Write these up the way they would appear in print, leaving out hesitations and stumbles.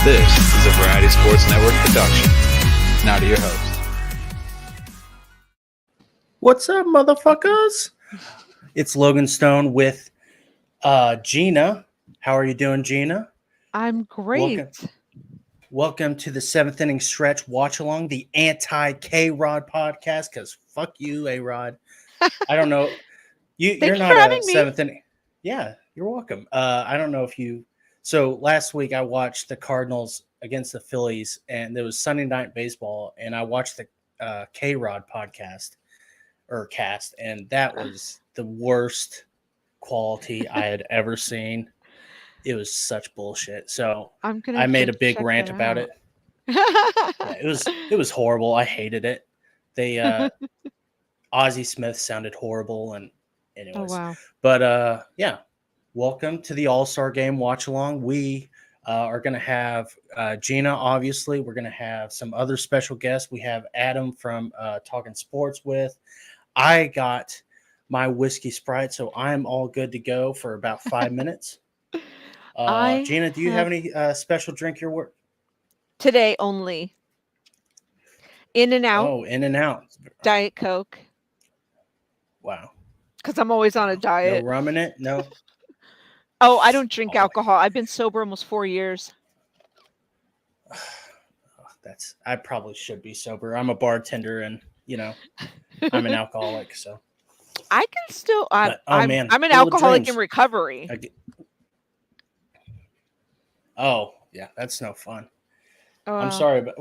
This is a Variety Sports Network production. Now to your host. What's up, motherfuckers? It's Logan Stone with Gina. How are you doing, Gina? I'm great. Welcome to the 7th Inning Stretch Watch Along, the anti-K-Rod podcast, because fuck you, A-Rod. I don't know. You're not a 7th Inning. Yeah, you're welcome. I don't know if you... So last week I watched the Cardinals against the Phillies, and there was Sunday Night Baseball, and I watched the K-Rod podcast, or cast, and that was the worst quality I had ever seen. It was such bullshit. So I made a big rant about it. Yeah, it was horrible. I hated it. They Ozzie Smith sounded horrible, and anyways. Oh, wow. But yeah, welcome to the All Star Game watch along. We are going to have Gina. Obviously, we're going to have some other special guests. We have Adam from Talking Sports with. I got my whiskey Sprite, so I'm all good to go for about 5 minutes. Gina, do you have any special drink you're working? Today only. In-N-Out. Oh, In-N-Out. Diet Coke. Wow. Because I'm always on a diet. No rum in it? No? Oh, I don't drink alcohol. I've been sober almost 4 years. I probably should be sober. I'm a bartender and, I'm an alcoholic, so. I can still... I'm an Fill alcoholic in recovery. Oh, yeah, that's no fun. I'm Wow. sorry, but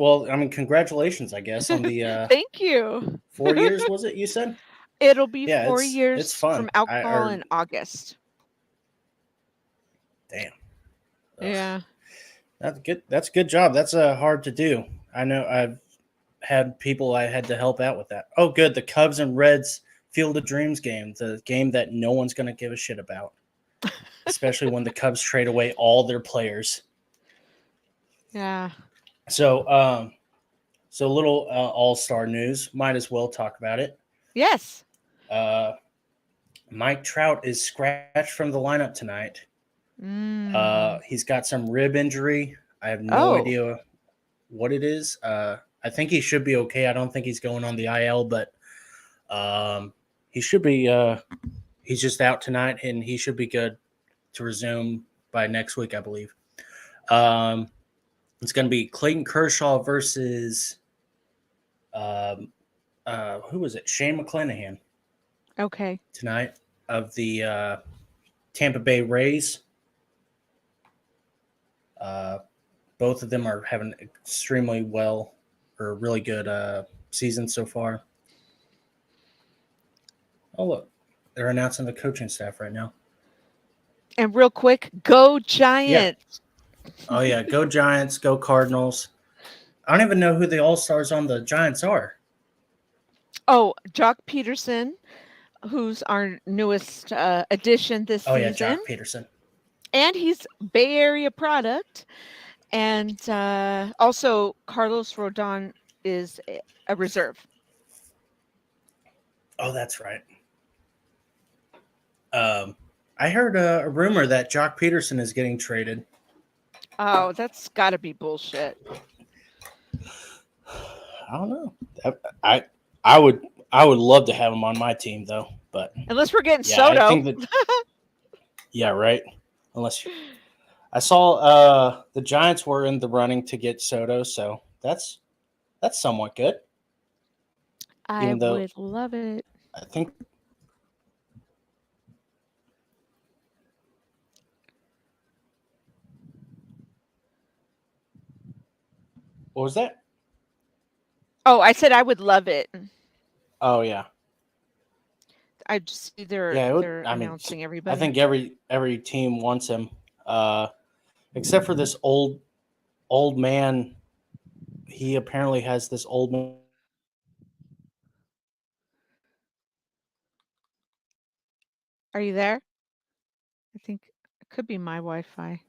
congratulations, I guess, on the Thank you. 4 years, was it, you said? It'll be Yeah, 4 it's years fun. from alcohol in August. Damn. Yeah. That's good. That's a good job. That's hard to do. I know I've had people I had to help out with that. Oh, good. The Cubs and Reds Field of Dreams game, the game that no one's going to give a shit about, especially when the Cubs trade away all their players. Yeah. So, little All-Star news. Might as well talk about it. Yes. Mike Trout is scratched from the lineup tonight. He's got some rib injury. I have no idea what it is. I think he should be okay. I don't think he's going on the IL, but he should be. He's just out tonight, and he should be good to resume by next week, I believe. It's going to be Clayton Kershaw versus who was it? Shane McClanahan. Okay. Tonight of the Tampa Bay Rays. Both of them are having extremely well or really good season so far. Oh, look. They're announcing the coaching staff right now. And real quick, go Giants. Yeah. Oh, yeah. Go Giants. Go Cardinals. I don't even know who the All-Stars on the Giants are. Oh, Jock Peterson, who's our newest addition this season. Oh, yeah, Jock Peterson. And he's Bay Area product. And also, Carlos Rodon is a reserve. Oh, that's right. I heard a rumor that Jock Peterson is getting traded. Oh, that's got to be bullshit. I don't know. I would love to have him on my team though, but unless we're getting Soto. Yeah, right. I saw the Giants were in the running to get Soto, so that's somewhat good. I would love it. I think. What was that? Oh, I said I would love it. Oh yeah. I just see they're announcing everybody. I think every team wants him, except for this old man. He apparently has this old man. Are you there? I think it could be my Wi-Fi.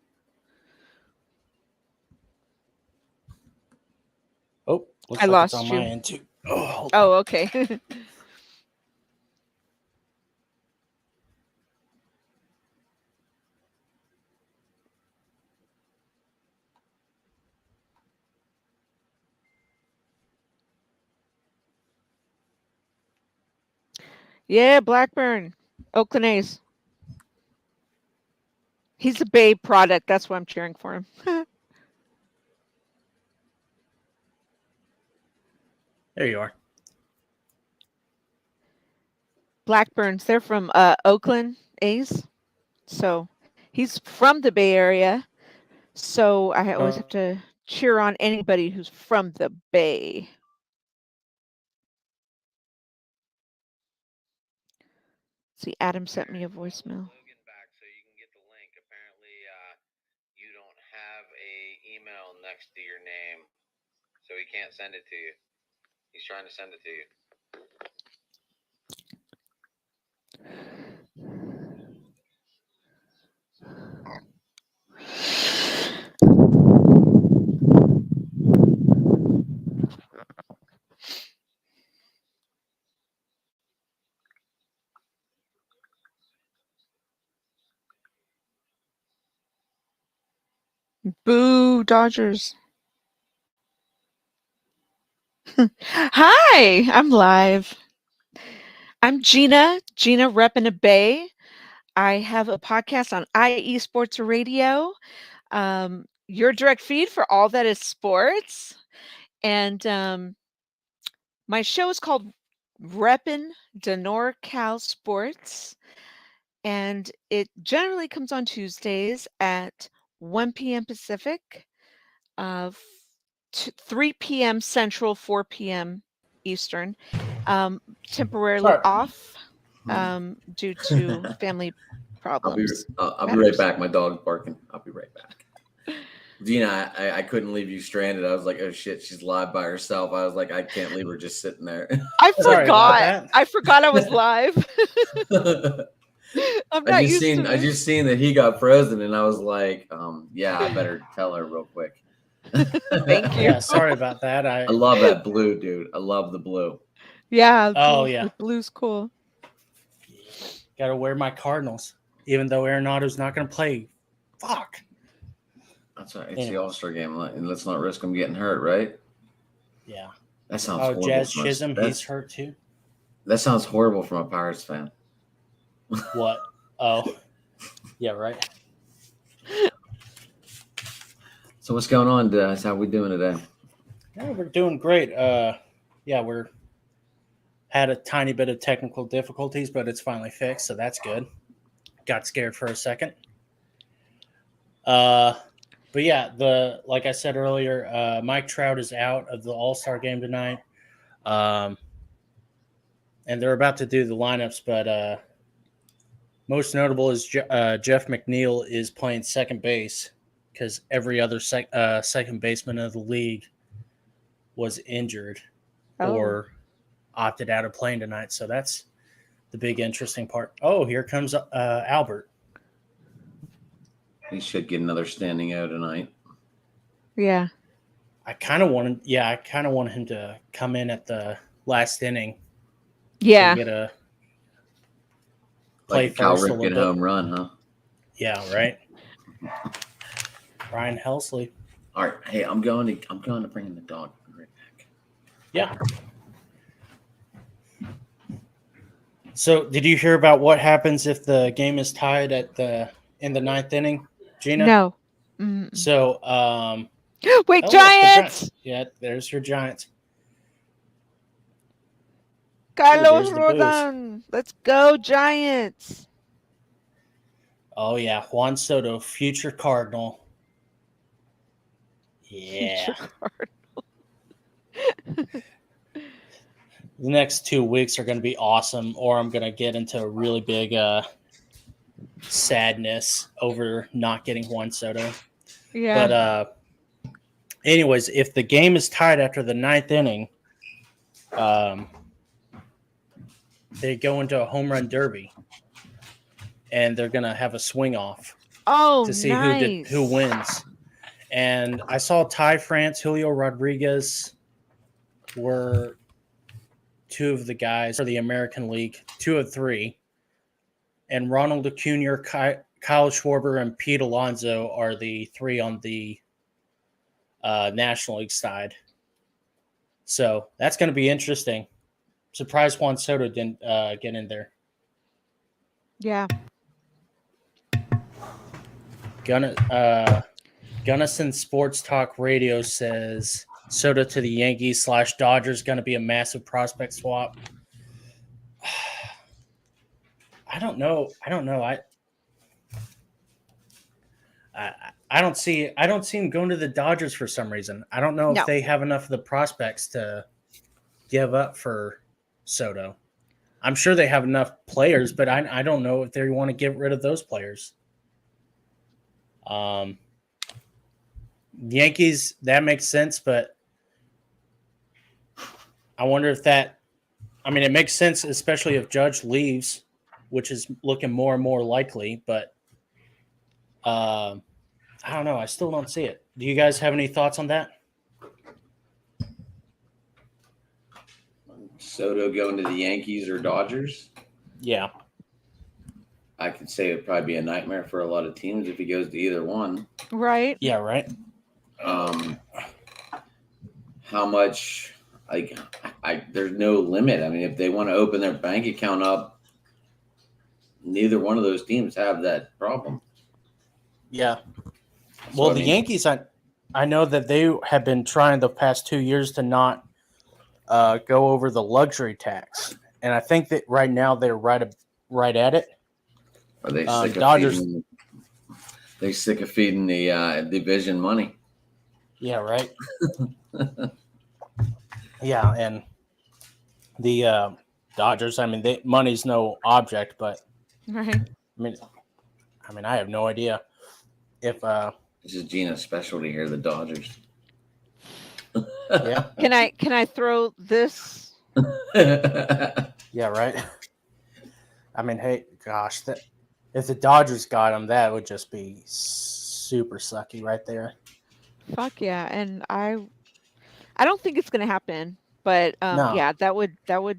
Oh, I lost it's on you. my end too. Oh, okay. Yeah, Blackburn. Oakland A's. He's a Bay product. That's why I'm cheering for him. There you are. Blackburns. They're from Oakland A's. So he's from the Bay Area. So I always have to cheer on anybody who's from the Bay. See, Adam sent me a voicemail. Logan back so you can get the link. Apparently, you don't have a email next to your name, so he can't send it to you. He's trying to send it to you. Boo, Dodgers. Hi, I'm live. I'm Gina repping a Bay. I have a podcast on IE Sports Radio, your direct feed for all that is sports. And my show is called Reppin' NorCal Sports. And it generally comes on Tuesdays at 1 p.m. Pacific, 3 p.m. Central, 4 p.m. Eastern. Temporarily Sorry. off due to family problems. I'll be right back. My dog's barking. I'll be right back. Gina, I couldn't leave you stranded. I was like, oh shit, she's live by herself. I was like, I can't leave her just sitting there. I Sorry about forgot. that. I forgot I was live. I'm not used to it. I just seen that he got frozen, and I was like, yeah, I better tell her real quick. Thank you. Yeah, sorry about that. I love that blue, dude. I love the blue. Yeah. Oh, yeah. The blue's cool. Got to wear my Cardinals, even though Arenado's not going to play. Fuck. That's right. It's the All Star game, and let's not risk him getting hurt, right? Yeah. That sounds Oh, horrible. Jazz Chisholm, he's hurt too. That sounds horrible from a Pirates fan. What? Oh, yeah, right. So what's going on, guys? How we doing today? Yeah, we're doing great. We're had a tiny bit of technical difficulties, but it's finally fixed, so that's good. Got scared for a second. But yeah, like I said earlier, Mike Trout is out of the All Star game tonight, and they're about to do the lineups. But most notable is Jeff McNeil is playing second base because every other second baseman of the league was injured or opted out of playing tonight. So that's the big interesting part. Oh, here comes Albert. He should get another standing out tonight. Yeah. I kind of wanted him to come in at the last inning. Yeah. To get a play like a Cal first a little Ripken bit. home run, huh? Yeah, right. Ryan Helsley. All right, hey, I'm going to bring in the dog. I'll be right back. Yeah. So, did you hear about what happens if the game is tied in the ninth inning, Gina? No. Mm-mm. So, wait, look, Giants! Yeah, there's your Giants. Carlos there's the Rodon. Let's go, Giants. Oh, yeah. Juan Soto, future Cardinal. Yeah. Future Cardinal. The next 2 weeks are going to be awesome, or I'm going to get into a really big sadness over not getting Juan Soto. Yeah. But anyways, if the game is tied after the ninth inning, they go into a home run derby, and they're going to have a swing off to see nice. who wins. And I saw Ty France, Julio Rodriguez were two of the guys for the American League, 2 of 3. And Ronald Acuna, Kyle Schwarber, and Pete Alonso are the 3 on the National League side. So that's going to be interesting. surprised Juan Soto didn't get in there. Yeah. Gunnison Sports Talk Radio says Soto to the Yankees / Dodgers going to be a massive prospect swap. I don't know. I don't see him going to the Dodgers for some reason. I don't know if they have enough of the prospects to give up for Soto. I'm sure they have enough players, but I don't know if they want to get rid of those players. The Yankees, that makes sense, but I wonder if that – I mean, it makes sense, especially if Judge leaves, which is looking more and more likely, but I don't know. I still don't see it. Do you guys have any thoughts on that? Soto going to the Yankees or Dodgers? Yeah. I could say it'd probably be a nightmare for a lot of teams if he goes to either one. Right. Yeah, right. How much, there's no limit. I mean, if they want to open their bank account up, neither one of those teams have that problem. Yeah. Well, the Yankees, I know that they have been trying the past 2 years to not go over the luxury tax, and I think that right now they're right at it. Are they sick Dodgers? They sick of feeding the division money. Yeah, right. Yeah, and the Dodgers. I mean, money's no object, but Right. I mean, I have no idea if. This is Gina's specialty here, the Dodgers. Yeah. Can I throw this? Yeah, right. I mean, hey, gosh, if the Dodgers got him, that would just be super sucky right there. Fuck yeah. And I don't think it's gonna happen, but No. yeah, that would the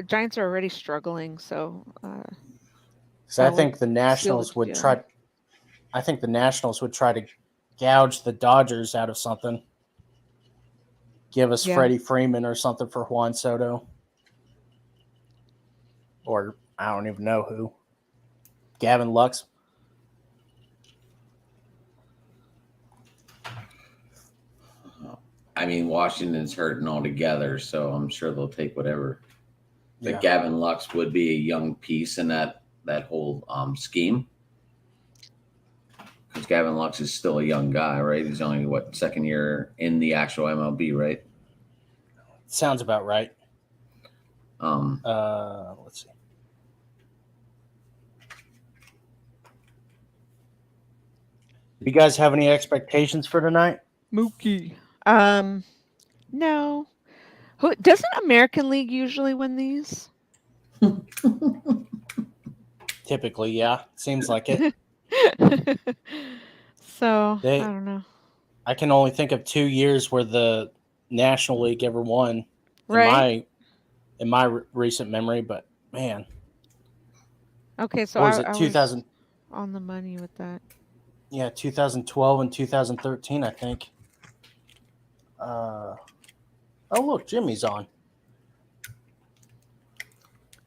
Giants are already struggling, so So I think the Nationals would try. I think the Nationals would try to gouge the Dodgers out of something. Give us Freddie Freeman or something for Juan Soto. Or I don't even know who. Gavin Lux. I mean, Washington's hurting altogether, so I'm sure they'll take whatever. But Yeah. Gavin Lux would be a young piece in that whole scheme. Because Gavin Lux is still a young guy, right? He's only, second year in the actual MLB, right? Sounds about right. Let's see. Do you guys have any expectations for tonight? Mookie. No. Doesn't American League usually win these? Typically, yeah. Seems like it. So, I don't know. I can only think of 2 years where the National League ever won. Right. In my recent memory, but man. Okay, so Or was I it 2000? was on the money with that. Yeah, 2012 and 2013, I think. Oh, look, Jimmy's on.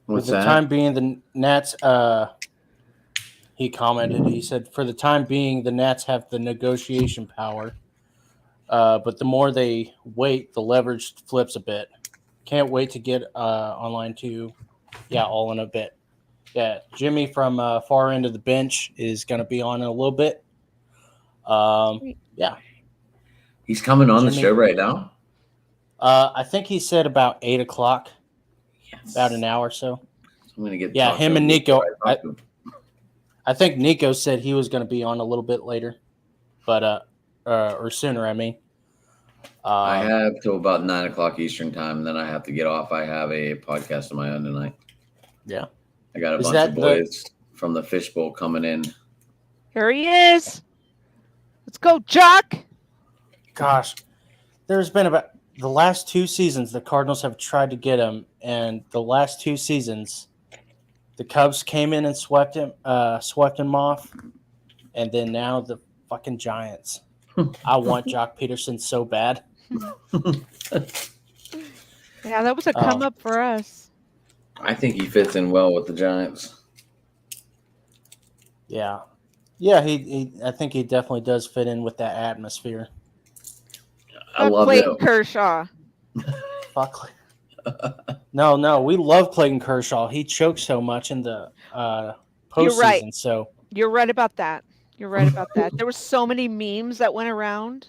What's For the that? time being, the Nats, he commented, he said, for the time being, the Nats have the negotiation power. But the more they wait, the leverage flips a bit. Can't wait to get online too. Yeah, all in a bit. Yeah, Jimmy from far end of the bench is going to be on in a little bit. Yeah. He's coming on the show right now? I think he said about 8 o'clock. Yes. About an hour or so. I'm going to get him and Nico. I I think Nico said he was going to be on a little bit later, but or sooner. I mean, I have till about 9 o'clock Eastern time, and then I have to get off. I have a podcast of my own tonight. Yeah, I got a bunch of boys from the Fishbowl coming in. Here he is. Let's go, Jock. Gosh, there's been about the last 2 seasons the Cardinals have tried to get him, and the last 2 seasons. The Cubs came in and swept him off, and then now the fucking Giants. I want Jock Peterson so bad. Yeah, that was a come up for us. I think he fits in well with the Giants. Yeah, I think he definitely does fit in with that atmosphere. I love Clayton it. Kershaw. Fuck. No, we love Clayton Kershaw. He choked so much in the postseason. You're right. So You're right about that. You're right about that. There were so many memes that went around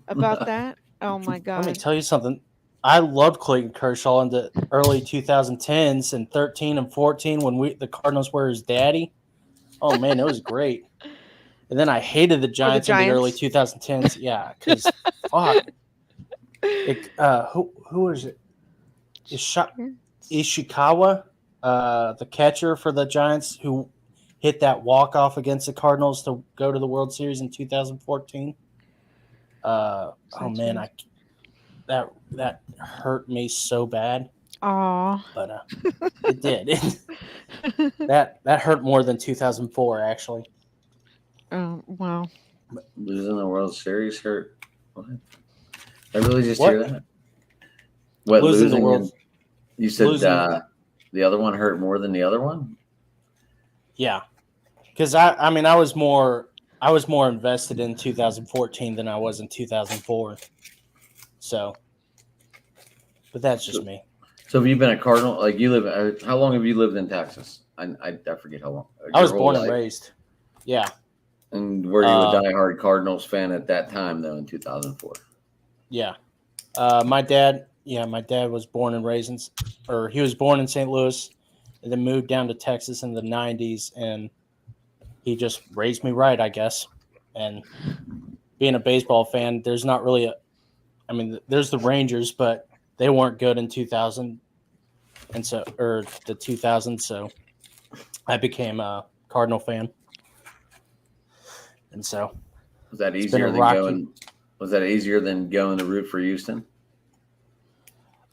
about that. Oh my let me god. tell you something. I loved Clayton Kershaw in the early 2010s and 13 and 14 when the Cardinals were his daddy. Oh man, it was great. And then I hated the Giants in the early 2010s. Yeah, because fuck. Who is it? Ishikawa, the catcher for the Giants, who hit that walk off against the Cardinals to go to the World Series in 2014. Oh man, that hurt me so bad. Aw. But it did. that hurt more than 2004 actually. Oh wow. Losing the World Series hurt. What? I really just What? hear that. What Losing the World? You said the other one hurt more than the other one? Yeah, because I mean I was more invested in 2014 than I was in 2004. So, but that's just me. So have you been a Cardinal? Like you live? How long have you lived in Texas? I forget how long. I was born and raised. Yeah. And were you a diehard Cardinals fan at that time though in 2004? Yeah. My dad was born and raised he was born in St. Louis and then moved down to Texas in the 90s, and he just raised me right, I guess. And being a baseball fan, there's not really there's the Rangers, but they weren't good in 2000 the 2000s, so I became a Cardinal fan. And so was that easier than going to root for Houston?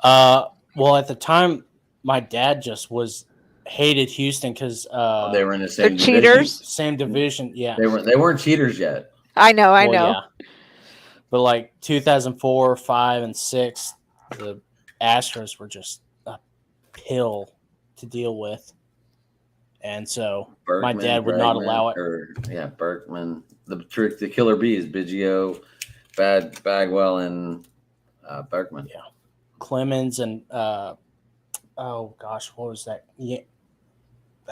Well, at the time, my dad just hated Houston because they were in the same division. Cheaters. Same division, yeah. They weren't cheaters yet. I know. Yeah. But like 2004, 5, and 6, the Astros were just a pill to deal with, and so my dad would not allow it. Berkman, the killer bees, Biggio, Bagwell, and Berkman. Yeah. Clemens and oh gosh, what was that? Yeah,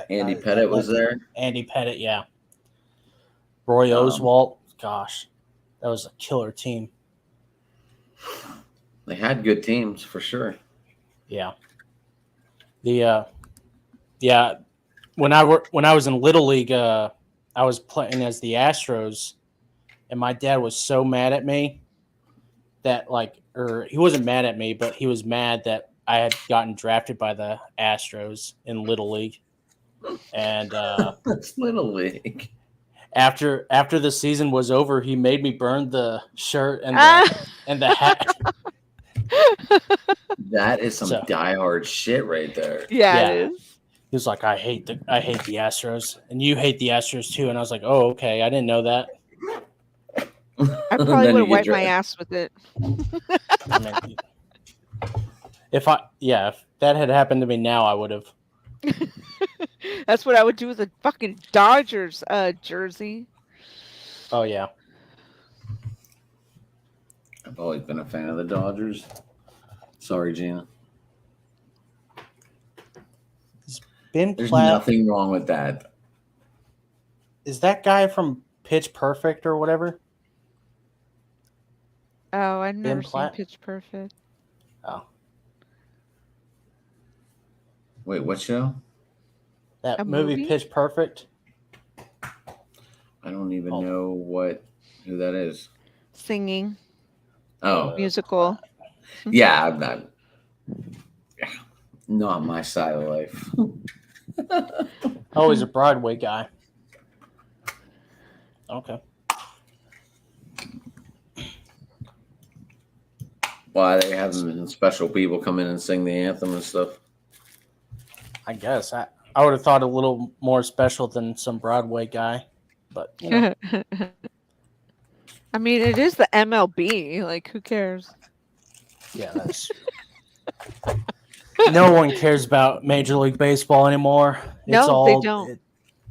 Andy Pettit was there. Andy Pettit, yeah. Roy Oswalt, gosh, that was a killer team. They had good teams for sure. Yeah. When I was in Little League, I was playing as the Astros, and my dad was so mad at me that he wasn't mad at me, but he was mad that I had gotten drafted by the Astros in Little League. And that's Little League. After the season was over, he made me burn the shirt and the hat. That is some diehard shit right there. Yeah. It is. He was like, I hate the Astros, and you hate the Astros too. And I was like, oh, okay, I didn't know that. I probably would have wiped my ass with it. If that had happened to me now, I would have. That's what I would do with a fucking Dodgers jersey. Oh yeah. I've always been a fan of the Dodgers. Sorry, Gina. There's nothing wrong with that. Is that guy from Pitch Perfect or whatever? Oh, I've never seen Pitch Perfect. Oh. Wait, what show? That movie Pitch Perfect. I don't even know who that is. Singing. Oh. Musical. Yeah, I'm not my side of life. Oh, he's a Broadway guy. Okay. Why they have special people come in and sing the anthem and stuff? I guess I would have thought a little more special than some Broadway guy, but you know. I mean, it is the MLB. Like, who cares? Yeah, that's true. No one cares about Major League Baseball anymore. No, they don't.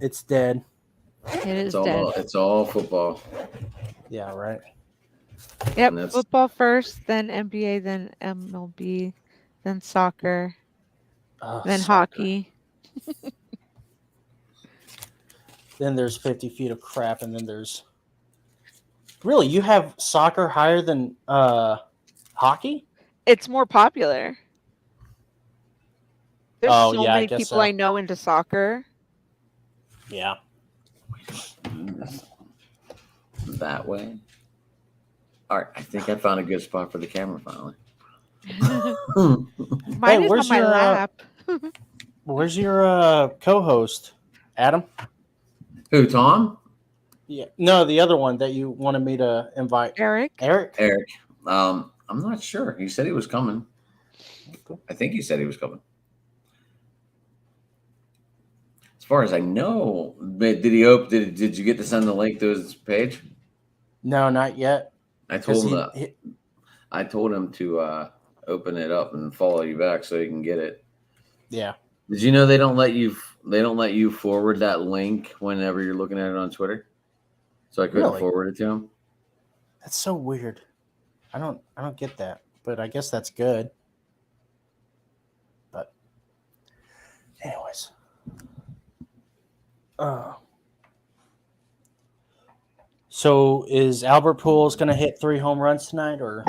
It's dead. It is It's dead. it's all football. Yeah, right. Yep, And that's- football first, then NBA, then MLB, then soccer, then Soccer. hockey. Then there's 50 feet of crap, and then there's really you have soccer higher than hockey. It's more popular. There's Oh, so yeah, I many guess people so. I know into soccer. Yeah. that way. All right, I think I found a good spot for the camera finally. Mine is where's on my your, lap. Where's your co-host, Adam? Who, Tom? Yeah, no, the other one that you wanted me to invite. Eric? Eric. I'm not sure. He said he was coming. I think he said he was coming. As far as I know, did he open? Did you get to send the link to his page? No, not yet. I told him I told him to open it up and follow you back so he can get it. Yeah. Did you know they don't let you forward that link whenever you're looking at it on Twitter? So I couldn't Really? forward it to him. That's so weird. I don't get that, but I guess that's good. But anyways. So is Albert Pujols going to hit 3 home runs tonight, or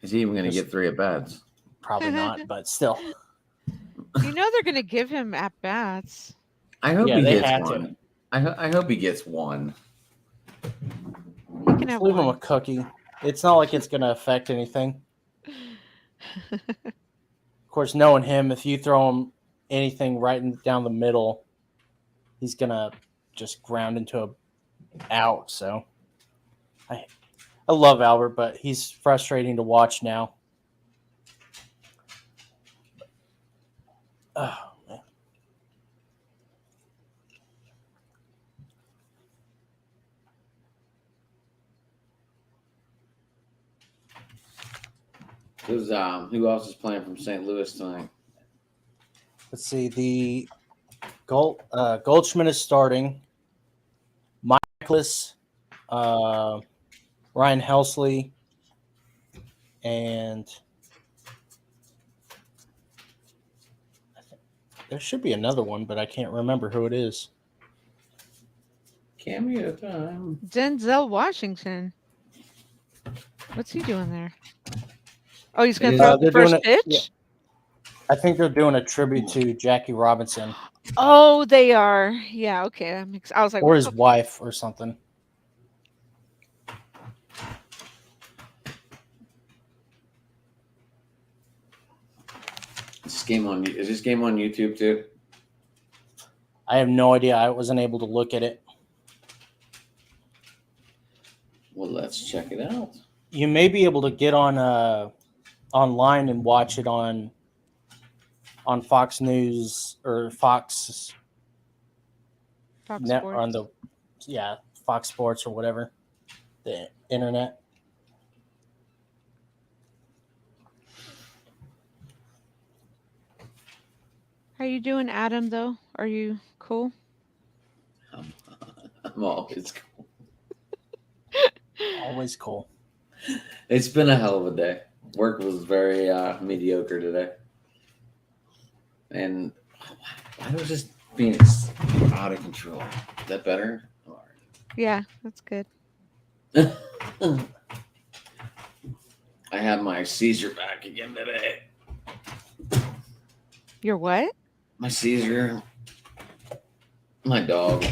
Is he even going to get 3 at bats? probably not? But still, You know they're going to give him at bats. I hope Yeah, he they gets had one. I hope he gets one. He can have leave him one. a cookie. It's not like it's going to affect anything. Of course, knowing him, if you throw him anything right down the middle, he's going to just ground into a out. So I love Albert, but he's frustrating to watch now. Oh, man. Who else is playing from St. Louis tonight? Let's see. The Goldschmidt is starting. Michaelis, Ryan Helsley, and I think there should be another one, but I can't remember who it is. Cameo time. Denzel Washington. What's he doing there? Oh, he's going to It throw is- out the they're first doing pitch? Yeah. I think they're doing a tribute to Jackie Robinson Oh, they are. Yeah, okay. That makes. I was like, or what his the- wife or something. Is this game on YouTube too? I have no idea. I wasn't able to look at it. Well, let's check it out. You may be able to get on online and watch it on Fox News or Fox Fox Net Sports. on the Fox Sports or whatever, the internet. How you doing, Adam, though? Are you cool? I'm always cool. Always cool. It's been a hell of a day. Work was very mediocre today. And why was this Phoenix out of control? Is that better? All Yeah, that's good. right. I had my seizure back again today. Your what? My seizure. My dog. So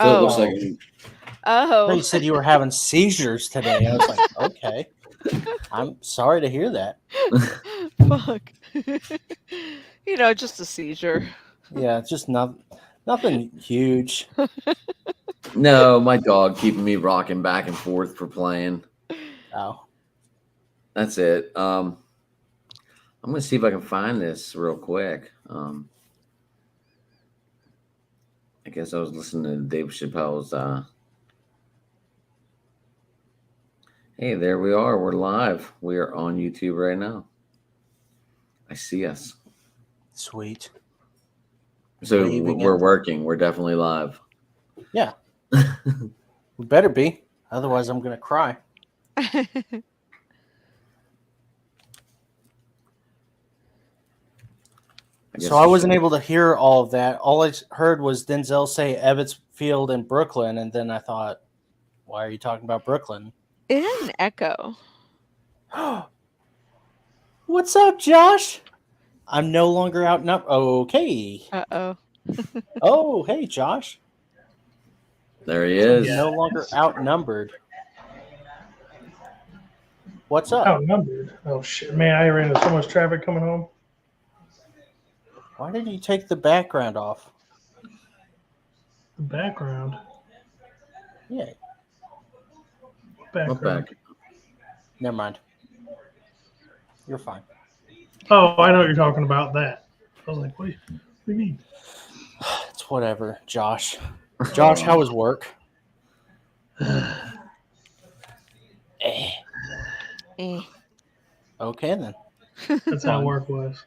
Oh. it looks like Oh. You said you were having seizures today. I was like, okay. I'm sorry to hear that. Fuck. You know, just a seizure. Yeah, it's just nothing huge. no, my dog keeping me rocking back and forth for playing. Oh, That's it. I'm gonna see if I can find this real quick. I guess I was listening to Dave Chappelle's. Hey, there we are. We're live. We are on YouTube right now. I see us. Sweet. So Waving we're at- working. We're definitely live. Yeah. We better be. Otherwise, I'm going to cry. So I wasn't able to hear all of that. All I heard was Denzel say Ebbets Field in Brooklyn, and then I thought, why are you talking about Brooklyn? It had an echo. What's up, Josh? I'm no longer outnumbered. Okay. Uh-oh. Oh, hey, Josh. There he is. No longer outnumbered. What's up? Outnumbered. Oh shit, man! I ran into so much traffic coming home. Why did you take the background off? The background. Yeah. What back? Never mind. You're fine. Oh, I know what you're talking about. That. I was like, what do you mean? It's whatever, Josh. Josh, how was work? Eh. Okay, then. That's how work was.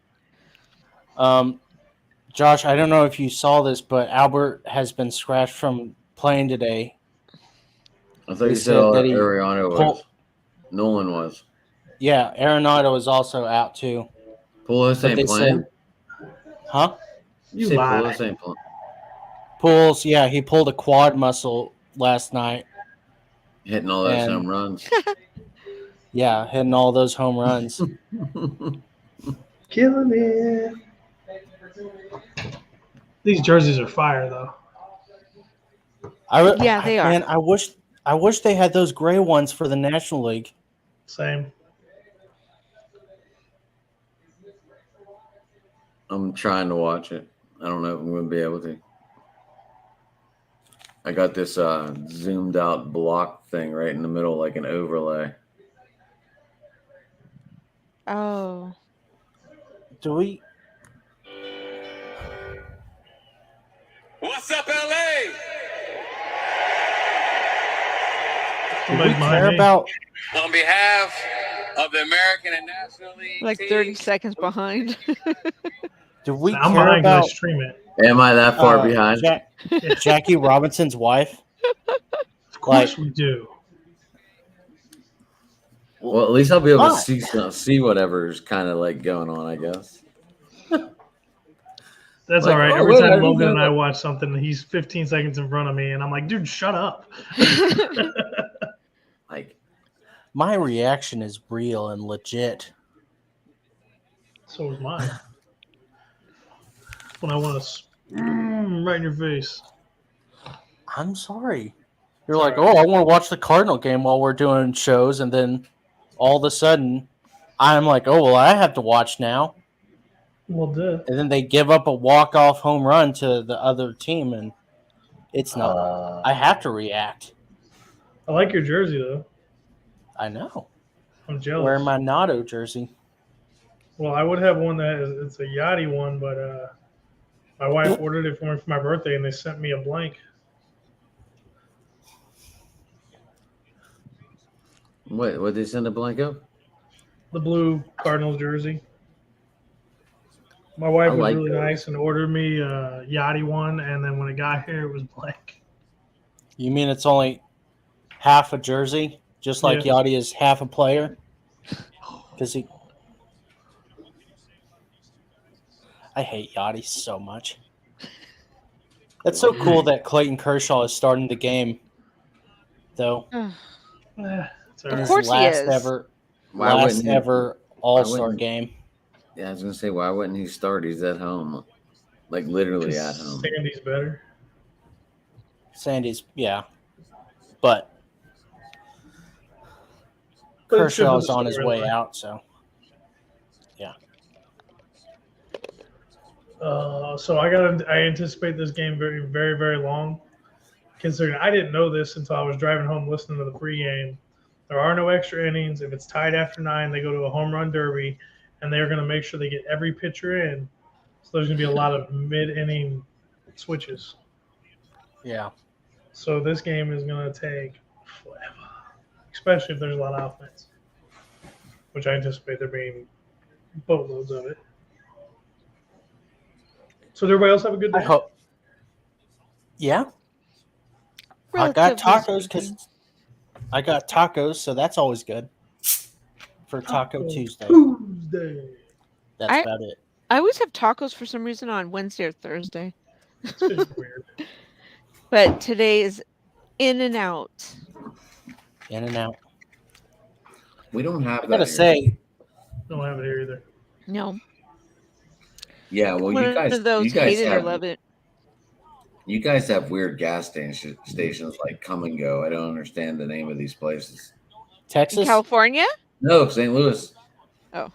Josh, I don't know if you saw this, but Albert has been scratched from playing today. I thought He you said said that he Ariano was. pulled- Nolan was. Yeah, Arenado is also out too. Pujols But ain't they playing. said, huh? You say lie. Pujols ain't playing. Pools, yeah, he pulled a quad muscle last night. Hitting all those And- home runs. Yeah, hitting all those home runs. Killing it. These jerseys are fire, though. Yeah, they are. Man, I wish they had those gray ones for the National League. Same. I'm trying to watch it. I don't know if I'm going to be able to. I got this zoomed out block thing right in the middle, like an overlay. Oh. Do we? What's up, LA? Do we Somebody's behind care me. about? On behalf of the American and National League Like team, 30 seconds behind. Do we I'm care behind because I about stream it. Am I that far behind? Jackie Robinson's wife? Of course we do. Well, at least I'll be able to Why? see whatever's kind of like going on, I guess. That's Like, all right. oh, Every wait, I time didn't Logan know and I that. watch something, he's 15 seconds in front of me, and I'm like, dude, shut up. Like, My reaction is real and legit. So was mine. When I want to right in your face. I'm sorry. You're like, oh, I want to watch the Cardinal game while we're doing shows, and then all of a sudden, I'm like, oh, well, I have to watch now. Well, duh. And then they give up a walk-off home run to the other team, and it's not. I have to react. I like your jersey, though. I know. I'm jealous. Wearing my Nato jersey. Well, I would have one that it's a Yachty one, but my wife ordered it for me for my birthday, and they sent me a blank. what did they send a blank of? The blue Cardinals jersey. My wife I was like really those. nice and ordered me a Yachty one, and then when it got here, it was blank. You mean it's only half a jersey, just like Yeah. Yachty is half a player? Because I hate Yachty so much. That's so cool that Clayton Kershaw is starting the game, though. It's all Of right. course he is. Why last wouldn't he? ever All-Star wouldn't- game. Yeah, I was gonna say, why wouldn't he start? He's at home, like literally at 'Cause home. Sandy's better. Sandy's, yeah. But But it's good for Kershaw's the on his way storyline. out, so. So I anticipate this game very, very, very long. Considering I didn't know this until I was driving home listening to the pregame. There are no extra innings. If it's tied after 9, they go to a home run derby, and they're going to make sure they get every pitcher in. So there's going to be a lot of mid-inning switches. Yeah. So this game is going to take forever, especially if there's a lot of offense, which I anticipate there being boatloads of it. So did everybody else have a good day? I hope. Yeah. I got tacos, so that's always good for Taco Tuesday. Tuesday. That's about it. I always have tacos for some reason on Wednesday or Thursday. It's just weird. But today is In and Out. In and out. We don't have I that. gotta say, Don't have it here either. No. Yeah, well, One you guys, of those you guys hate it or have, love it. you guys have weird gas stations like Come and Go. I don't understand the name of these places. Texas. In California? No, St. Louis. Oh.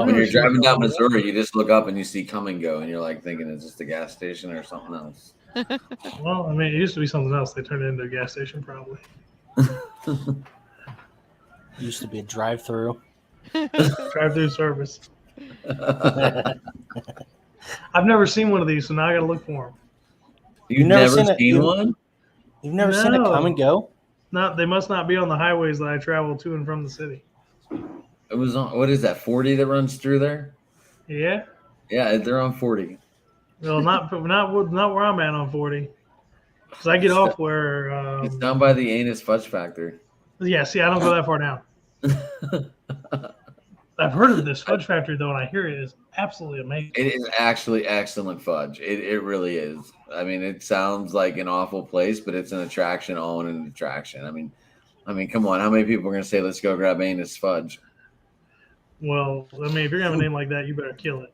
When you're driving down Missouri, you just look up and you see Come and Go, and you're like thinking, is this a gas station or something else? Well, I mean, it used to be something else. They turned it into a gas station, probably. Used to be a drive-through. Drive-through service. I've never seen one of these, so now I got to look for them. You've never seen one? You've never seen a Come and Go? No, they must not be on the highways that I travel to and from the city. It was on, what is that, 40 that runs through there? Yeah. Yeah, they're on 40. Well, not where I'm at on 40. Because I get off where. It's down by the Anus Fudge Factory. Yeah, see, I don't go that far down. I've heard of this fudge factory, though, and I hear it is absolutely amazing. It is actually excellent fudge. It really is. I mean, it sounds like an awful place, but it's an attraction all in an attraction. I mean, come on. How many people are going to say, let's go grab Anus Fudge? Well, I mean, if you're going to have a name like that, you better kill it.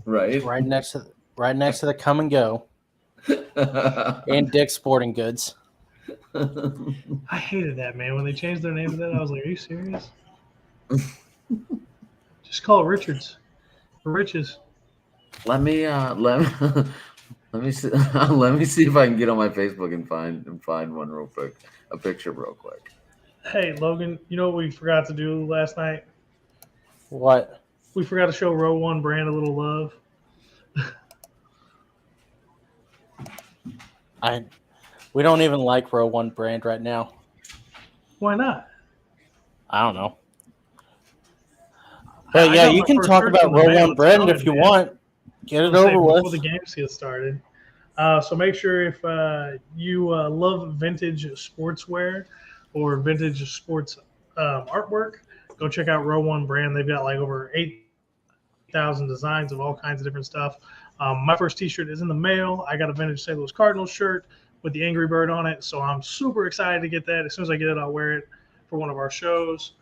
Right. Right next to the Come and Go and Dick's Sporting Goods. I hated that, man. When they changed their name to that, I was like, are you serious? Just call it Richards. For Riches. Let me see. Let me see if I can get on my Facebook and find one real quick. A picture real quick. Hey, Logan, you know what we forgot to do last night? What? We forgot to show Row One Brand a little love. We don't even like Row One Brand right now. Why not? I don't know. But yeah, you can talk about Row One Brand if you want. Get it over with. Before the games get started. So make sure if you love vintage sportswear or vintage sports artwork, go check out Row One Brand. They've got like over 8,000 designs of all kinds of different stuff. My first T-shirt is in the mail. I got a vintage St. Louis Cardinals shirt with the Angry Bird on it, so I'm super excited to get that. As soon as I get it, I'll wear it for one of our shows.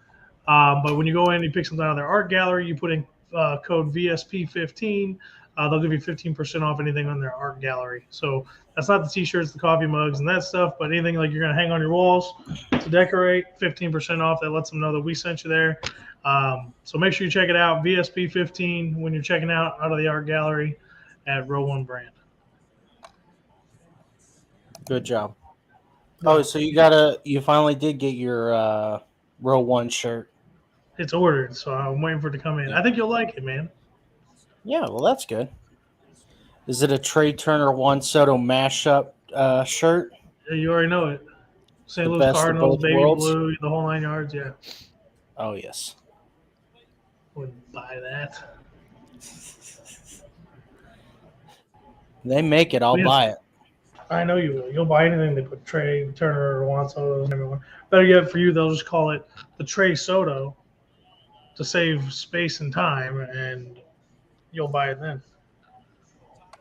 But when you go in, you pick something out of their art gallery, you put in code VSP15. They'll give you 15% off anything on their art gallery. So that's not the T-shirts, the coffee mugs, and that stuff, but anything like you're going to hang on your walls to decorate, 15% off. That lets them know that we sent you there. So make sure you check it out, VSP15, when you're checking out of the art gallery at Row One Brand. Good job. Oh, so you finally did get your Row One shirt. It's ordered, so I'm waiting for it to come in. I think you'll like it, man. Yeah, well, that's good. Is it a Trey Turner Juan Soto mashup shirt? Yeah, you already know it. St. The Louis best of Cardinals, both baby worlds? blue, the whole 9 yards. Yeah, Oh, yes. wouldn't buy that. They make it, I'll Yes. buy it. I know you will. You'll buy anything they put Trey Turner or Juan Soto. Everyone. Better yet, for you, they'll just call it the Trey Soto to save space and time, and you'll buy it then.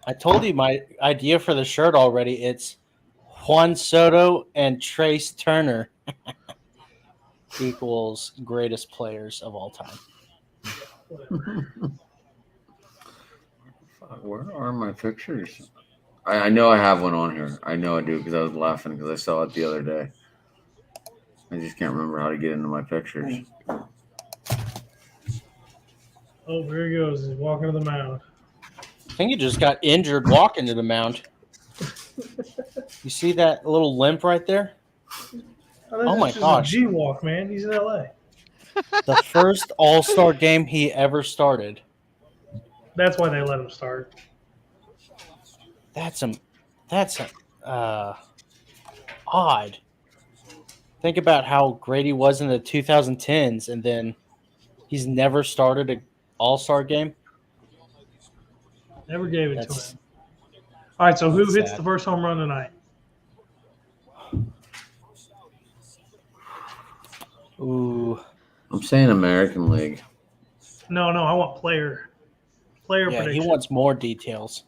I told you my idea for the shirt already. It's Juan Soto and Trace Turner equals greatest players of all time. Where are my pictures? I know I have one on here. I know I do because I was laughing because I saw it the other day. I just can't remember how to get into my pictures. Oh, here he goes. He's walking to the mound. I think he just got injured walking to the mound. You see that little limp right there? Oh my gosh. G walk, man. He's in LA. The first All Star game he ever started. That's why they let him start. That's odd. Think about how great he was in the 2010s, and then he's never started an All-Star game. Never gave it to him. All right, so who That's hits sad. the first home run tonight? Ooh. I'm saying American League. No, I want player Yeah, prediction. he wants more details.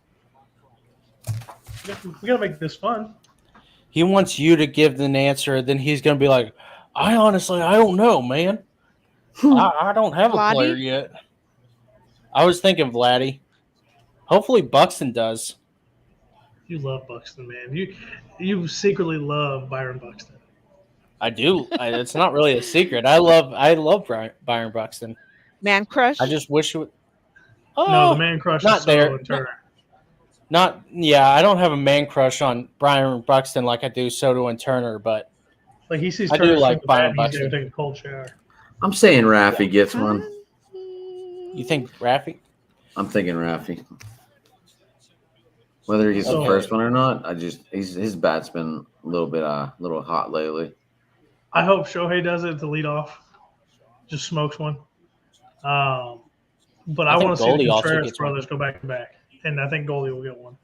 We gotta make this fun. He wants you to give an answer, then he's going to be like, I don't know, man. I don't have a player Vladdy? yet. I was thinking Vladdy. Hopefully Buxton does. You love Buxton, man. You secretly love Byron Buxton. I do. It's not really a secret. I love Byron Buxton. Man crush? I just wish it would. No, the man crush not is there. Soto and Turner. I don't have a man crush on Byron Buxton like I do Soto and Turner, but Like he sees I Turner do like swing the bat, Byron and he's Buxton. gonna take a cold shower. I'm saying Raffy gets one. You think Raffy? I'm thinking Raffy. Whether he's the Okay. first one or not, his bat's been a little hot lately. I hope Shohei does it to lead off. Just smokes one. But I think want to see Goldie the also Contreras gets one. brothers go back to back, and I think Goldie will get one.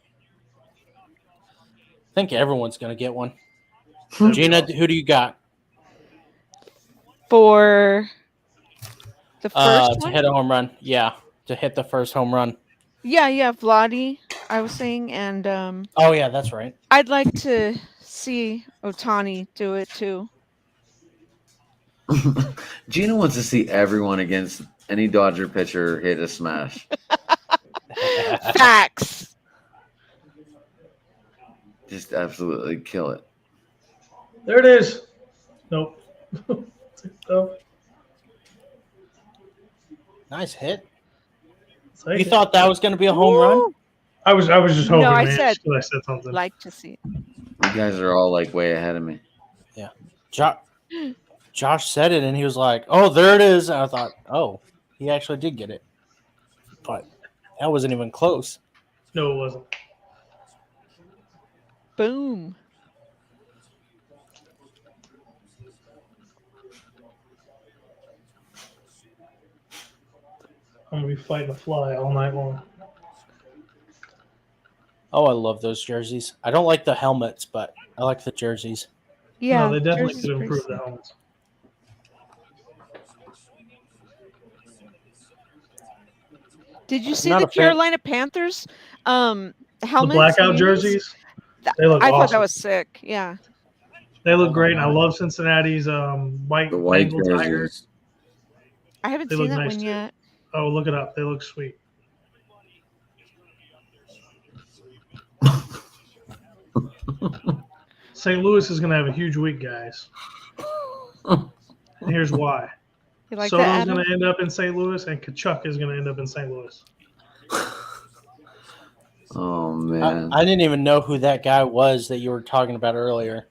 I think everyone's going to get one. That'd be Gina, awesome. who do you got? For the first To one? hit a home run. Yeah, to hit the first home run. Yeah, Vladdy, I was saying. And Oh, yeah, that's right. I'd like to see Otani do it too. Gina wants to see everyone against any Dodger pitcher hit a smash. Facts. Just absolutely kill it. There it is. Nope. Nope. Nice hit. Take You it. thought that was going to be a home run? Woo! I was just hoping. No, I man, said- just 'cause I said something. Like to see it. You guys are all like way ahead of me. Josh said it, and he was like, "Oh, there it is." And I thought, "Oh, he actually did get it," but that wasn't even close. No, it wasn't. Boom. I'm gonna be fighting a fly all night long. Oh, I love those jerseys. I don't like the helmets, but I like the jerseys. Yeah. No, they definitely jerseys could are improve pretty the sick. helmets. Did you see not the a fan- Carolina Panthers helmets? The blackout and unis? jerseys, Th- they look I thought awesome. that was sick. Yeah. They look great, and I love Cincinnati's white The white Bengal tiger. jerseys. I haven't They seen look that nice, one too. yet. Oh, look it up. They look sweet. St. Louis is going to have a huge week, guys. And here's why. You like Soto's that, going Adam? to end up in St. Louis, and Kachuk is going to end up in St. Louis. Oh man. I didn't even know who that guy was that you were talking about earlier.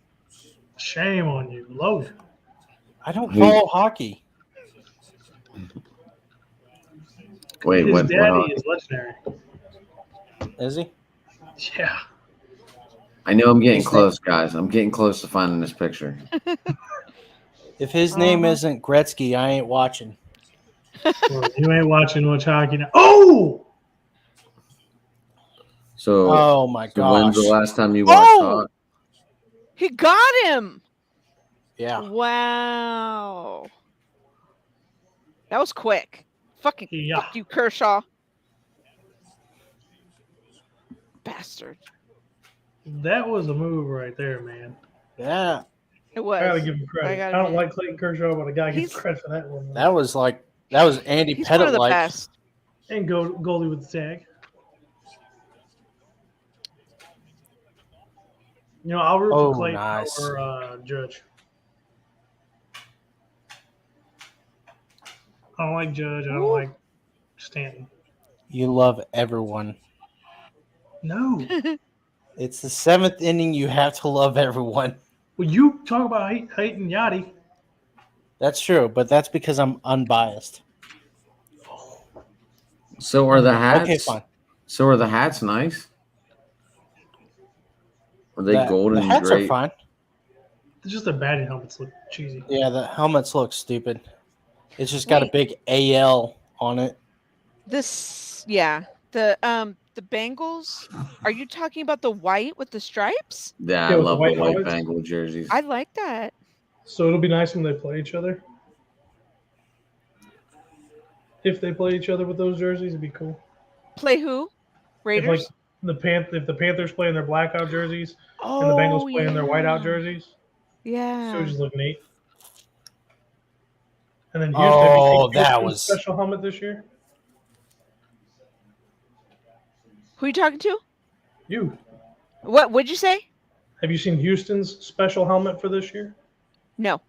Shame on you, Logan. I don't Who? follow hockey. Wait, His what? daddy is legendary. Is he? Yeah. I know I'm getting He's close, guys. I'm getting close to finding this picture. If his name Uh-huh. isn't Gretzky, I ain't watching. Well, you ain't watching much hockey now. Oh! So, Oh my so when's gosh! the last time you watched Oh! hockey? He got him. Yeah, Wow. That was quick. Fuck Yeah. you, Kershaw. Bastard. That was a move right there, man. yeah. It was. I got to give him I credit. I, gotta don't admit. like Clayton Kershaw, but I got to give He's- him credit for that one. That was Andy He's one of Pettit the like. best. And goalie with the tag. You know, I'll root Oh, for Clayton nice. or Judge. I don't like Judge. I don't Woo. like Stanton. You love everyone. No. It's the seventh inning. You have to love everyone. Well, you talk about hating Yachty. That's true, but that's because I'm unbiased. So are the hats? Okay, fine. So are the hats nice? Are they gold The and hats gray? are fine. It's just the batting helmets look cheesy. Yeah, the helmets look stupid. It's just got a Wait. big AL on it. The the Bengals. Are you talking about the white with the stripes? Yeah, I Yeah, with the love the white white helmets. Bengal jerseys. I like that. So it'll be nice when they play each other. If they play each other with those jerseys, it'd be cool. Play who? If Raiders? if the Panthers play in their blackout jerseys and the Oh, Bengals play in their whiteout yeah. jerseys, so it Yeah. would just look neat. And then Houston, have you Oh, seen that Houston's was special helmet this year? Who are you talking to? You What would you say? have you seen Houston's special helmet for this year? No.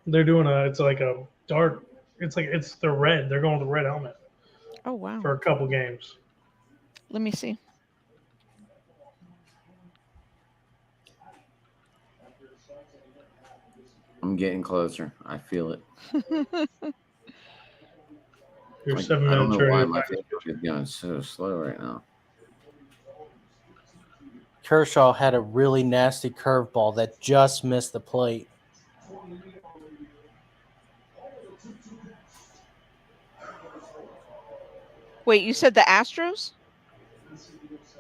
They're doing it's like a dark. They're red. They're going with the red helmet Oh, wow. for a couple games. Let me see. I'm getting closer. I feel it. Your Like, 7 I don't minutes know why already. my Facebook is going so slow right now. Kershaw had a really nasty curveball that just missed the plate. Wait, you said the Astros?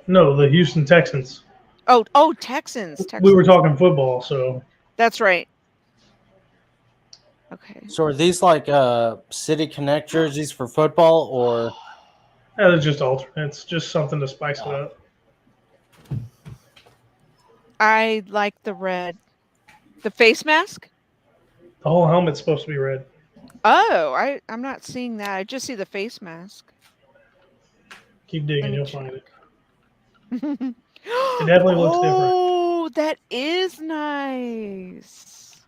No, the Houston Texans. Oh, Texans. We were talking football, so That's right. Okay. So are these like City Connect jerseys for football, or yeah, they're just alternates, just something to spice it up. I like the red. The face mask? The whole helmet's supposed to be red. Oh, I'm not seeing that. I just see the face mask. Keep Let digging, me you'll check. find it. It definitely looks different. Oh, that is nice.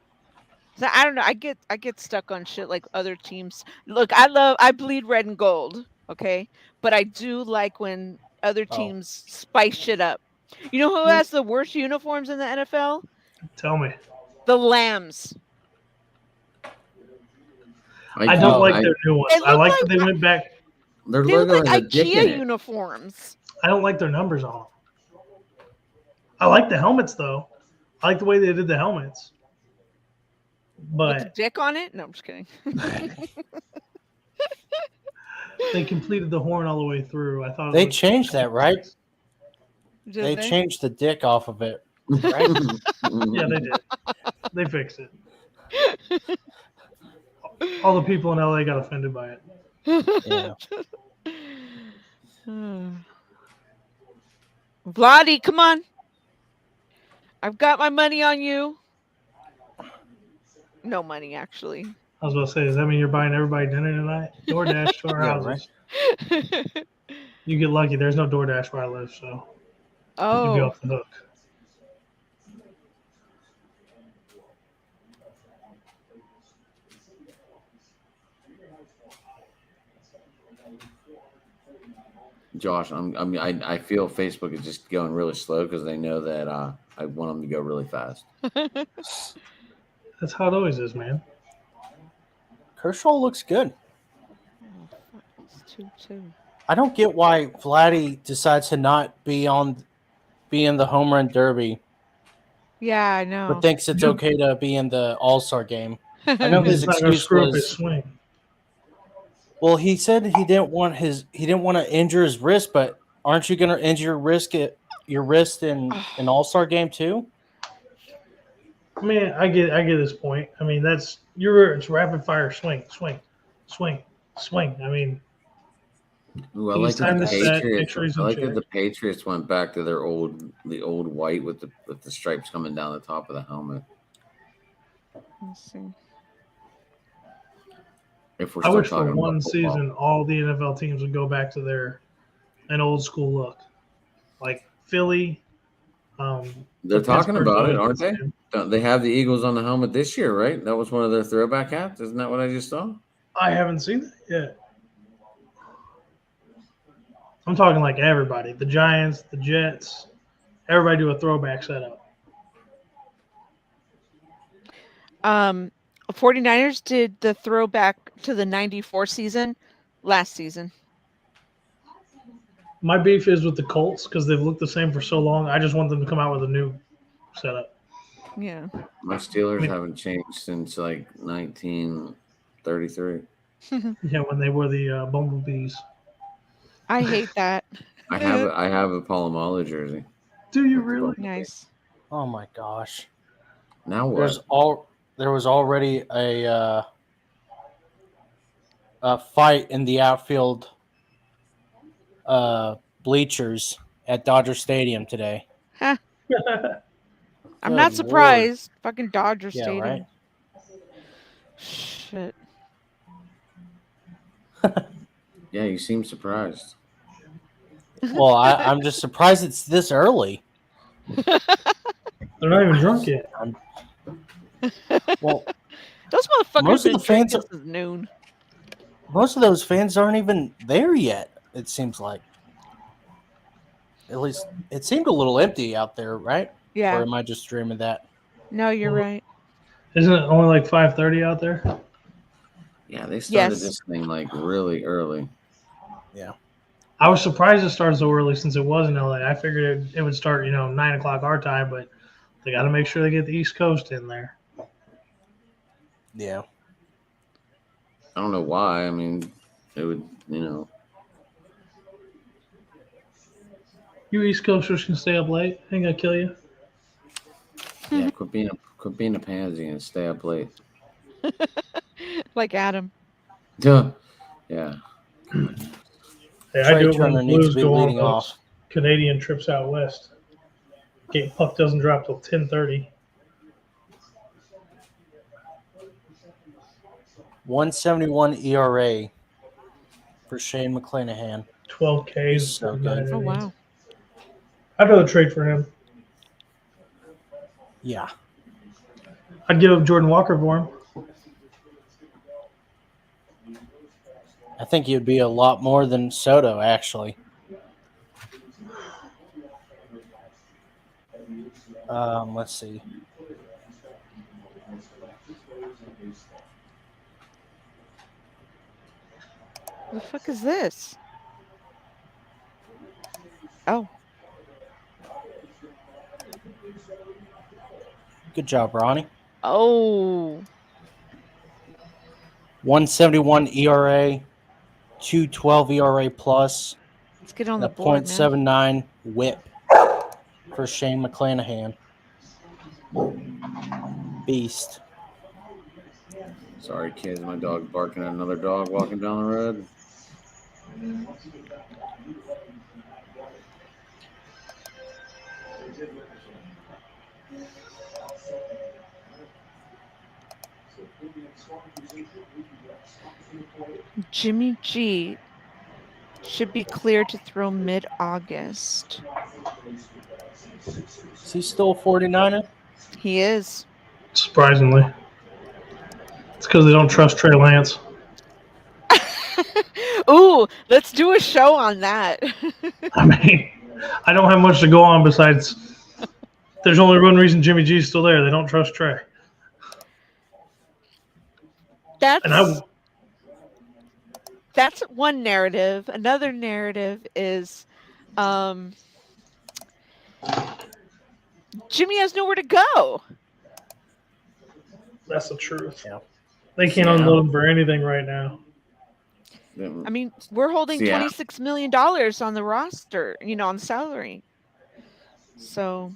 So, I don't know. I get stuck on shit like other teams. Look, I bleed red and gold, okay? But I do like when other teams spice shit up. You know who has the worst uniforms in the NFL? Tell me. The Lambs. I don't like their new ones. They I look like like- that they went back. Their They look logo like has a dick in IKEA it. uniforms. I don't like their numbers on them. I like the helmets though. I like the way they did the helmets. With the But dick on it? No, I'm just kidding. they completed the horn all the way through. I thought it they looked- changed that, right? Did They changed the dick off of it. Right? Yeah, they did. They fixed it. All the people in LA got offended by it. Yeah. Vladdy, come on. I've got my money on you. No money, actually. I was about to say, does that mean you're buying everybody dinner tonight? DoorDash to our Yeah, houses. You get lucky. There's no DoorDash where I live, so you'd be Oh, off the hook. Josh, I feel Facebook is just going really slow because they know that I want them to go really fast. That's how it always is, man. Kershaw looks good. it's 2-2. I don't get why Vladdy decides to not be in the home run derby, Yeah, I know. but thinks it's okay to be in the All Star game. I know his He's not going to excuse screw up his was, swing. well, he said he didn't want to injure his wrist, but aren't you going to injure your wrist in an All Star game too? I mean, I get his point. I mean, it's rapid fire swing. I mean, Ooh, I He's like that time the to set, make Patriots. sure he's I in like that check. the Patriots went back to the old white with the stripes coming down the top of the helmet. Let's see. If we're I still wish for talking about one football. season all the NFL teams would go back to an old school look, like Philly. They're talking Pittsburgh about it, does aren't the they? same. Don't they have the Eagles on the helmet this year, right? That was one of their throwback hats. Isn't that what I just saw? I haven't seen that yet. I'm talking like everybody, the Giants, the Jets, everybody do a throwback setup. 49ers did the throwback to the 94 season last season. My beef is with the Colts because they've looked the same for so long. I just want them to come out with a new setup. Yeah. My Steelers haven't changed since like 1933. Yeah, when they were the Bumblebees. I hate that. I have a Palomalo jersey. Do you really? Nice. Oh my gosh. Now what? There was already a fight in the outfield bleachers at Dodger Stadium today. Huh. I'm Good not Lord. surprised. Fucking Dodger Yeah, Stadium. right? Shit. Yeah, you seem surprised. Well, I'm just surprised it's this early. They're not even drunk yet. Well, Those motherfuckers Most of been the fans drinking since noon. most of those fans aren't even there yet, it seems like. At least it seemed a little empty out there, right? Or Yeah. am I just dreaming that? No, you're right. Isn't it only like 5:30 out there? Yeah, they started Yes. this thing like really early. Yeah. I was surprised it started so early since it was in LA. I figured it would start, 9 o'clock our time, but they got to make sure they get the East Coast in there. Yeah. I don't know why. I mean, it would, You East Coasters can stay up late. Ain't gonna kill you. Yeah, quit being a pansy and stay up late. Like Adam. Duh. Yeah. Hey, I Trey do it when Turner the needs Blues to be go on leading those off. Canadian trips out west. Puck doesn't drop till 10:30. 171 ERA for Shane McClanahan. 12 Ks. He's so in good. 9 Oh, innings. wow. I'd rather trade for him. Yeah. I'd give up Jordan Walker for him. I think he'd be a lot more than Soto, actually. Let's see. What the fuck is this? Oh. Good job, Ronnie. Oh. 171 ERA, 212 ERA plus, Let's get on and the a board, man. .79 whip for Shane McClanahan. Beast. Sorry, kids. My dog barking at another dog walking down the road. Jimmy G should be cleared to throw mid-August. Is he still a 49er? He is. Surprisingly. It's because they don't trust Trey Lance. Ooh, let's do a show on that. I mean, I don't have much to go on besides there's only one reason Jimmy G's still there. They don't trust Trey. That's one narrative. Another narrative is Jimmy has nowhere to go. That's the truth. Yeah. They can't unload him for anything right now. I mean, we're holding $26 million on the roster, on salary. So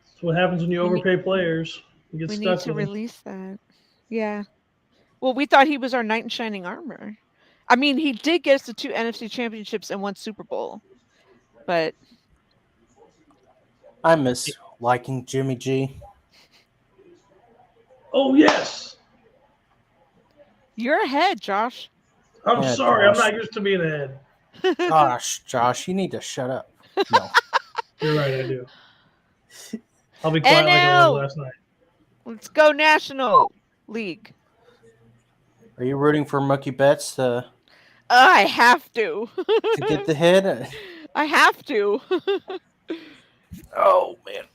that's what happens when you overpay players. You get we stuck need to with them. release that. Yeah. Well, we thought he was our knight in shining armor. I mean, he did get us to 2 NFC championships and 1 Super Bowl. But I miss liking Jimmy G. Oh, yes. You're ahead, Josh. I'm Yeah, sorry. Josh. I'm not used to being ahead. Gosh, Josh, you need to shut up. No. You're right, I do. I'll be quiet like I was last night. Let's go National League. Are you rooting for Mookie Betts to I have to. get the hit? I have to. Oh, man.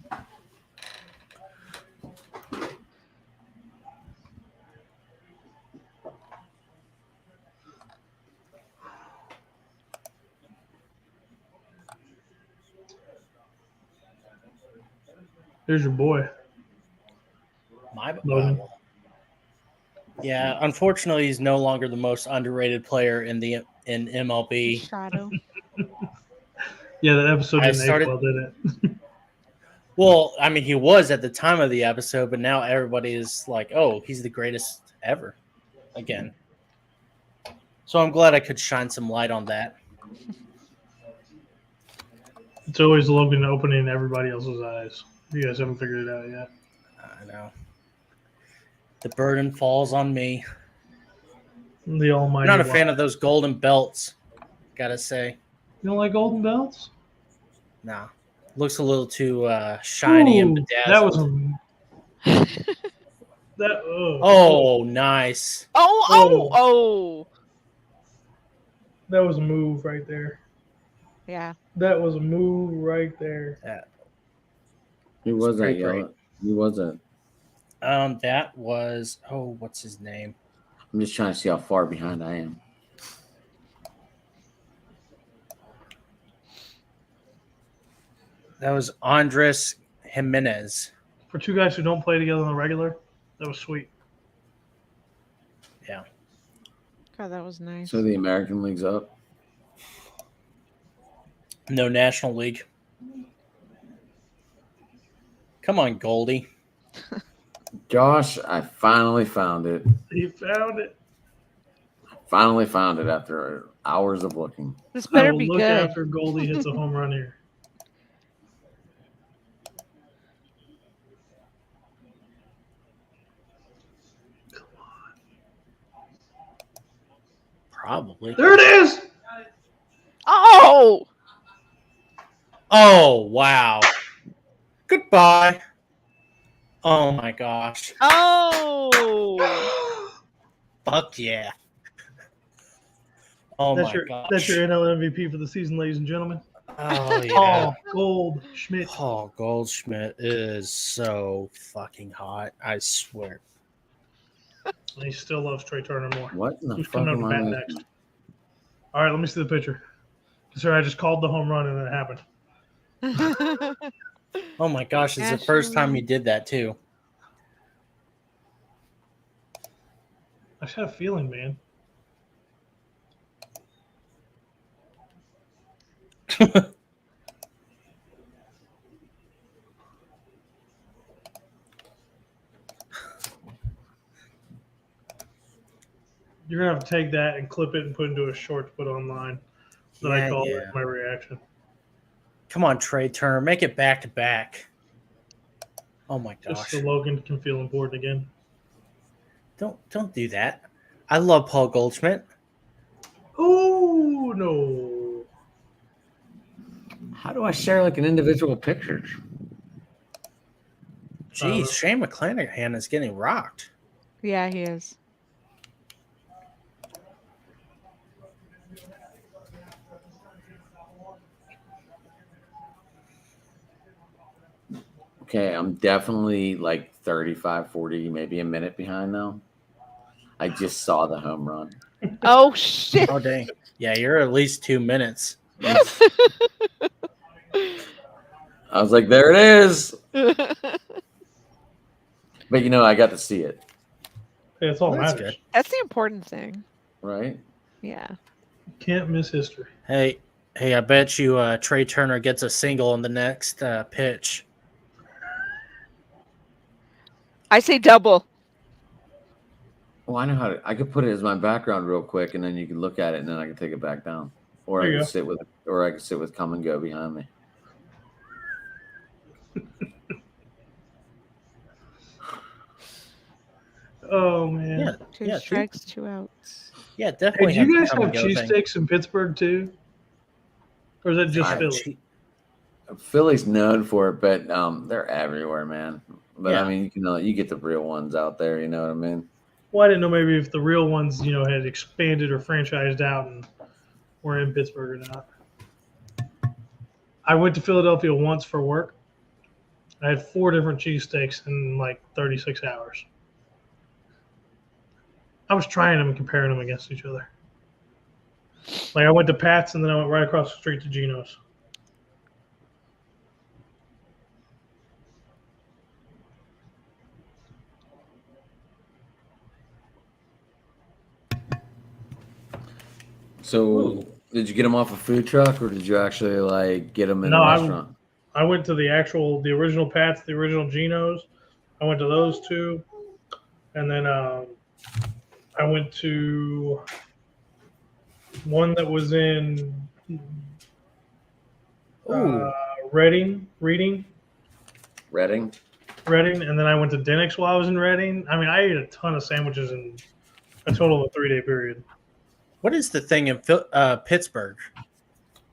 Here's your boy. My Logan. Bible. Yeah, unfortunately, he's no longer the most underrated player in MLB. Shadow. Yeah, that episode I didn't started- age well, did it? Well, I mean, he was at the time of the episode, but now everybody is like, "Oh, he's the greatest ever," again. So I'm glad I could shine some light on that. It's always Logan opening everybody else's eyes. You guys haven't figured it out yet. I know. The burden falls on me. The I'm almighty. not a fan of those golden belts, gotta say. You don't like golden belts? Nah. Looks a little too shiny and Ooh, bedazzled. Oh, Nice. Oh. that was a move right there. Yeah. That was a move right there. Who was that, pretty great. yellow? Who was that? That was what's his name? I'm just trying to see how far behind I am. That was Andres Jimenez. For two guys who don't play together on the regular, that was sweet. Yeah. God, that was nice. So the American League's up. No National League. Come on, Goldie. Josh, I finally found it. He found it. Finally found it after hours of looking. This I better will be look good. after Goldie hits a home run here. Probably. There it is. Oh! Oh, wow. Goodbye. Oh, my gosh. Oh! Fuck yeah. Oh, That's my your gosh. that's your NL MVP for the season, ladies and gentlemen. Oh, yeah. Oh, Goldschmidt. Paul Goldschmidt is so fucking hot. I swear. And he still loves Trey Turner more. What in the Who's fuck coming am up to I bat missing? next? All right, let me see the picture. Sir, I just called the home run and it happened. Oh, my gosh. It's the first time you did that, too. I just had a feeling, man. You're gonna have to take that and clip it and put into a short to put online. That I called it my reaction. Come on, Trey Turner. Make it back to back. Oh, my Just gosh. so Logan can feel important again. Don't do that. I love Paul Goldschmidt. Oh no! How do I share like an individual picture? Jeez, Shane McClanahan is getting rocked. Yeah, he is. Okay, I'm definitely like 35, 40, maybe a minute behind now. I just saw the home run. Oh, shit. Oh, dang. Yeah, you're at least 2 minutes. I was like, there it is. But, I got to see it, Hey, that's all Well, that that's matters. good. That's the important thing. right? Yeah. Can't miss history. Hey, I bet you Trey Turner gets a single in the next pitch. I say double. Well, I know how to. I could put it as my background real quick, and then you can look at it, and then I can take it back down, or There I you can go. sit with come and go behind me. Oh man! Yeah, Two yeah, strikes, 2 outs. yeah, Hey, definitely. do you guys the come have and go thing. cheesesteaks in Pittsburgh too, or is that just I- Philly? Philly's known for it, but they're everywhere, man. But Yeah. I mean, you get the real ones out there. You know what I mean? Well, I didn't know maybe if the real ones, had expanded or franchised out and were in Pittsburgh or not. I went to Philadelphia once for work. I had 4 different cheesesteaks in like 36 hours. I was trying them and comparing them against each other. Like I went to Pat's and then I went right across the street to Geno's. So Did you get them off a food truck, or did you actually like get them in No, a restaurant? I went to the original Pat's, the original Geno's. I went to those two, and then I went to one that was in Reading, Reading. and then I went to Denix while I was in Reading. I mean, I ate a ton of sandwiches in a total of a 3-day period. What is the thing in Pittsburgh?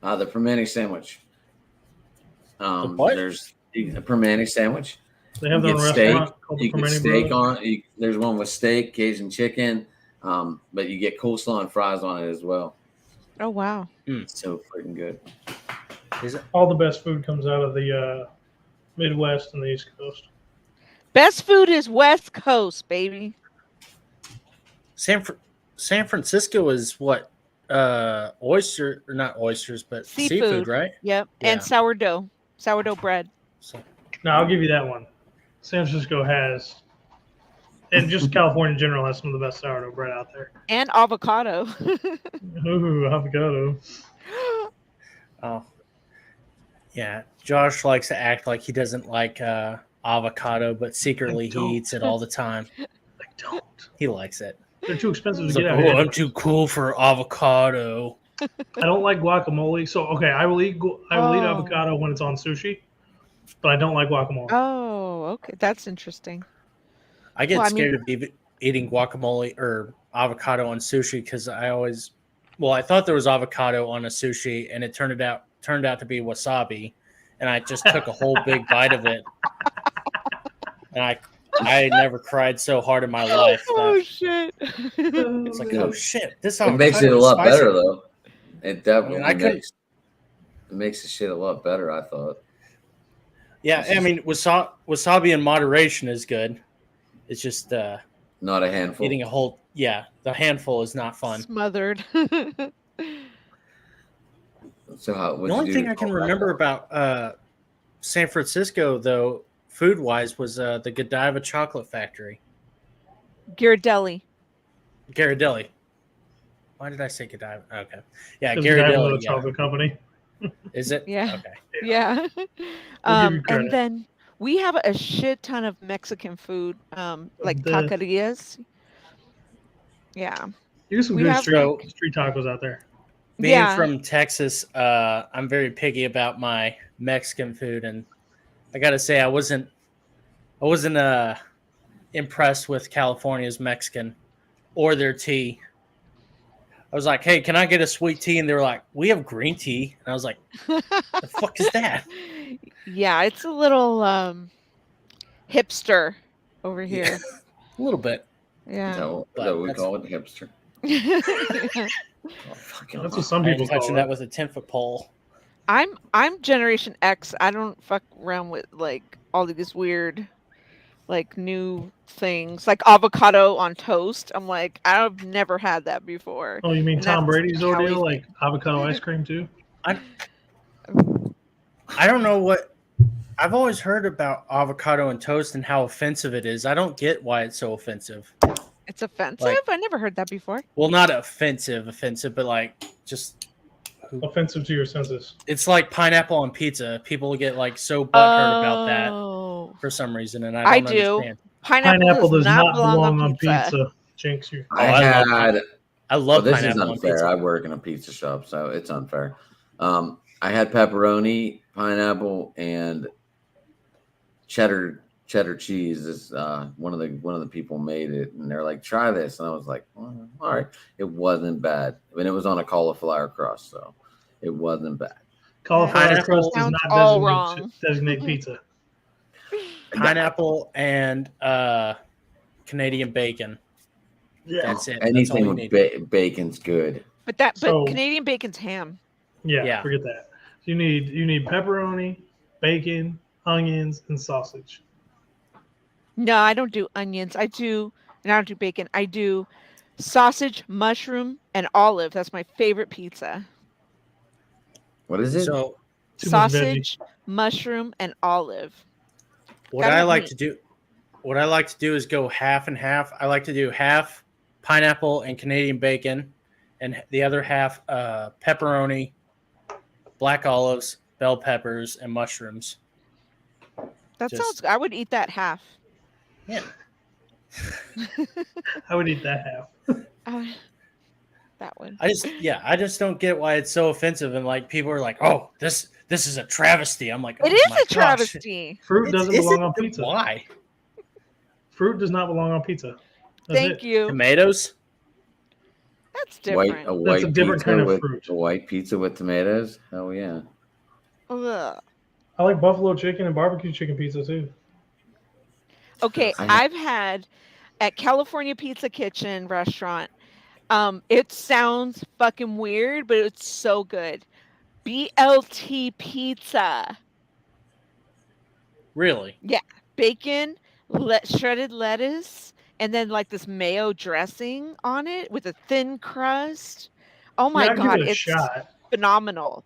The permane sandwich. what? There's a permane sandwich. They have You their own get restaurant called the You get Permane steak Brothers. there's one with steak, Cajun chicken, but you get coleslaw and fries on it as well. Oh wow. It's so freaking good. Is it? All the best food comes out of the Midwest and the East Coast. Best food is West Coast, baby. San Francisco is what? Oyster or not oysters, but seafood, right? Yep. Yeah. And sourdough bread. So, No, I'll give you that one. San Francisco has, and just California in general has some of the best sourdough bread out there. And avocado. Ooh, avocado. oh, yeah. Josh likes to act like he doesn't like avocado, but secretly he eats it all the time. I don't. He likes it. They're too expensive He's to like, get out here. I'm too cool for avocado. I don't like guacamole. So okay, I will eat Oh. avocado when it's on sushi, but I don't like guacamole. Oh, okay. That's interesting. I get Well, I scared of eating guacamole or avocado on sushi because I thought there was avocado on a sushi, and it turned out to be wasabi, and I just took a whole big bite of it, and I never cried so hard in my life. Oh shit. It's like, oh shit, this It makes it avocado a is lot spicy. better though. It definitely I couldn't- makes the shit a lot better, I thought. Yeah, I mean, wasabi in moderation is good. It's just Not a handful. eating a whole. Yeah, the handful is not fun. Smothered. So The only thing I can remember about San Francisco, though, food-wise, was the Godiva Chocolate Factory. Ghirardelli. Ghirardelli. Why did I say Godiva? Okay. Yeah, Because the guy Ghirardelli. with a chocolate company. Is it? Yeah. Okay. Yeah. you And credit. then we have a shit ton of Mexican food, like The- taquerias. Yeah. There's some We good have, street tacos out there. Being Yeah. from Texas, I'm very picky about my Mexican food, and I got to say, I wasn't impressed with California's Mexican or their tea. I was like, "Hey, can I get a sweet tea?" And they were like, "We have green tea." And I was like, "The fuck is that?" Yeah, it's a little hipster over Yeah. here. A little bit. Yeah. So But we that's- call it hipster. Oh, fucking That's hell. what some I people ain't touching call that it. with a 10-foot pole. I'm Generation X. I don't fuck around with like all these weird like new things like avocado on toast. I'm like, I've never had that before. Oh, you mean And Tom that's Brady's how ordeal, we- like avocado ice cream too? I don't know what I've always heard about avocado and toast and how offensive it is. I don't get why it's so offensive. It's offensive. Like- I never heard that before. Well, not offensive, but like just Offensive to your senses. it's like pineapple on pizza. People get like so butthurt about that Oh, for some reason, and I I don't do. understand. Pineapple does not belong on pizza. Jinx you. I love I Well, love this is pineapple on unfair. pizza. I work in a pizza shop, so it's unfair. I had pepperoni, pineapple, and cheddar cheese. Is one of the people made it, and they're like, "Try this," and I was like, "All right." It wasn't bad. I mean, it was on a cauliflower crust, so it wasn't bad. Cauliflower Pineapple crust does sounds not all wrong. designate pizza. Pineapple and Canadian bacon. Yeah. That's it. That's all Anything you with need. bacon's good. But So- Canadian bacon's ham. Yeah, Yeah. forget that. You need pepperoni, bacon, onions, and sausage. No, I don't do onions. I don't do bacon. I do sausage, mushroom, and olive. That's my favorite pizza. What is it? So Too much veggie. Sausage, mushroom, and olive. what Gotta I have like meat. to do is go half and half. I like to do half pineapple and Canadian bacon, and the other half pepperoni, black olives, bell peppers, and mushrooms. That sounds. I would eat that half. Yeah. I would eat that half. That one. I just don't get why it's so offensive, and like people are like, "Oh, this is a travesty." I'm like, it is a travesty. Fruit doesn't belong on pizza. Why? Fruit does not belong on pizza. Thank you. Tomatoes. That's different. That's a different kind of fruit. A white pizza with tomatoes. Oh yeah. Ugh. I like buffalo chicken and barbecue chicken pizza too. Okay, I've had at California Pizza Kitchen restaurant. It sounds fucking weird, but it's so good. BLT pizza. Really? Yeah, bacon, shredded lettuce, and then like this mayo dressing on it with a thin crust. Oh my god, it's phenomenal.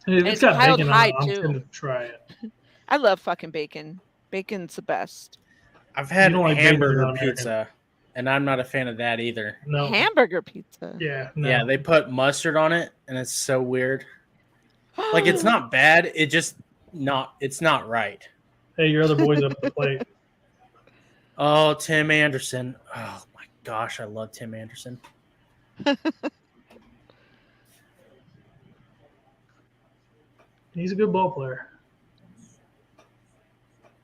It's got bacon on it. I'm tempted to try it. I love fucking bacon. Bacon's the best. I've had hamburger pizza, and I'm not a fan of that either. No. Hamburger pizza. Yeah. No. Yeah, they put mustard on it, and it's so weird. Like it's not bad. It's not right. Hey, your other boy's up at the plate. Oh, Tim Anderson. Oh my gosh, I love Tim Anderson. He's a good ball player.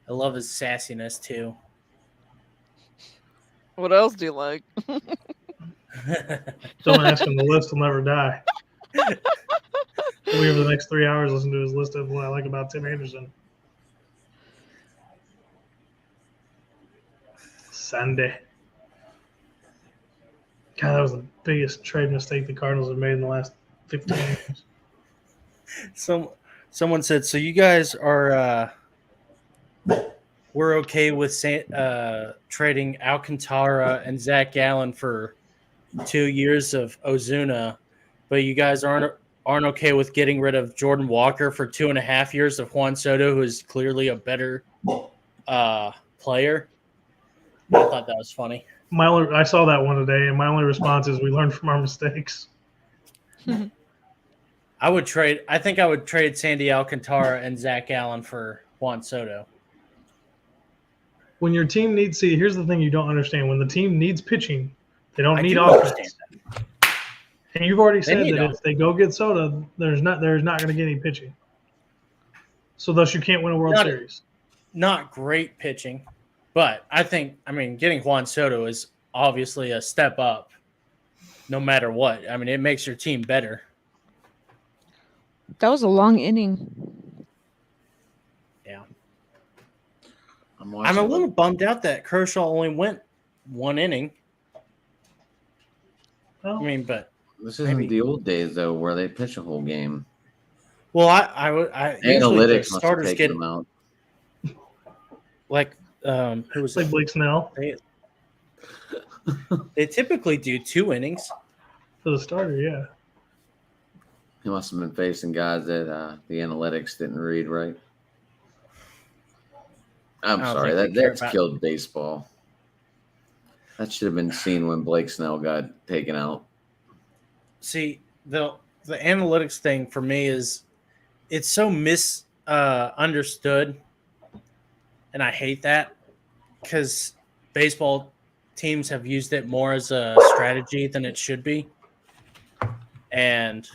I love his sassiness too. What else do you like? Don't ask him. The list will never die. We over the next 3 hours listen to his list of what I like about Tim Anderson. Sunday. God, that was the biggest trade mistake the Cardinals have made in the last 15 years. Someone said, so you guys are we're okay with trading Alcantara and Zach Gallen for 2 years of Ozuna, but you guys aren't okay with getting rid of Jordan Walker for 2.5 years of Juan Soto, who is clearly a better player. I thought that was funny. I saw that one today, and my only response is we learned from our mistakes. I think I would trade Sandy Alcantara and Zach Gallen for Juan Soto. When your team needs – see, here's the thing you don't understand. When the team needs pitching, they don't need offense. And you've already said that if they go get Soto, there's not going to get any pitching. So thus you can't win a World Series. Not great pitching, but getting Juan Soto is obviously a step up no matter what. I mean, it makes your team better. That was a long inning. Yeah. I'm a little bummed out that Kershaw only went 1 inning. Well, but this isn't the old days though, where they pitch a whole game. Well, I analytics must have taken them out. Like who was like Blake Snell? They typically do 2 innings for the starter. Yeah. He must have been facing guys that the analytics didn't read right. I'm sorry, that's killed baseball. That should have been seen when Blake Snell got taken out. See, the analytics thing for me is it's so misunderstood, and I hate that because baseball teams have used it more as a strategy than it should be, and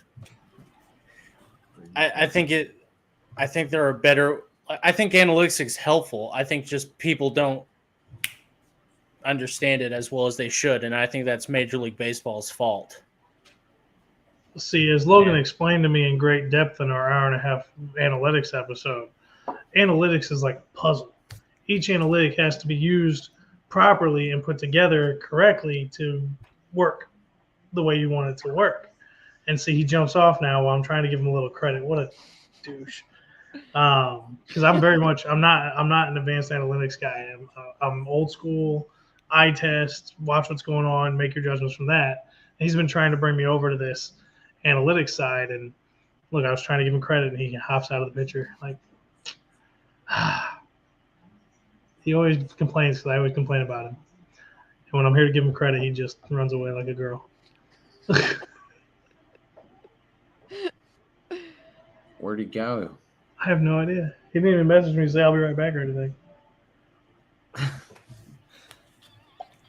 I think there are better. I think analytics is helpful. I think just people don't understand it as well as they should, and I think that's Major League Baseball's fault. See, as Logan explained to me in great depth in our 1.5-hour analytics episode, analytics is like a puzzle. Each analytic has to be used properly and put together correctly to work the way you want it to work. And see, he jumps off now while I'm trying to give him a little credit. What a douche! Because I'm not an advanced analytics guy. I'm old school. Eye test, watch what's going on, make your judgments from that. And he's been trying to bring me over to this analytics side, and look, I was trying to give him credit, and he hops out of the picture. Like, he always complains because I always complain about him. And when I'm here to give him credit, he just runs away like a girl. Where'd he go? I have no idea. He didn't even message me and say I'll be right back or anything.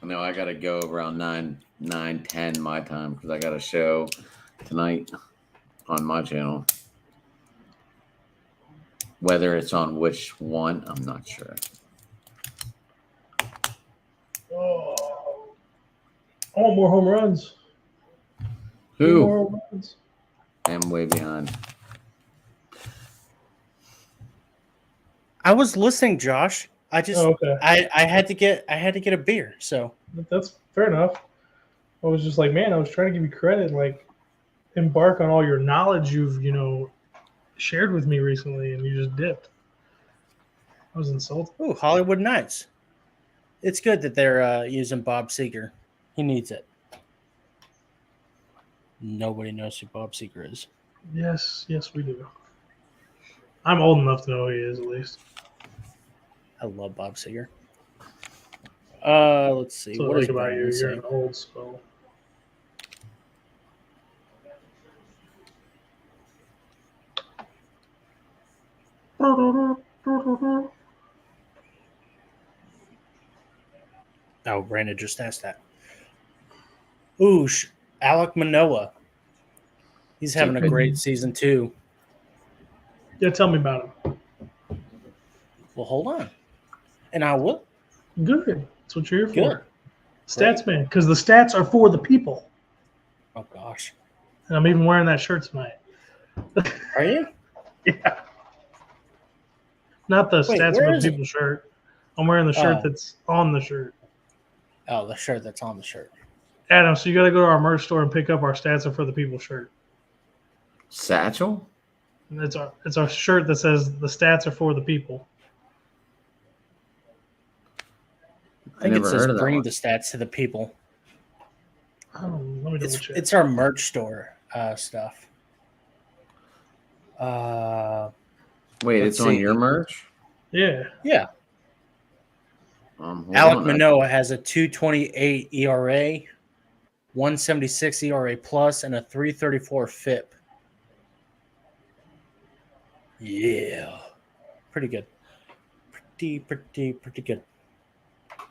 No, I gotta go around 9:10 my time because I got a show tonight on my channel. Whether it's on which one, I'm not sure. Oh, I want more home runs. Who? More home runs. I'm way behind. I was listening, Josh. I just okay. I had to get a beer. So That's fair enough. I was just like, man, I was trying to give you credit, like embark on all your knowledge you've, shared with me recently, and you just dipped. I was insulted. ooh, Hollywood Nights. It's good that they're using Bob Seger. He needs it. Nobody knows who Bob Seger is. Yes, we do. I'm old enough to know who he is, at least. I love Bob Seger. Let's see. So What is about you? Brandon You're saying? an old soul. Oh, Brandon just asked that. Ooh, Alec Manoa. He's having a great season too. Yeah, tell me about him. Well, hold on, and I will. Good. That's what you're here Good. for. Stats man, because the stats are for the people. Oh gosh, And I'm even wearing that shirt tonight. are you? Yeah. Not the Wait, stats where for is the it? people shirt. I'm wearing the shirt Oh. that's on the shirt. Oh, the shirt that's on the shirt. Adam, so you got to go to our merch store and pick up our stats are for the people shirt. Satchel? And it's our shirt that says the stats are for the people. I think it never says heard of that bring one. the stats to the people. Let me double check. It's our merch store stuff. Wait, Let's it's on see. your merch? Yeah. Yeah. Hold Alec on. Manoa has a 2.28 ERA, 1.76 ERA plus, and a 3.34 FIP. Yeah, pretty good. Pretty good. I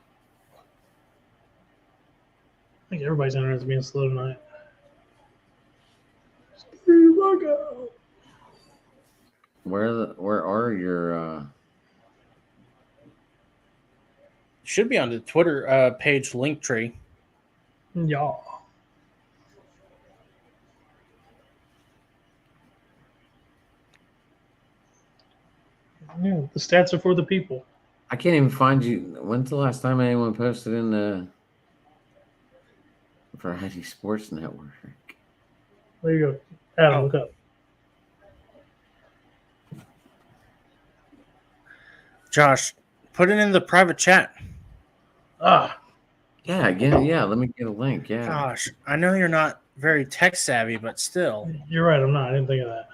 think everybody's internet is being slow tonight. Where are your Should be on the Twitter page Linktree. Yeah. Yeah, the stats are for the people. I can't even find you. When's the last time anyone posted in the Variety Sports Network? There you go. Adam, look up. Josh, put it in the private chat. Yeah, again, yeah. Let me get a link. Yeah. Gosh, I know you're not very tech savvy, but still. You're right, I'm not. I didn't think of that.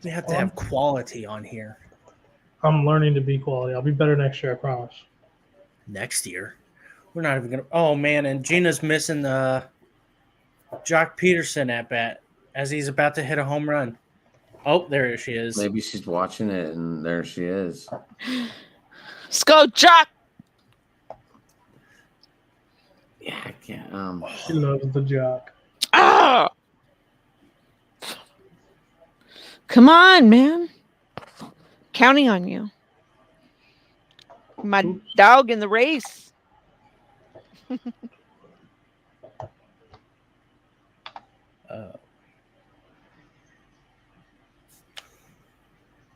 We have to have quality on here. I'm learning to be quality. I'll be better next year, I promise. Next year? We're not even going to. Oh, man. And Gina's missing Jock Peterson at bat as he's about to hit a home run. Oh, there she is. Maybe she's watching it, and there she is. Let's go, Jock! Yeah, I can't. She loves the Jock. Ah! Come on, man. Counting on you. My dog in the race.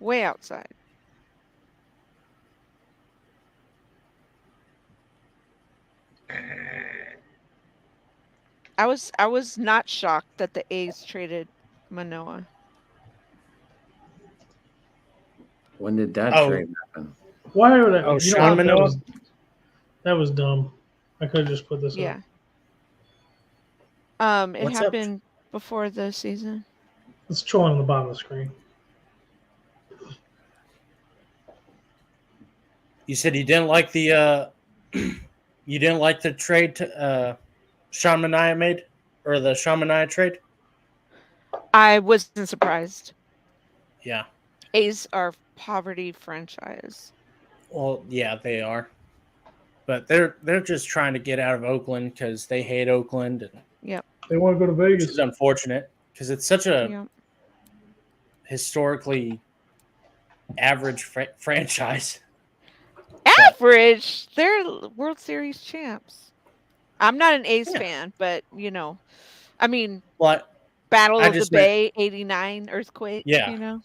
Way outside. I was not shocked that the A's traded Manoa. When did that trade happen? Why would I? Oh, Sean Manoa? That was dumb. I could have just put this Yeah. up. It happened before the season. It's trolling on the bottom of the screen. You said you didn't like the you didn't like the trade to Sean Manaea made, or the Sean Manaea trade? I wasn't surprised. Yeah. A's are poverty franchise. Well, yeah, they are. But they're just trying to get out of Oakland because they hate Oakland. And Yep. They want to go to which Vegas. is unfortunate because it's such a Yep. historically average franchise. Average. They're World Series champs. I'm not an A's fan, but I mean, But Battle I of the just meant- Bay '89 earthquake. Yeah.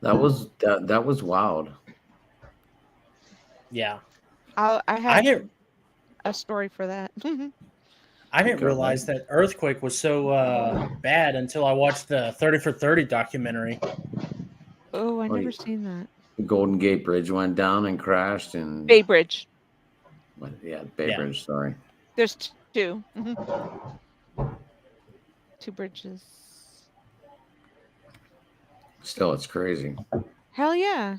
That was wild. Yeah. I I have didn't a story for that. I didn't realize that earthquake was so bad until I watched the 30 for 30 documentary. Oh, I never seen that. The Golden Gate Bridge went down and crashed, and Bay Bridge. Bay Bridge. Sorry. There's two. Two bridges. Still, it's crazy. Hell yeah.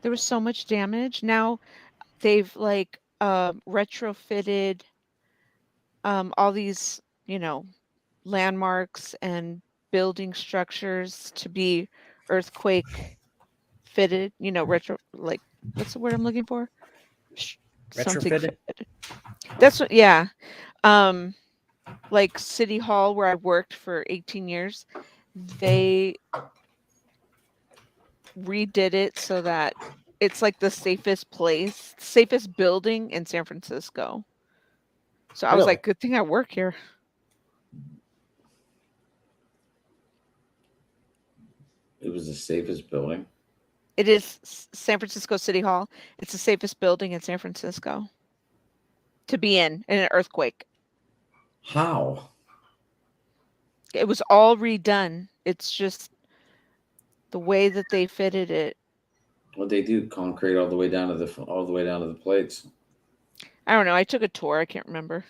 There was so much damage. Now they've retrofitted all these, landmarks and building structures to be earthquake fitted, what's the word I'm looking for? Something Retrofitted? fitted. That's what, yeah. Like City Hall where I worked for 18 years, they redid it so that it's like the safest building in San Francisco. So I was like, good thing I work here. It was the safest building. It is San Francisco City Hall. It's the safest building in San Francisco to be in an earthquake. How? It was all redone. It's just the way that they fitted it. What they do? Concrete all the way down to the plates. I don't know. I took a tour. I can't remember.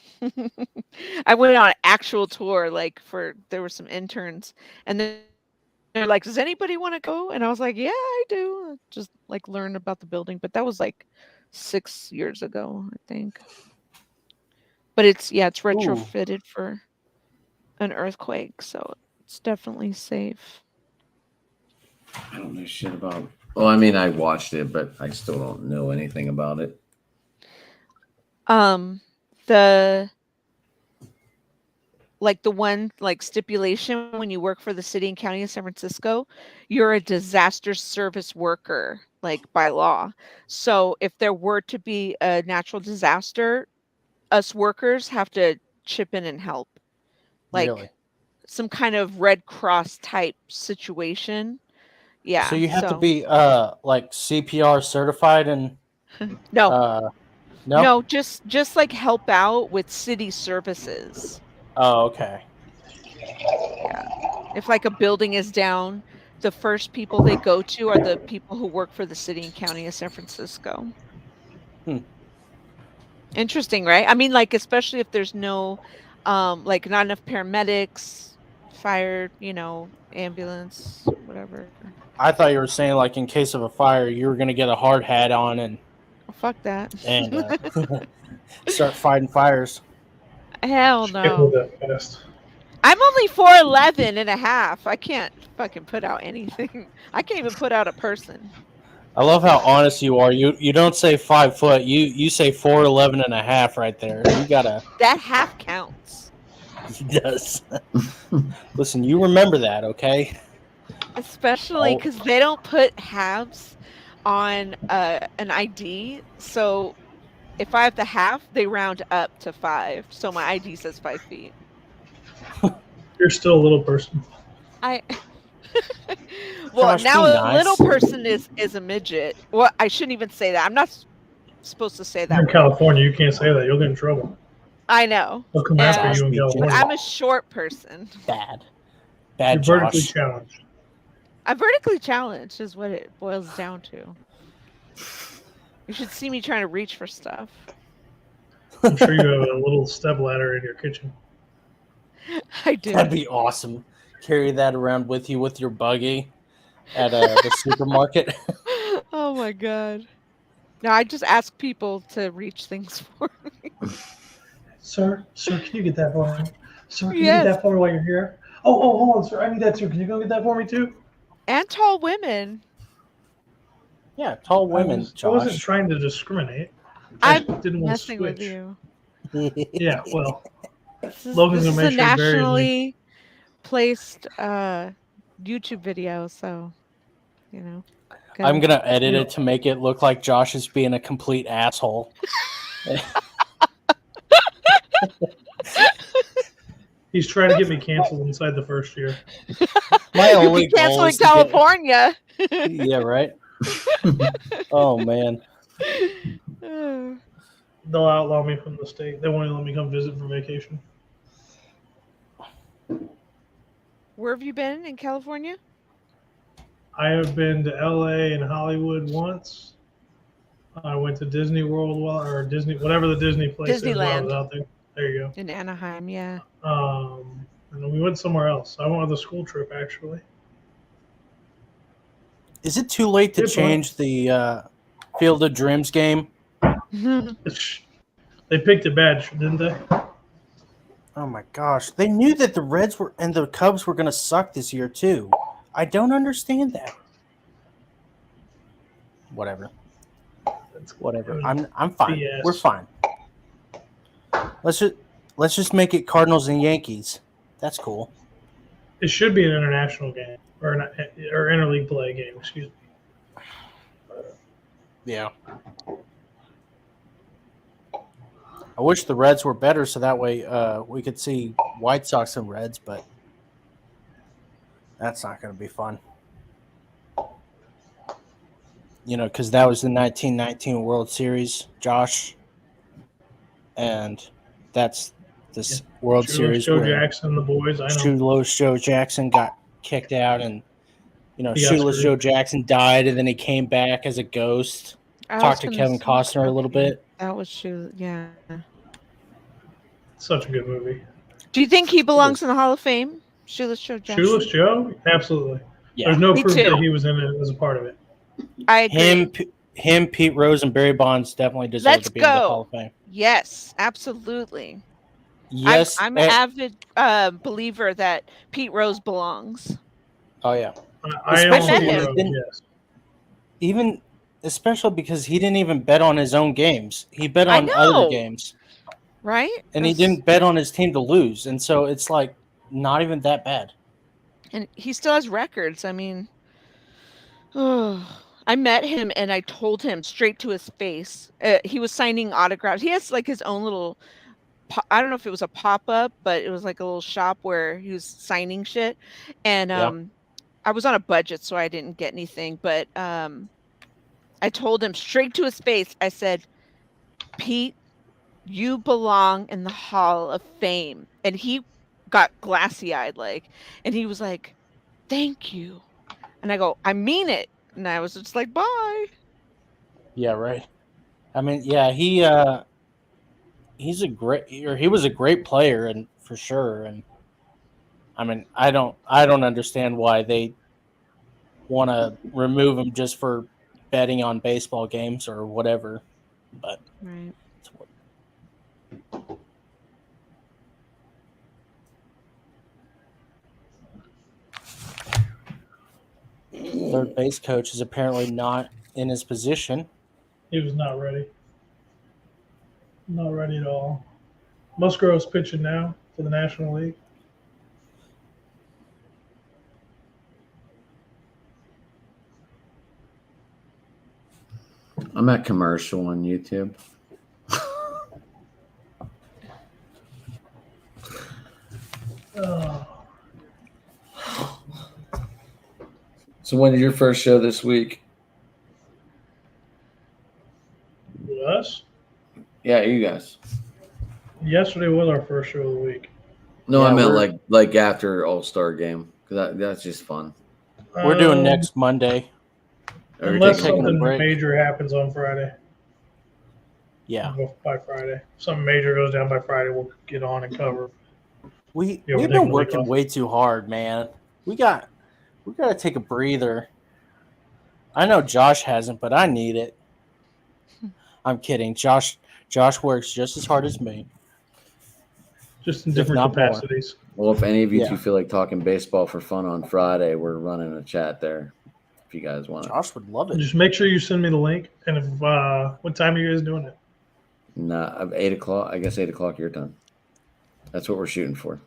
I went on an actual tour, there were some interns, and then they're like, "Does anybody want to go?" And I was like, "Yeah, I do." Just learn about the building, but that was 6 years ago, I think. But it's retrofitted for an earthquake, so it's definitely safe. I don't know shit about. Well, I mean, I watched it, but I still don't know anything about it. The one stipulation when you work for the city and county of San Francisco, you're a disaster service worker, by law. So if there were to be a natural disaster, us workers have to chip in and help. Really? Some kind of Red Cross type situation. Yeah. So you have to be CPR certified and no. No? No, just help out with city services. Oh, okay. Yeah. If a building is down, the first people they go to are the people who work for the city and county of San Francisco. Interesting, right? I mean, especially if there's no not enough paramedics, fire, ambulance, whatever. I thought you were saying in case of a fire, you were going to get a hard hat on and fuck that. And start fighting fires. Hell no. I'm only 4'11" and a half. I can't fucking put out anything. I can't even put out a person. I love how honest you are. You don't say 5 foot. You say 4'11" and a half right there. You gotta. That half counts. He does. Listen, you remember that, okay? Especially because they don't put halves on an ID. So if I have the half, they round up to 5. So my ID says 5 feet. You're still a little person. Well, now a little person is a midget. Well, I shouldn't even say that. I'm not supposed to say that. You're in California. You can't say that. You'll get in trouble. I know. They'll come after you in California. I'm a short person. Bad. You're vertically challenged. I'm vertically challenged is what it boils down to. You should see me trying to reach for stuff. I'm sure you have a little step ladder in your kitchen. I do. That'd be awesome. Carry that around with you with your buggy at the supermarket. Oh my god. No, I just ask people to reach things for me. Sir, can you get that for me? Sir, can you Yes. get that for me while you're here? Oh, hold on, sir. I need that too. Can you go get that for me too? And tall women. Yeah, tall women, I wasn't Josh. trying to discriminate. I I'm just didn't want to messing with switch. you. Yeah, well, This Logan's is gonna a make sure he buries me. nationally placed YouTube video, so I'm gonna edit Yeah. it to make it look like Josh is being a complete asshole. He's trying to get me canceled inside the first year. My You'll only be goal canceling is to get. California. Yeah, right. Oh man. They'll outlaw me from the state. They won't even let me come visit for vacation. Where have you been in California? I have been to LA and Hollywood once. I went to Disney World or Disney, whatever the Disney place is while I was Disneyland. out there. There you go. In Anaheim, yeah. And then we went somewhere else. I went on the school trip actually. Is it too late to Good change the Field of Dreams game? They picked it bad, didn't they? Oh my gosh. They knew that the Reds were and the Cubs were gonna suck this year too. I don't understand that. Whatever. Whatever. I'm fine. BS. We're fine. Let's just make it Cardinals and Yankees. That's cool. It should be an international game or interleague play game. Excuse me. Yeah. I wish the Reds were better so that way we could see White Sox and Reds, but that's not going to be fun. Because that was the 1919 World Series, Josh. And that's this World Series Joe where Jackson, the boys. I know. Shoeless Joe Jackson got kicked out, and Shoeless screwed. Joe Jackson died, and then he came back as a ghost. Talked to Kevin Costner a little bit. That was true, yeah. Such a good movie. Do you think he belongs in the Hall of Fame? Shoeless Joe Jackson? Shoeless Joe? Absolutely. Yeah. There's no Me proof too. that he was in it as a part of it. I agree. Him, Pete Rose, and Barry Bonds definitely deserve to be in the Hall of Fame. Yes, absolutely. Yes. I'm an avid believer that Pete Rose belongs. Oh, yeah. I met also him. yes. Even, especially because he didn't even bet on his own games. He bet on other games. Right? And he didn't bet on his team to lose. And so it's like not even that bad. And he still has records. I mean, I met him and I told him straight to his face. He was signing autographs. He has like his own little, I don't know if it was a pop-up, but it was like a little shop where he was signing shit. And I was on a budget, so I didn't get anything. But I told him straight to his face, I said, Pete, you belong in the Hall of Fame. And he got glassy-eyed, and he was like, thank you. And I go, I mean it. And I was just like, bye. Yeah, right. I mean, yeah, he was a great player, and for sure. And I mean, I don't understand why they want to remove him just for betting on baseball games or whatever. But right. Third base coach is apparently not in his position. He was not ready. Not ready at all. Musgrove's pitching now for the National League. I'm at commercial on YouTube. So when did your first show this week? With us? Yeah, you guys. Yesterday was our first show of the week. No, Yeah, I meant like after All Star game because that's just fun. We're doing next Monday. Unless taking a something break. major happens on Friday. Yeah, By Friday. Something major goes down by Friday, we'll get on and cover. we've we're taking been a working week off. way too hard, man. We got to take a breather. I know Josh hasn't, but I need it. I'm kidding. Josh works just as hard as me. just in different not more. capacities. Well, if any of you two feel like talking baseball for fun on Friday, we're running a chat there. If you guys want it. Josh would love it. Just make sure you send me the link. And if what time are you guys doing it? Nah, 8 o'clock. I guess 8 o'clock your time. That's what we're shooting for.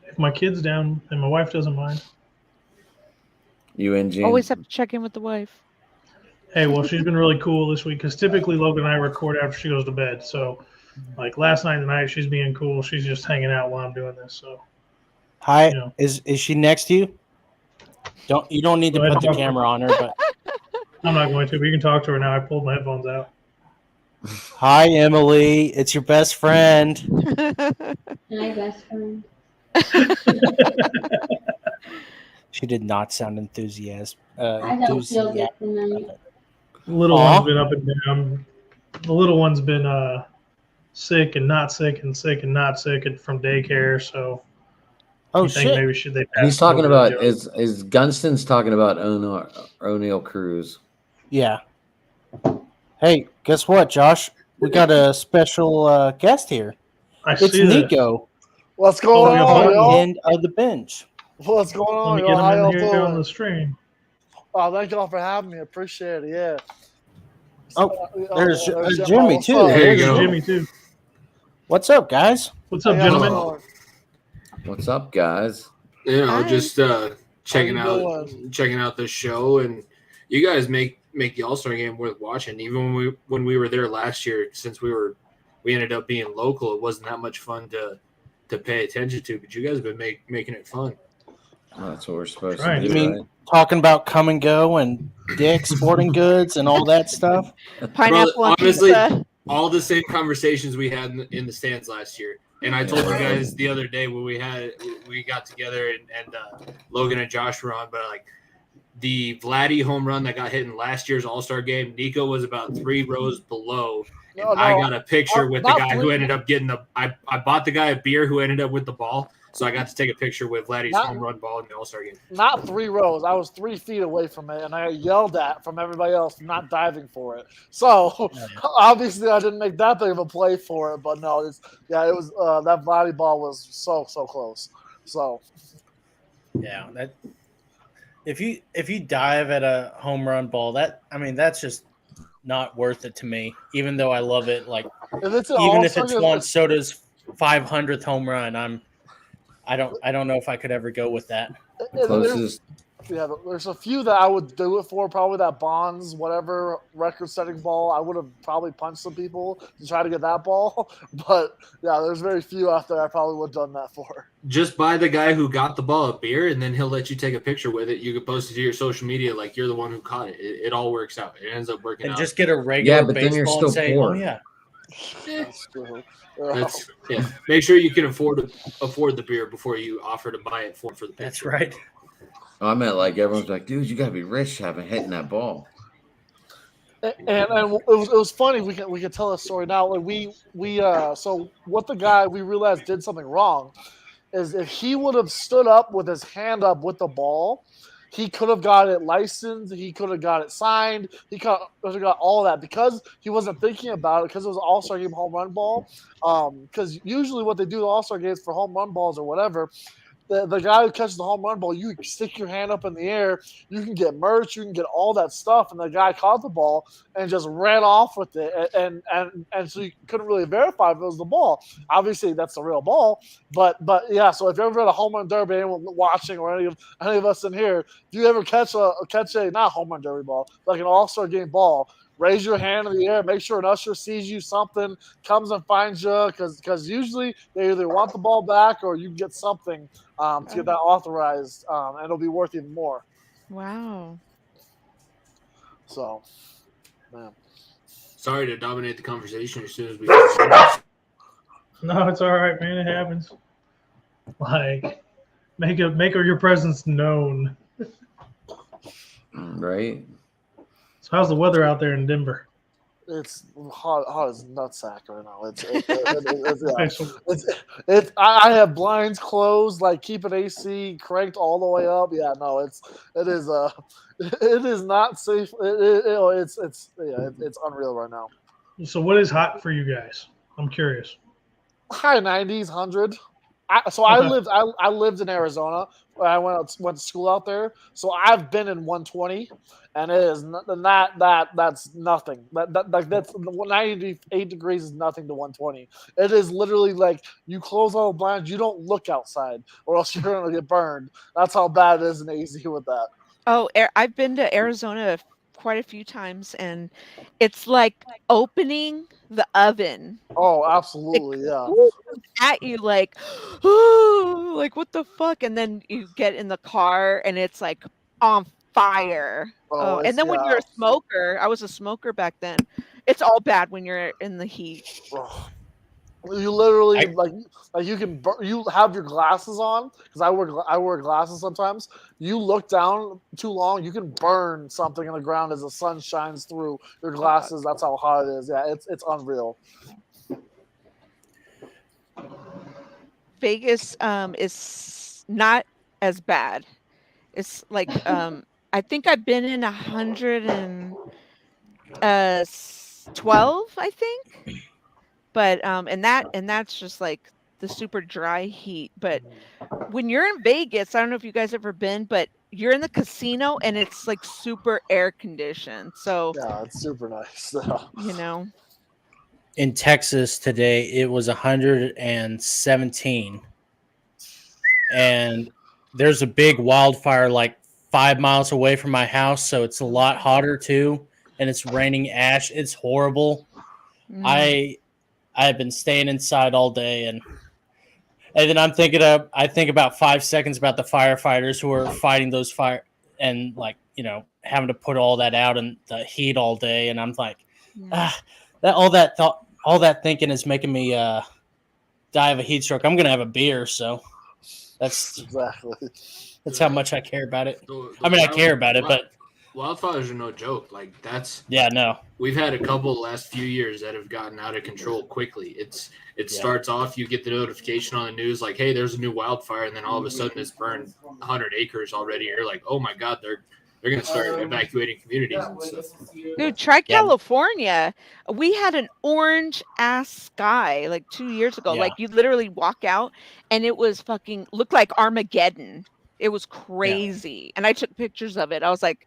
If my kid's down and my wife doesn't mind. You and Gene? Always have to check in with the wife. Hey, well, she's been really cool this week because typically Logan and I record after she goes to bed. So, like last night and tonight, she's being cool. She's just hanging out while I'm doing this. So, Hi, is she next to you? You don't need to put the camera on her, but I'm not going to. But you can talk to her now. I pulled my headphones out. Hi, Emily. It's your best friend. My best friend. She did not sound enthusiastic. I don't feel good tonight. The little one's been up and down. The little one's been sick and not sick and sick and not sick from daycare. So, shit! Maybe they? He's talking about is Gunston's talking about O'Neal Cruz. Yeah. Hey, guess what, Josh? We got a special guest here. It's Nico. What's going on, y'all? End of the bench. What's going on, Let me y'all? How get y'all him in here on doing? the stream. Oh, thank y'all for having me. Appreciate it. Yeah. There's Jimmy too. There you go. Jimmy too. What's up, guys? What's up, gentlemen? What's up, guys? Just checking out the show, and you guys make the All-Star game worth watching. Even when we were there last year, since we ended up being local, it wasn't that much fun to pay attention to. But you guys have been making it fun. Well, that's what we're supposed to do. You mean talking about come and go and Dick's Sporting Goods and all that stuff? Pineapple on honestly, pizza. All the same conversations we had in the stands last year. And I told you guys the other day when we got together and Logan and Josh were on, but like the Vladdy home run that got hit in last year's All-Star game, Nico was about 3 rows below. And I got a picture with the guy who ended up getting I bought the guy a beer who ended up with the ball. So I got to take a picture with Vladdy's home run ball in the All-Star game. Not 3 rows. I was 3 feet away from it, and I got yelled at from everybody else for not diving for it. So obviously I didn't make that big of a play for it, but no, it was that Vladdy ball was so close. So yeah, that if you dive at a home run ball, that's just not worth it to me. Even though I love it, like even if it's Juan Soto's 500th home run, I don't know if I could ever go with that. There's a few that I would do it for. Probably that Bonds, whatever record-setting ball. I would have probably punched some people to try to get that ball. But yeah, there's very few out there I probably would have done that for. Just buy the guy who got the ball a beer, and then he'll let you take a picture with it. You can post it to your social media like you're the one who caught it. It all works out. It ends up working out. And just get a regular but then you're baseball still and say, poor. oh yeah. Make sure you can afford the beer before you offer to buy it for the picture. That's right. I meant like everyone's like, dude, you gotta be rich having hitting that ball. And it was funny. We can tell a story now. Like so what the guy we realized did something wrong is if he would have stood up with his hand up with the ball, he could have got it licensed. He could have got it signed. He could have got all of that because he wasn't thinking about it because it was an All-Star game home run ball. Because usually what they do in All-Star games for home run balls or whatever, the guy who catches the home run ball, you stick your hand up in the air, you can get merch, you can get all that stuff, and the guy caught the ball and just ran off with it, and so you couldn't really verify if it was the ball. Obviously, that's the real ball, but yeah. So if you're ever at a home run derby, anyone watching or any of us in here, if you ever catch a not home run derby ball, like an All-Star game ball, raise your hand in the air. Make sure an usher sees you. Something comes and finds you because usually they either want the ball back or you get something to get that authorized, and it'll be worth even more. Wow. So, man. Sorry to dominate the conversation as soon as we. No, it's all right, man. It happens. Like, make your presence known. Right. So how's the weather out there in Denver? It's hot as nutsack right now. I have blinds closed, like keeping AC cranked all the way up. Yeah, no, it is not safe. It's unreal right now. So what is hot for you guys? I'm curious. High 90s, 100. I lived in Arizona. I went to school out there, so I've been in 120, and it is that's nothing. That's 98 degrees is nothing to 120. It is literally like you close all the blinds, you don't look outside, or else you're gonna get burned. That's how bad it is in AZ with that. Oh, I've been to Arizona quite a few times, and it's like opening the oven. Oh, absolutely, Like, yeah. ooh, comes at you like, "Ooh, like, what the fuck?" And then you get in the car, and it's, like, on fire. Oh, Oh, and then when you're a smoker, I was a smoker back then, it's all bad when you're in the heat. Oh. You literally like you can you have your glasses on because I wear glasses sometimes. You look down too long, you can burn something in the ground as the sun shines through your glasses. That's how hot it is. Yeah, it's unreal. Vegas is not as bad. It's like I think I've been in 112, I think. But and that's just like the super dry heat. But when you're in Vegas, I don't know if you guys ever been, but you're in the casino and it's like super air conditioned. So yeah, it's super nice. You know. In Texas today, it was 117, and there's a big wildfire like 5 miles away from my house, so it's a lot hotter too, and it's raining ash. It's horrible. I have been staying inside all day, and then I think about 5 seconds about the firefighters who are fighting those fire and having to put all that out in the heat all day, and I'm like, all that thinking is making me die of a heat stroke. I'm gonna have a beer, so that's exactly. That's how much I care about it. I care about it, but wildfires are no joke. Like no. We've had a couple the last few years that have gotten out of control quickly. It starts off, you get the notification on the news like, hey, there's a new wildfire, and then all of a sudden it's burned 100 acres already. You're like, oh my God, they're going to start evacuating communities and stuff. Dude, try California. We had an orange ass sky like 2 years ago. Yeah. Like you literally walk out and it was fucking looked like Armageddon. It was crazy. And I took pictures of it. I was like,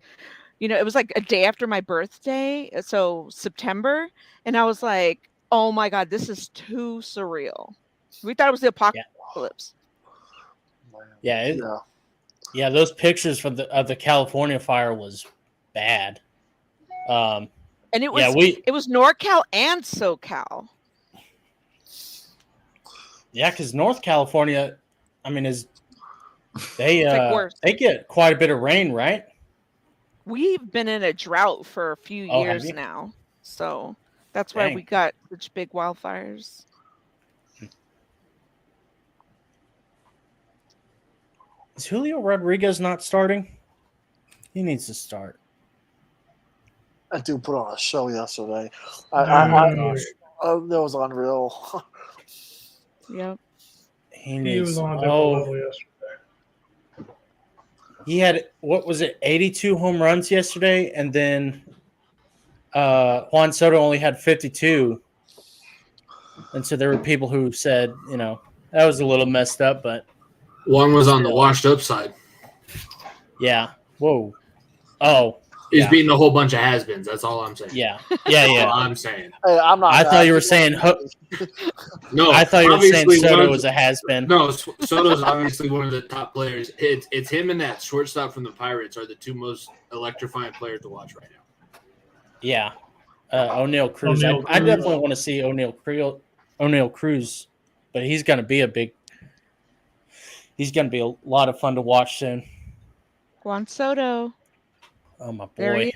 it was like a day after my birthday, so September, and I was like, oh my God, this is too surreal. We thought it was the apocalypse. Yeah, those pictures of the California fire was bad. And it was NorCal and SoCal. Yeah, because North California, they get quite a bit of rain, right? We've been in a drought for a few years now, so that's why we got such big wildfires. Is Julio Rodriguez not starting? He needs to start. That dude put on a show yesterday. That was unreal. Yep. He was on a different level yesterday. He had, 82 home runs yesterday, and then Juan Soto only had 52. And so there were people who said, that was a little messed up, but one was on the washed up side. Yeah. Whoa. Oh. He's beating a whole bunch of has-beens. That's all I'm saying. Yeah. That's all I'm saying. Hey, I'm not. I thought you were saying. No, I thought you were saying Soto was a has-been. No, Soto's obviously one of the top players. It's him and that shortstop from the Pirates are the two most electrifying players to watch right now. Yeah. O'Neal Cruz. I definitely want to see O'Neal Cruz, but he's going to be a lot of fun to watch soon. Juan Soto. Oh, my boy.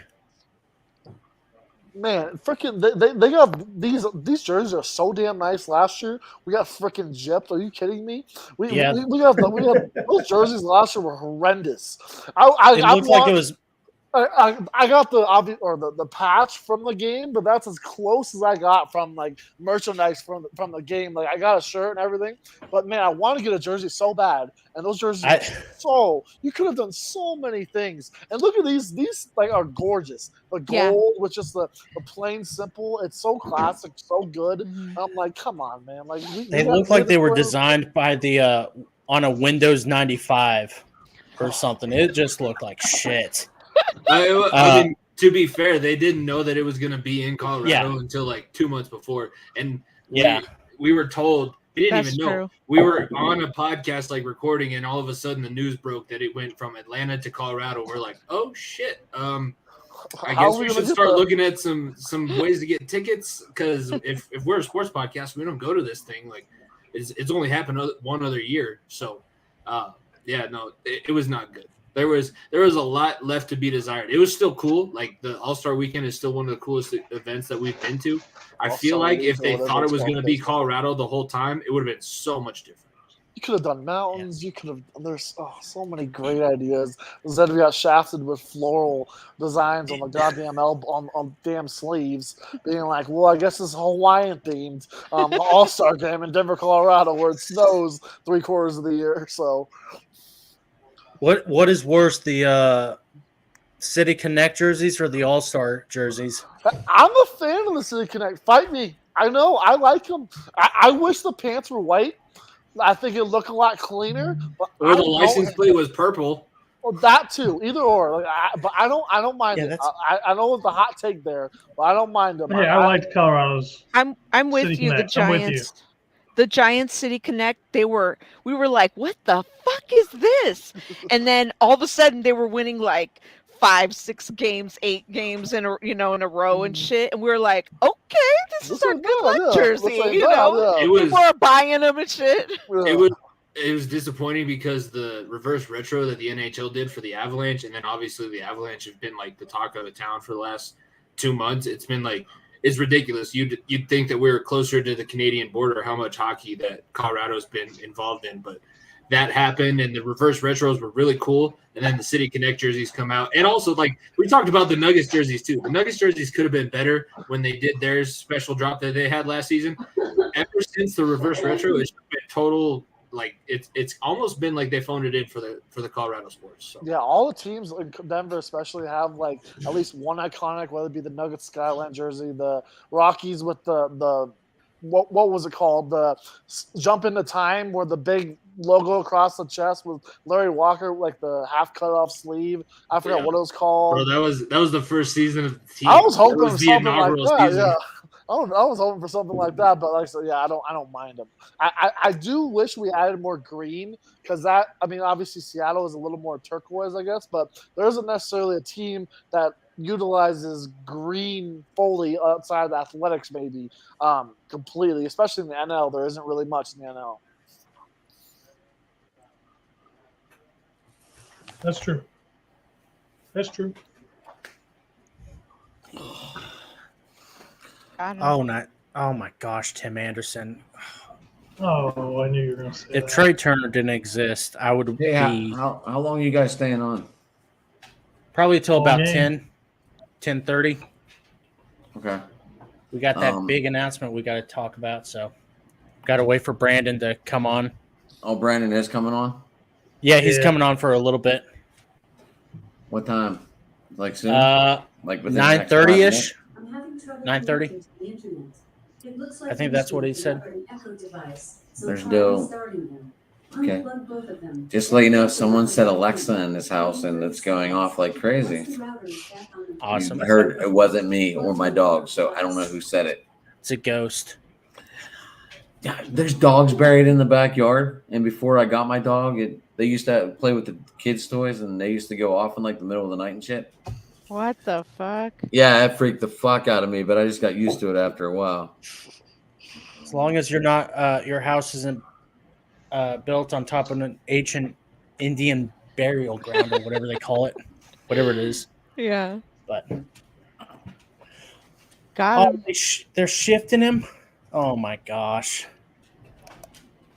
Man, freaking they got these jerseys are so damn nice. Last year we got freaking gypped. Are you kidding me? We got those jerseys last year were horrendous. It looked like it was I got the patch from the game, but that's as close as I got from like merchandise from the game. Like I got a shirt and everything, but man, I want to get a jersey so bad, and those jerseys you could have done so many things. And look at these like are gorgeous. The gold with just the plain simple, it's so classic, so good. Mm-hmm. I'm like, come on, man! Like they look like they were designed by the on a Windows 95 or something. It just looked like shit. I mean, to be fair, they didn't know that it was going to be in Colorado until like 2 months before, and we were told we didn't even know. True. We were on a podcast like recording, and all of a sudden the news broke that it went from Atlanta to Colorado. We're like, oh shit. I guess we should start looking at some ways to get tickets, because if we're a sports podcast, we don't go to this thing. Like it's only happened one other year, so it was not good. There was a lot left to be desired. It was still cool. Like the All Star Weekend is still one of the coolest events that we've been to. I feel like if they thought it was going to be Colorado the whole time, it would have been so much different. You could have done mountains. You could have. There's so many great ideas. Instead, we got shafted with floral designs on the goddamn on damn sleeves, being like, "Well, I guess it's Hawaiian themed All Star game in Denver, Colorado, where it snows 3/4 of the year." So. What is worse, the City Connect jerseys or the All Star jerseys? I'm a fan of the City Connect. Fight me. I know. I like them. I wish the pants were white. I think it looked a lot cleaner. Or the license plate was purple. Well, that too. Either or. But I don't mind it. I know it's a hot take there, but I don't mind them. Hey, I liked Colorado's. I'm with City you. Connect. The Giants. The Giants City Connect, we were like, what the fuck is this? And then all of a sudden they were winning like 5, 6 games, 8 games in a row and shit. And we were like, okay, this is our good luck jersey. People are buying them and shit. It was disappointing because the reverse retro that the NHL did for the Avalanche, and then obviously the Avalanche have been like the talk of the town for the last 2 months. It's been like, it's ridiculous. You'd think that we were closer to the Canadian border, how much hockey that Colorado's been involved in, but that happened, and the reverse retros were really cool, and then the City Connect jerseys come out. And also, like, we talked about the Nuggets jerseys, too. The Nuggets jerseys could have been better when they did their special drop that they had last season. Ever since the reverse retro, it's been total – like it's almost been like they phoned it in for the Colorado sports. So. Yeah, all the teams in Denver especially have like at least one iconic, whether it be the Nuggets Skyline jersey, the Rockies with the what was it called? The jump into time, where the big logo across the chest with Larry Walker, like the half cut off sleeve. I forgot what it was called. Bro, that was the first season of the team. I was hoping for something like that. Season. Yeah. I was hoping for something like that, but like, so yeah, I don't mind them. I do wish we added more green, because that, I mean, obviously Seattle is a little more turquoise, I guess, but there isn't necessarily a team that utilizes green fully outside of athletics, maybe completely, especially in the NL. There isn't really much in the NL. That's true. That's true. Oh my gosh, Tim Anderson. Oh, I knew you were going to say If that. Trey Turner didn't exist, I would be How long are you guys staying on? probably till about 10:30. Okay. We got that big announcement we got to talk about, so got to wait for Brandon to come on. Oh, Brandon is coming on? Yeah, he's coming on for a little bit. What time? Like soon? Like 9:30-ish. 9:30. I think that's what he said. There's no. Okay. Just to let you know, someone said Alexa in this house, and it's going off like crazy. Awesome. I heard it wasn't me or my dog, so I don't know who said it. It's a ghost. Yeah, there's dogs buried in the backyard, and before I got my dog, they used to play with the kids' toys, and they used to go off in like the middle of the night and shit. What the fuck? Yeah, that freaked the fuck out of me, but I just got used to it after a while. As long as you're not, your house isn't built on top of an ancient Indian burial ground or whatever they call it, whatever it is. Yeah. But got him. They're shifting him. Oh my gosh.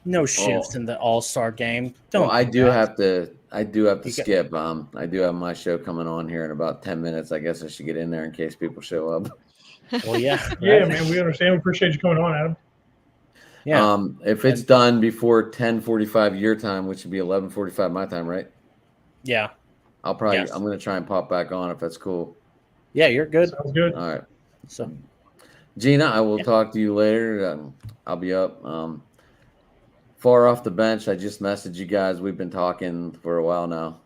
No shifts in the All Star game. Well, I do have to I do have to skip. I do have my show coming on here in about 10 minutes. I guess I should get in there in case people show up. Well, yeah. Yeah, man, we understand. We appreciate you coming on, Adam. Yeah. If it's done before 10:45 your time, which would be 11:45 my time, right? Yeah. I'm going to try and pop back on if that's cool. Yeah, you're good. Sounds good. All right. So, Gina, I will talk to you later. I'll be up. Far off the bench, I just messaged you guys. We've been talking for a while now.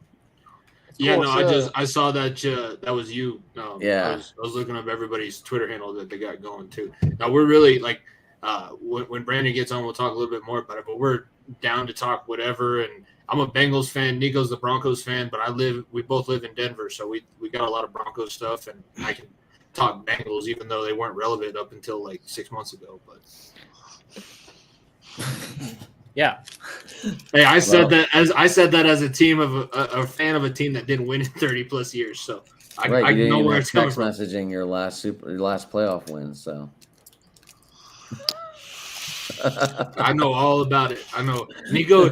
Yeah, no, I saw that that was you. Yeah. I was looking up everybody's Twitter handle that they got going too. Now we're really like when Brandon gets on, we'll talk a little bit more about it. But we're down to talk whatever. And I'm a Bengals fan. Nico's the Broncos fan, but we both live in Denver, so we got a lot of Broncos stuff, and I can talk Bengals even though they weren't relevant up until like 6 months ago. But yeah. Hey, I said that as a team of a fan of a team that didn't win in 30 plus years. So I know where it's coming from. Messaging your last playoff win. So I know all about it. I know Nico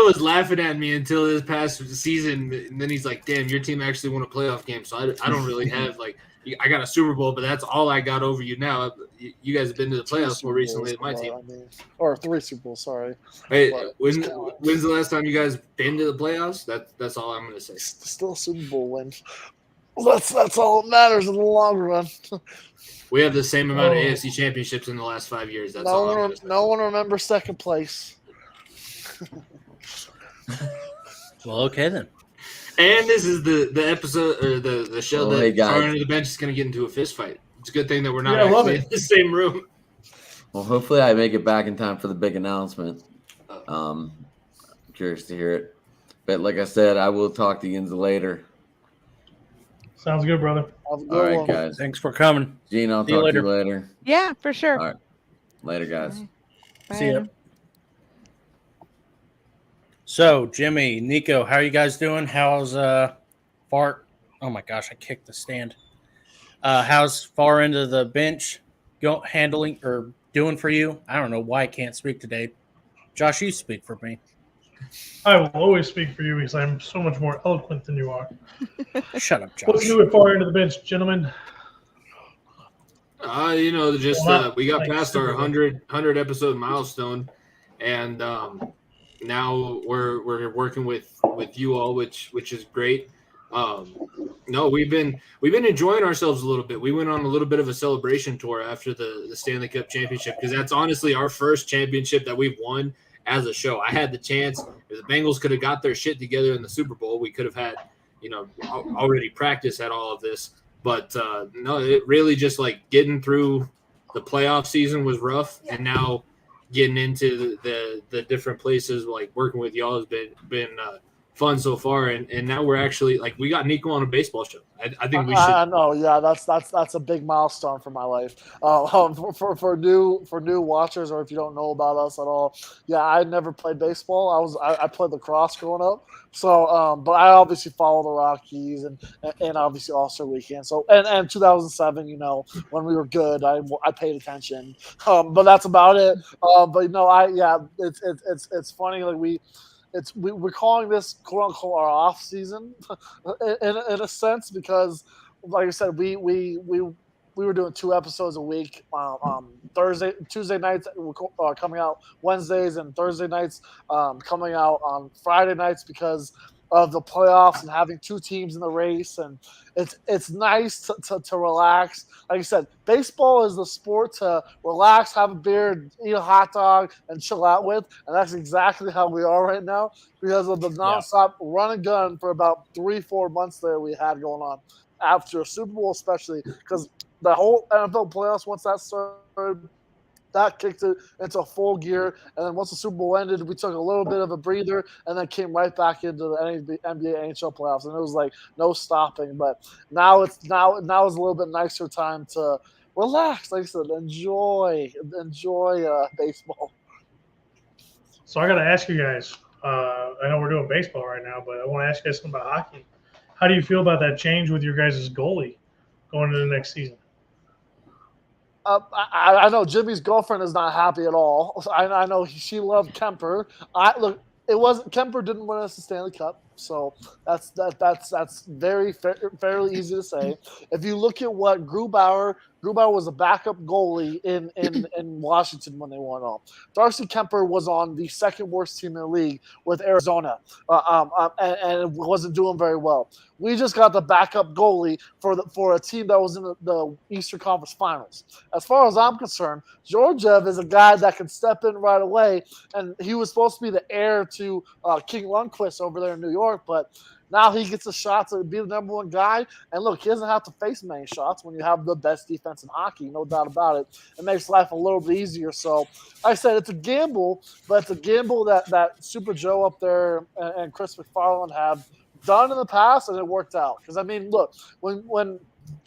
was laughing at me until this past season, and then he's like, "Damn, your team actually won a playoff game." So I don't really have like. I got a Super Bowl, but that's all I got over you now. You guys have been to the playoffs more recently than my team. Or 3 Super Bowls, sorry. Hey, when's the last time you guys been to the playoffs? That's all I'm going to say. Still a Super Bowl win. That's all that matters in the long run. We have the same amount of AFC championships in the last 5 years. That's all. No one remembers second place. Well, okay then. And this is the episode or the show that Far End of the Bench is going to get into a fist fight. It's a good thing that we're not actually in the same room. Well, hopefully I make it back in time for the big announcement. I'm curious to hear it. But like I said, I will talk to you later. Sounds good, brother. All right, guys. Thanks for coming. Gene, I'll talk to you later. Yeah, for sure. All right. Later, guys. Bye. See ya. So, Jimmy, Nico, how are you guys doing? How's Far? Oh my gosh, I kicked the stand. How's Far End of the Bench handling or doing for you? I don't know why I can't speak today. Josh, you speak for me. I will always speak for you because I'm so much more eloquent than you are. Shut up, Josh. What's new at Far End of the Bench, gentlemen? We got past our 100 episode milestone, and now we're working with you all, which is great. No, we've been enjoying ourselves a little bit. We went on a little bit of a celebration tour after the Stanley Cup championship because that's honestly our first championship that we've won as a show. I had the chance. If the Bengals could have got their shit together in the Super Bowl, we could have had, already practice at all of this. But no, it really just like getting through the playoff season was rough, and now getting into the different places, like working with y'all has been fun so far, and now we're actually like we got Nico on a baseball show. I think we should. I know, yeah, that's a big milestone for my life. For new watchers, or if you don't know about us at all, yeah, I never played baseball. I played lacrosse growing up, so but I obviously follow the Rockies and obviously All Star Weekend. So and 2007, when we were good, I paid attention. But that's about it. It's funny, like we're calling this quote unquote our off season in a sense because, like I said, we were doing 2 episodes a week. Tuesday nights coming out Wednesdays, and Thursday nights coming out on Friday nights because of the playoffs and having 2 teams in the race, and it's nice to relax. Like I said, baseball is the sport to relax, have a beer, eat a hot dog, and chill out with, and that's exactly how we are right now because of the nonstop run and gun for about 3-4 months there we had going on after a Super Bowl, especially because the whole NFL playoffs, once that started, that kicked it into full gear. And then once the Super Bowl ended, we took a little bit of a breather and then came right back into the NBA, NHL playoffs. And it was like no stopping. But now it's a little bit nicer time to relax. Like I said, enjoy baseball. So I got to ask you guys. I know we're doing baseball right now, but I want to ask you guys something about hockey. How do you feel about that change with your guys' goalie going into the next season? I know Jimmy's girlfriend is not happy at all. I know she loved Kemper. Kemper didn't win us the Stanley Cup. So that's fairly easy to say. If you look at what Grubauer was a backup goalie in Washington when they won all. Darcy Kemper was on the second worst team in the league with Arizona, and it wasn't doing very well. We just got the backup goalie for a team that was in the Eastern Conference Finals. As far as I'm concerned, Georgiev is a guy that can step in right away, and he was supposed to be the heir to King Lundqvist over there in New York, but now he gets a shot to be the number one guy. And look, he doesn't have to face many shots when you have the best defense in hockey, no doubt about it. It makes life a little bit easier. So, like I said, it's a gamble, but it's a gamble that Super Joe up there and Chris McFarland have done in the past, and it worked out. Because, I mean, look, when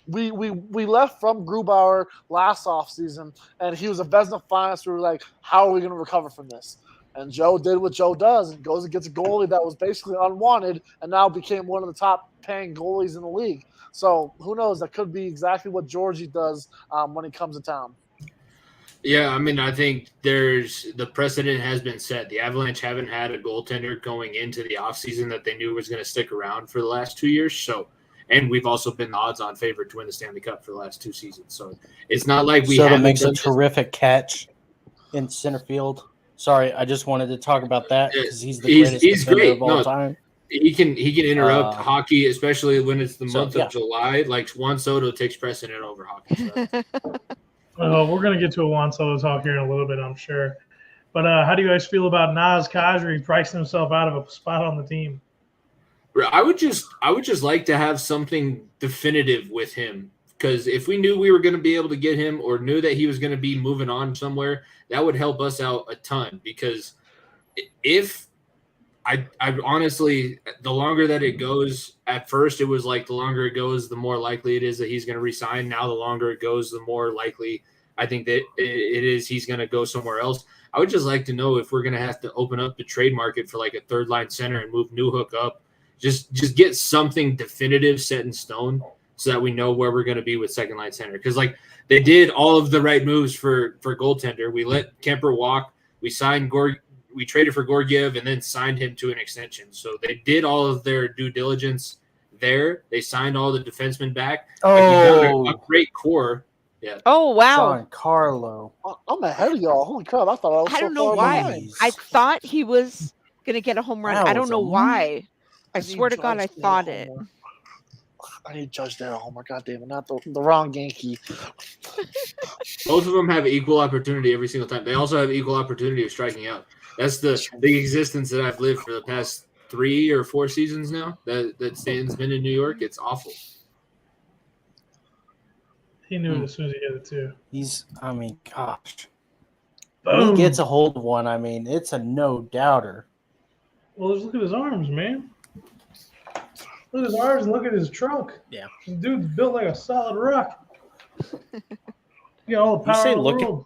we left from Grubauer last offseason, and he was a Vezina finalist, we were like, how are we going to recover from this? And Joe did what Joe does and goes and gets a goalie that was basically unwanted and now became one of the top paying goalies in the league. So who knows? That could be exactly what Georgie does when he comes to town. Yeah, I mean, I think the precedent has been set. The Avalanche haven't had a goaltender going into the offseason that they knew was going to stick around for the last 2 years. So, and we've also been the odds-on favorite to win the Stanley Cup for the last 2 seasons. So it's not like we haven't makes a done terrific catch in center field. Sorry, I just wanted to talk about that because he's the greatest defender of all time. He can interrupt hockey, especially when it's the month of July. Like Juan Soto takes precedent over hockey. So. Well, we're going to get to a Juan Soto talk here in a little bit, I'm sure. But how do you guys feel about Naz Kadri pricing himself out of a spot on the team? I would just like to have something definitive with him, because if we knew we were going to be able to get him or knew that he was going to be moving on somewhere, that would help us out a ton. Because if I honestly, the longer that it goes, at first it was like the longer it goes, the more likely it is that he's going to resign. Now the longer it goes, the more likely I think that it is he's going to go somewhere else. I would just like to know if we're going to have to open up the trade market for like a third line center and move Newhook up. Just get something definitive set in stone so that we know where we're going to be with second line center. Because like they did all of the right moves for goaltender. We let Kemper walk. We signed we traded for Georgiev and then signed him to an extension. So they did all of their due diligence there. They signed all the defensemen back. Oh, a great core. Yeah. Oh, wow. Giancarlo. I'm ahead of y'all. Holy crap! I thought I was I so don't know far why. behind. I thought he was going to get a home run. That I don't was know why. I swear to God, I Judge thought Dale it. Homer. I need Judge Dale Homer. God damn it, not the wrong Yankee. Both of them have equal opportunity every single time. They also have equal opportunity of striking out. That's the existence that I've lived for the past 3 or 4 seasons now that Stan's been in New York. It's awful. He knew it as soon as he hit it, too. Gosh. Boom. When he gets a hold of one, it's a no-doubter. Well, just look at his arms, man. Look at his arms and look at his trunk. Yeah. This dude's built like a solid rock. You got all the power in the world.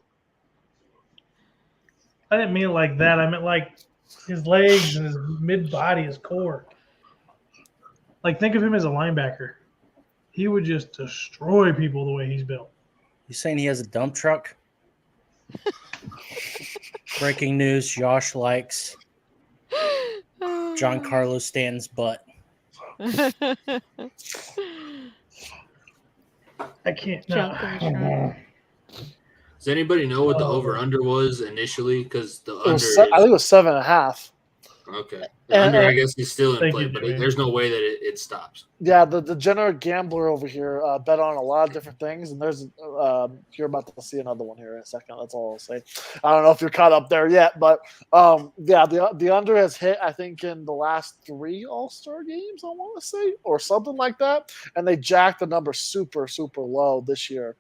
I didn't mean it like that. I meant like his legs and his mid-body, his core. Like, think of him as a linebacker. He would just destroy people the way he's built. You saying he has a dump truck? Breaking news, Josh likes Giancarlo Stanton's butt. I can't. No. Does anybody know what the over-under was initially? Because the under, I think it was 7.5. Okay, the under I guess is still in play, you, but Jimmy. there's no way that it stops. Yeah, the degenerate gambler over here bet on a lot of different things, and there's you're about to see another one here in a second. That's all I'll say. I don't know if you're caught up there yet, but yeah, the under has hit I think in the last 3 All Star games I want to say, or something like that, and they jacked the number super low this year.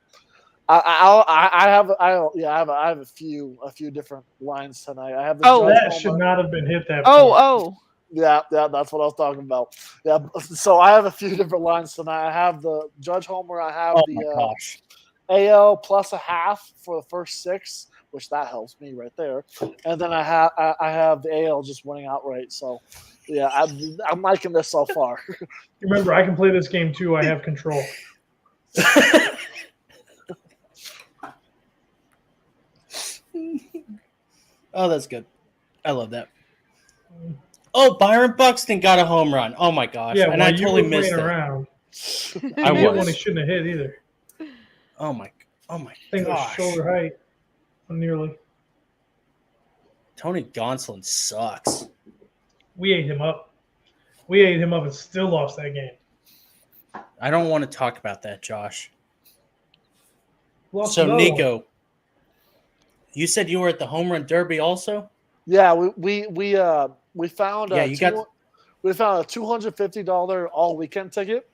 I have a few different lines tonight. I have the that should not have been hit that. Yeah, that's what I was talking about. Yeah, so I have a few different lines tonight. I have the Judge Homer. I have AL plus a half for the first 6, which that helps me right there. And then I have the AL just winning outright. So yeah, I'm liking this so far. Remember, I can play this game too. I have control. Oh, that's good. I love that. Oh, Byron Buxton got a home run. Oh my gosh! Yeah, and while I you totally were missed playing it. around. I He hit one he was. shouldn't have hit either. Oh my Thing was gosh! shoulder height, nearly. Tony Gonsolin sucks. We ate him up. We ate him up and still lost that game. I don't want to talk about that, Josh. Lost So another one. Nico, you said you were at the home run derby also? Yeah, we found Yeah, a you got. we found a $250 all weekend ticket.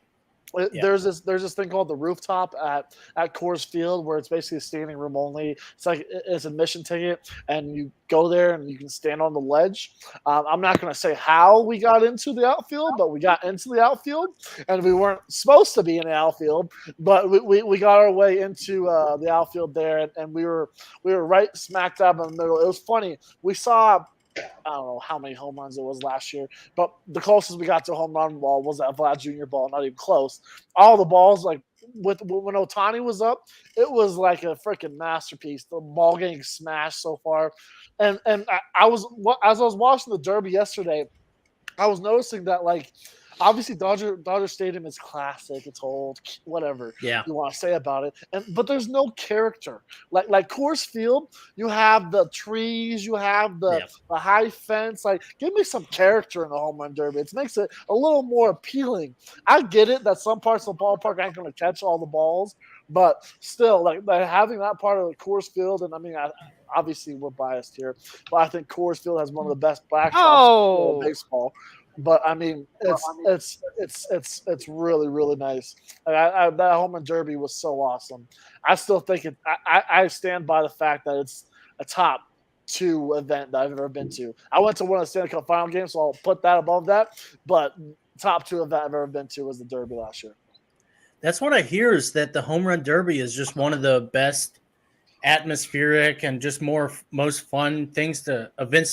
Yeah. There's this thing called the rooftop at Coors Field where it's basically standing room only. It's like it's a admission ticket, and you go there and you can stand on the ledge. I'm not going to say how we got into the outfield, but we got into the outfield, and we weren't supposed to be in the outfield, but we got our way into the outfield there, and we were right smack dab in the middle. It was funny. We saw. I don't know how many home runs it was last year, but the closest we got to a home run ball was that Vlad Jr. ball, not even close. All the balls, like when Ohtani was up, it was like a freaking masterpiece. The ball getting smashed so far, and I was as I was watching the Derby yesterday, I was noticing that like. Obviously, Dodger Stadium is classic. It's old, whatever Yeah. you want to say about it. But there's no character. Like Coors Field, you have the trees, you have the high fence. Like, give me some character in the home run derby. It makes it a little more appealing. I get it that some parts of the ballpark ain't going to catch all the balls, but still, like having that part of the Coors Field, and I mean, obviously we're biased here, but I think Coors Field has one of the best backdrops in baseball. But I mean, it's really really nice. That home run derby was so awesome. I still think it. I stand by the fact that it's a top 2 event that I've ever been to. I went to one of the Stanley Cup final games, so I'll put that above that. But top 2 event I've ever been to was the Derby last year. That's what I hear is that the home run derby is just one of the best atmospheric and just most fun events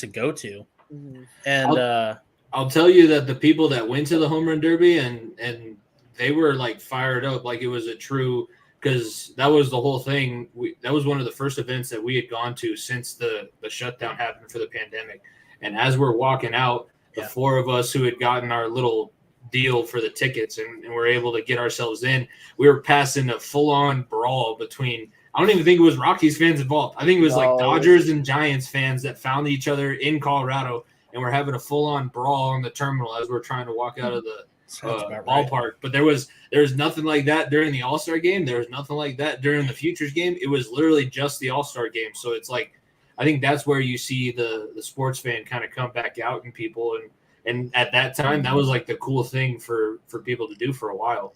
to go to. Mm-hmm. And I'll tell you that the people that went to the home run derby and they were like fired up, like it was a true, because that was the whole thing. That was one of the first events that we had gone to since the shutdown happened for the pandemic. And as we're walking out, the 4 of us who had gotten our little deal for the tickets and were able to get ourselves in, we were passing a full-on brawl between. I don't even think it was Rockies fans involved. I think it was like Dodgers and Giants fans that found each other in Colorado. And we're having a full-on brawl on the terminal as we're trying to walk out of the ballpark. Right. But there was nothing like that during the All-Star game. There was nothing like that during the Futures game. It was literally just the All-Star game. So it's like, I think that's where you see the sports fan kind of come back out in people. And at that time, that was like the cool thing for people to do for a while.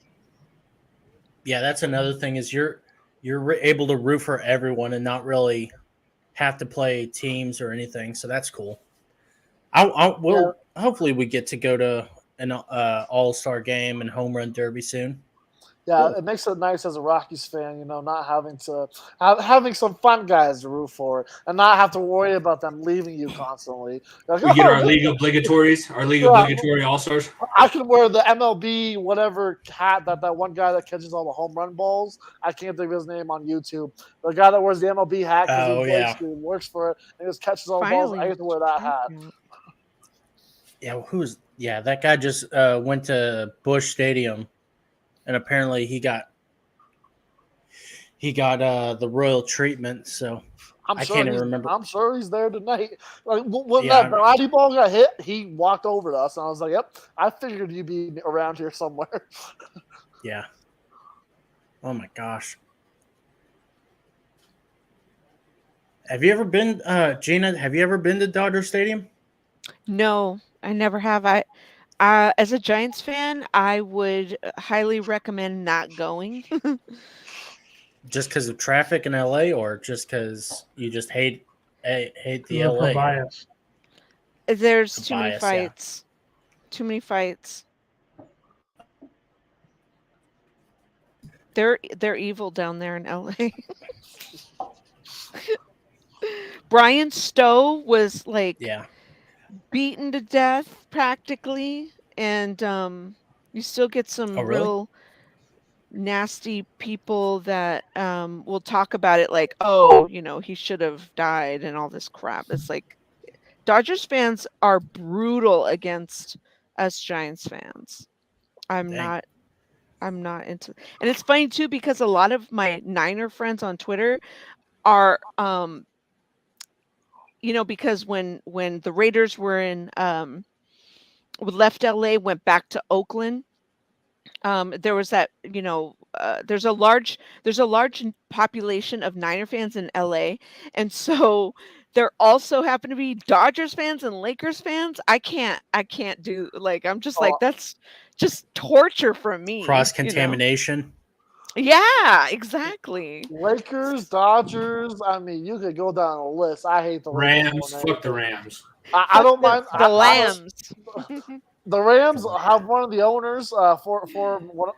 Yeah, that's another thing is you're able to root for everyone and not really have to play teams or anything. So that's cool. Hopefully we get to go to an All-Star game and home run derby soon. Yeah, cool. It makes it nice as a Rockies fan, not having to having some fun guys to root for, and not have to worry about them leaving you constantly. Like, we get our league obligatories, obligatory All-Stars. I can wear the MLB whatever hat that one guy that catches all the home run balls. I can't think of his name on YouTube. The guy that wears the MLB hat because he works for it and just catches all the balls. I get to wear that hat. Yeah, that guy just went to Busch Stadium, and apparently he got the royal treatment. So I can't even remember. I'm sure he's there tonight. Like when that body ball got hit, he walked over to us, and I was like, "Yep, I figured you'd be around here somewhere." Yeah. Oh my gosh. Have you ever been, Gina? Have you ever been to Dodger Stadium? No. I never have. As a Giants fan, I would highly recommend not going. Just because of traffic in LA, or just because you just hate the LA? Bias. There's too many fights. Yeah. Too many fights. They're evil down there in LA. Brian Stowe was like beaten to death practically, and you still get some real nasty people that will talk about it like, he should have died and all this crap. It's like Dodgers fans are brutal against us Giants fans. I'm Dang. not into, and it's funny too because a lot of my Niner friends on Twitter are because when the Raiders were left LA, went back to Oakland, there was that, there's a large population of Niner fans in LA, and so there also happen to be Dodgers fans and Lakers fans. I can't do, like, I'm just like, that's just torture for me. Cross contamination. Yeah, exactly. Lakers, Dodgers. I mean, you could go down a list. I hate the Lakers Rams. Fuck the Rams. I don't mind the Lambs. The Rams have one of the owners for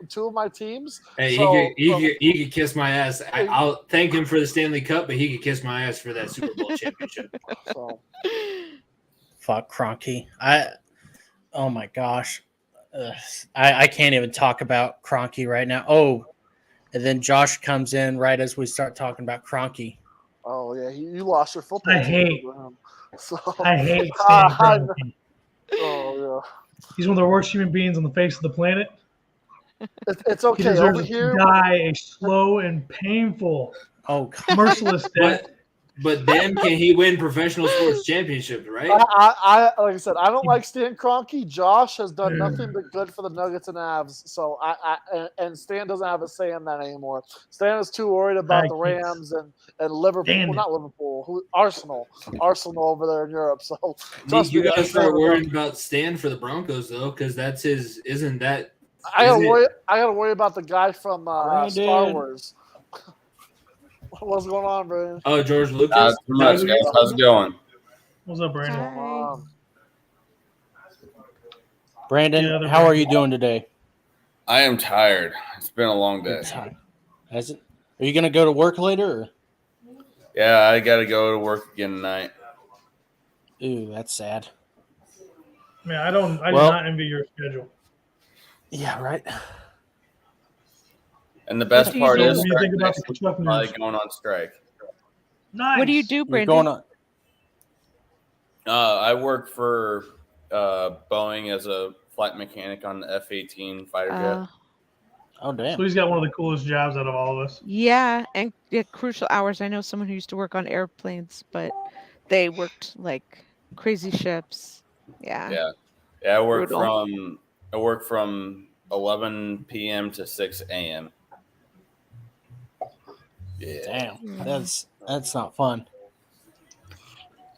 two of my teams. Hey, so, he could kiss my ass. I'll thank him for the Stanley Cup, but he could kiss my ass for that Super Bowl championship. So. Fuck Kroenke. Oh my gosh. I can't even talk about Kroenke right now. Oh, and then Josh comes in right as we start talking about Kroenke. Oh yeah, you lost your football. I hate Stan Kroenke. Oh yeah. He's one of the worst human beings on the face of the planet. It's okay. He deserves Over here, to die a slow and painful, merciless death. But then can he win professional sports championships, right? I like I said, I don't like Stan Kroenke. Josh has done nothing but good for the Nuggets and Avs. So and Stan doesn't have a say in that anymore. Stan is too worried about the Rams and Liverpool. Well, not Liverpool. Arsenal over there in Europe. So you got to start worrying about Stan for the Broncos though, because that's his. Isn't that? I gotta worry about the guy from Star Wars. What's going on, Brandon? Oh, George Lucas. Too much, guys. How's it going? What's up, Brandon? Brandon, how are you doing today? I am tired. It's been a long day. Has it? Are you going to go to work later? Or? Yeah, I got to go to work again tonight. Ooh, that's sad. Man, I do not envy your schedule. Yeah, right. And the best part is probably going on strike. Nice. What do you do, Brandon? I work for Boeing as a flight mechanic on the F-18 fighter jet. Oh, damn. So he's got one of the coolest jobs out of all of us. Yeah, and crucial hours. I know someone who used to work on airplanes, but they worked like crazy shifts. Yeah. I work from 11 p.m. to 6 a.m. Yeah. Damn, that's not fun.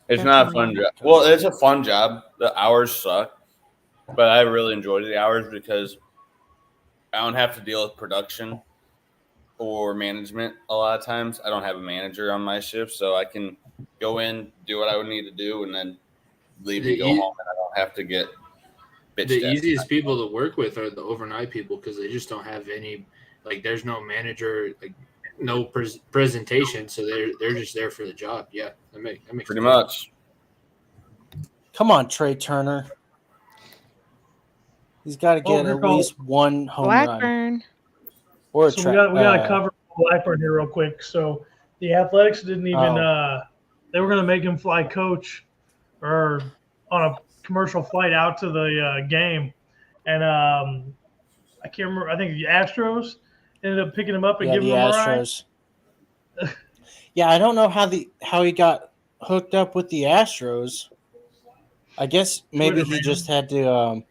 It's not a fun job. Well, it's a fun job. The hours suck, but I really enjoyed the hours because I don't have to deal with production or management a lot of times. I don't have a manager on my shift, so I can go in, do what I would need to do, and then leave and go home, and I don't have to get bitched The at. easiest people to work with are the overnight people because they just don't have any, like, there's no manager, like, no presentation, so they're just there for the job. Yeah, that makes pretty much. Come on, Trey Turner. He's got to get at least one home run. Or we got to cover Blackburn here real quick. So the Athletics didn't even they were going to make him fly coach or on a commercial flight out to the game, and I can't remember. I think the Astros ended up picking him up and giving him a ride. Yeah, I don't know how he got hooked up with the Astros. I guess maybe he just had to.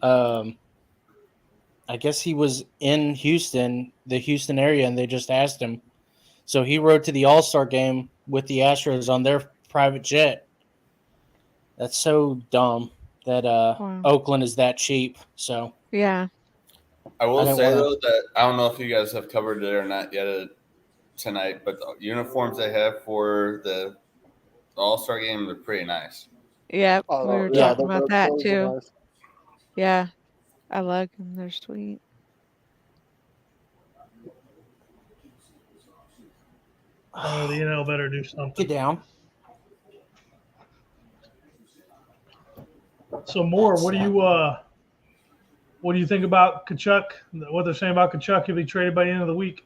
I guess he was in Houston, the Houston area, and they just asked him. So he rode to the All Star game with the Astros on their private jet. That's so dumb that Oakland is that cheap. So yeah. I will say though that I don't know if you guys have covered it or not yet tonight, but the uniforms they have for the All-Star game are pretty nice. Yeah, we were talking about that too. Nice. Yeah, I like them. They're sweet. Oh, the NL better do something. Get down. So more, what do you think about Kachuk? What they're saying about Kachuk if he traded by the end of the week?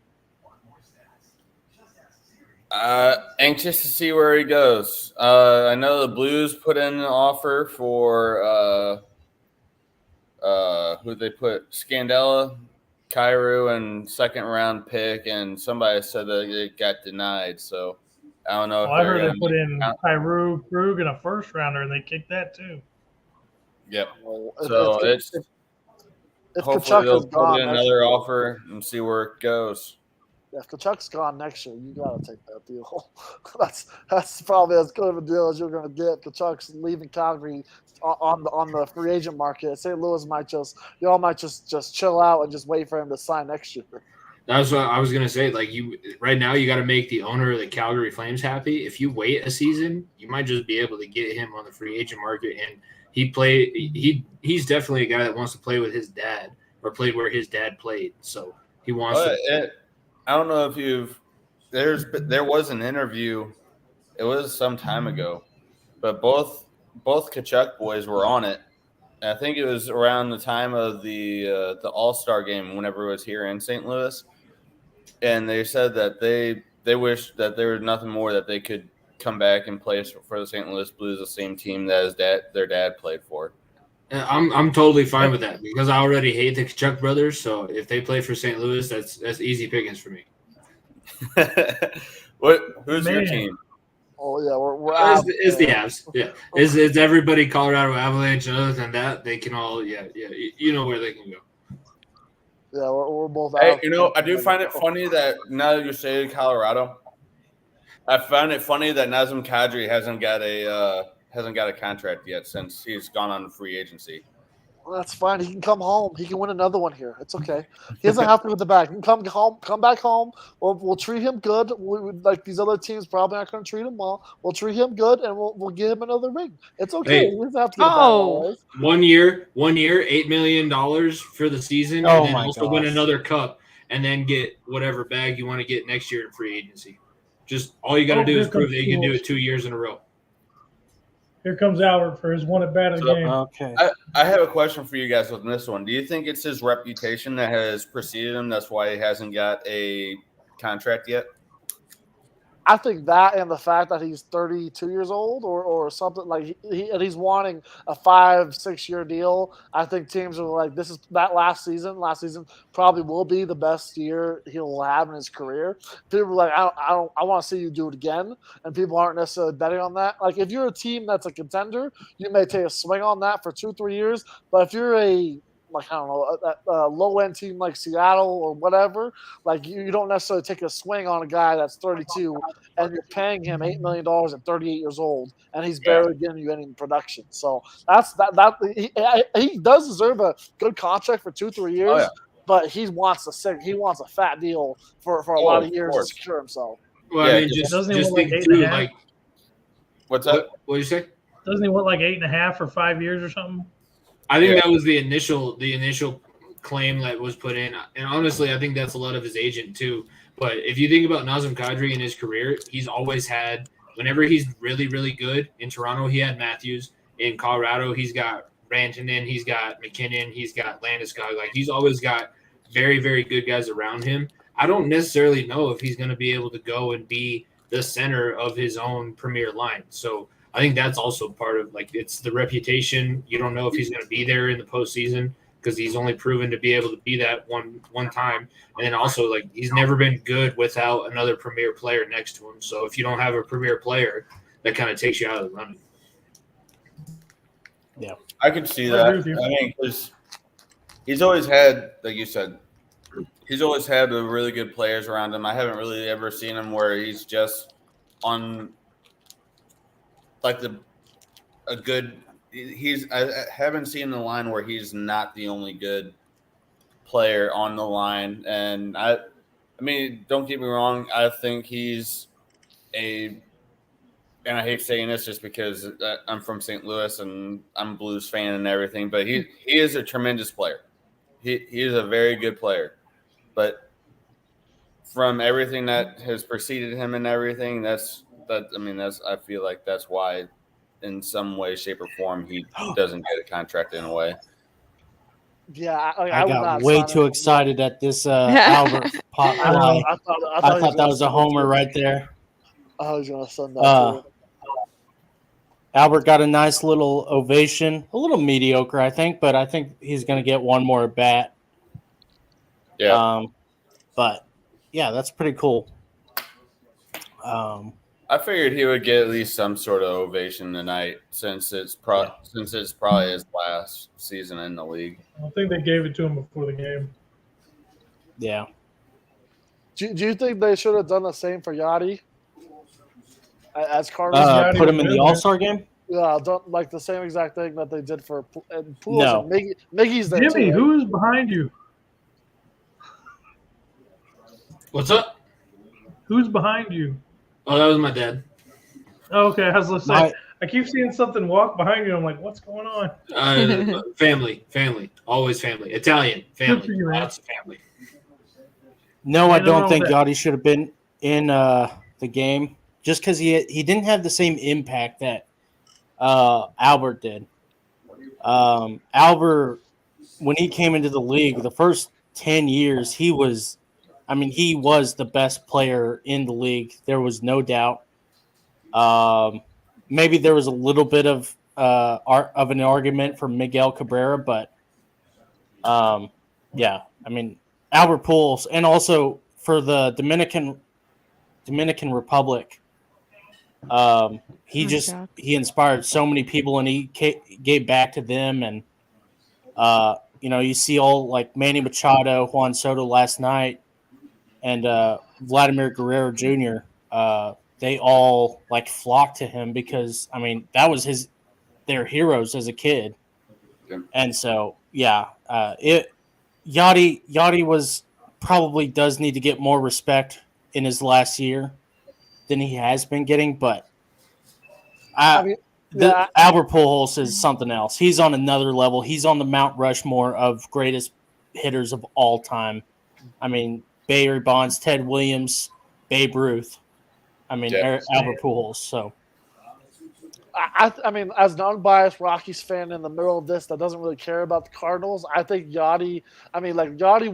Anxious to see where he goes. I know the Blues put in an offer for who they put Scandella, Cairo, and second round pick, and somebody said that it got denied. So I don't know if I they're heard going they put in to. Tyru Krug and a first rounder, and they kicked that too. Yep. Well, So if hopefully Kachuk they'll is put gone in next another year, offer and see where it goes. if Kachuk's gone next year, you gotta take that deal. that's probably as good of a deal as you're gonna get. Kachuk's leaving Calgary on the free agent market. St. Louis might just chill out and just wait for him to sign next year. That's what I was gonna say. Like right now, you got to make the owner of the Calgary Flames happy. If you wait a season, you might just be able to get him on the free agent market. And he's definitely a guy that wants to play with his dad or played where his dad played. So he wants to. I don't know if there was an interview. It was some time ago, but both Kachuk boys were on it. And I think it was around the time of the All Star game, whenever it was here in St. Louis, and they said that they wished that there was nothing more that they could come back and play for the St. Louis Blues, the same team that their dad played for. I'm totally fine with that because I already hate the Kachuk brothers. So if they play for St. Louis, that's easy pickings for me. Who's your team? Oh yeah, we're it's the Avs. Yeah, it's everybody Colorado Avalanche. And other than that, they can all you know where they can go. Yeah, we're both. Hey, I do find it funny that now that you say Colorado, I find it funny that Nazem Kadri hasn't got a contract yet since he's gone on free agency. Well, that's fine. He can come home. He can win another one here. It's okay. He doesn't have to with the back. He can come home, come back home. We'll treat him good. Like these other teams probably not going to treat him well. We'll treat him good, and we'll give him another ring. It's okay. Hey. He doesn't have to get back always. 1 year, $8 million for the season, and then also win another cup, and then get whatever bag you want to get next year in free agency. Just all you got to do is prove that you can do it 2 years in a row. Here comes Albert for his one at bat of the game. Okay. I have a question for you guys with this one. Do you think it's his reputation that has preceded him? That's why he hasn't got a contract yet? I think that and the fact that he's 32 years old or something like he's wanting a 5-6 year deal. I think teams are like, this is that last season probably will be the best year he'll have in his career. People are like, I want to see you do it again. And people aren't necessarily betting on that. Like if you're a team that's a contender, you may take a swing on that for 2-3 years. But if you're a low end team like Seattle or whatever, like you don't necessarily take a swing on a guy that's 32 and you're paying him $8 million at 38 years old, and he's barely giving you any production. So he does deserve a good contract for 2-3 years. Oh, yeah. But he wants a fat deal for a lot of years to secure himself. Well, I mean, just think too, like what's that? What did you say? Doesn't he want like 8.5 for 5 years or something? I think that was the initial claim that was put in, and honestly, I think that's a lot of his agent too. But if you think about Nazem Kadri in his career, he's always had. Whenever he's really, really good in Toronto, he had Matthews. In Colorado, he's got Rantanen, he's got McKinnon, he's got Landeskog. Like he's always got very, very good guys around him. I don't necessarily know if he's going to be able to go and be the center of his own premier line. So I think that's also part of it's the reputation. You don't know if he's going to be there in the postseason because he's only proven to be able to be that one time. And then also he's never been good without another premier player next to him. So if you don't have a premier player, that kind of takes you out of the running. Yeah, I could see that. I mean, because he's always had, like you said, he's always had the really good players around him. I haven't really ever seen him where he's just on I haven't seen the line where he's not the only good player on the line. And I mean, don't get me wrong. I think he's and I hate saying this just because I'm from St. Louis and I'm a Blues fan and everything, but he is a tremendous player. He is a very good player, but from everything that has preceded him and everything, I feel like that's why in some way, shape, or form he doesn't get a contract in a way. Yeah, I got way too excited at this Albert pop play. I thought that was a homer right there. Oh, he's gonna send that Uh, too. Albert got a nice little ovation, a little mediocre, I think, but I think he's going to get one more at bat. Yeah. But yeah, that's pretty cool. I figured he would get at least some sort of ovation tonight, since it's probably his last season in the league. I think they gave it to him before the game. Yeah. Do you think they should have done the same for Yachty as Cardinals? Yachty Put him was in in the there. All-Star game? Yeah, don't like the same exact thing that they did for Pujols No. and Miggy's there Jimmy, too. Right? who is behind you? What's up? Who's behind you? Oh, that was my dad. Oh, okay, I was gonna say, My- I keep seeing something walk behind you. I'm like, what's going on? Family, always family. Italian Good for family, you, man. lots of family. No, I Ain't nothing don't wrong think with that. Yachty should have been in the game just because he didn't have the same impact that Albert did. Albert, when he came into the league, the first 10 years, he was the best player in the league. There was no doubt. Maybe there was a little bit of an argument for Miguel Cabrera, but yeah, I mean Albert Pujols, and also for the Dominican Republic, he inspired so many people, and he gave back to them, and you see all like Manny Machado, Juan Soto last night, and Vladimir Guerrero Jr. They all like flocked to him because that was their heroes as a kid, and so yeah, Yachty was probably does need to get more respect in his last year than he has been getting, but Albert Pujols is something else. He's on another level. He's on the Mount Rushmore of greatest hitters of all time. I mean, Barry Bonds, Ted Williams, Babe Ruth. Albert Pujols. So, I mean, as an unbiased Rockies fan in the middle of this that doesn't really care about the Cardinals, I think Yachty. I mean, like Yachty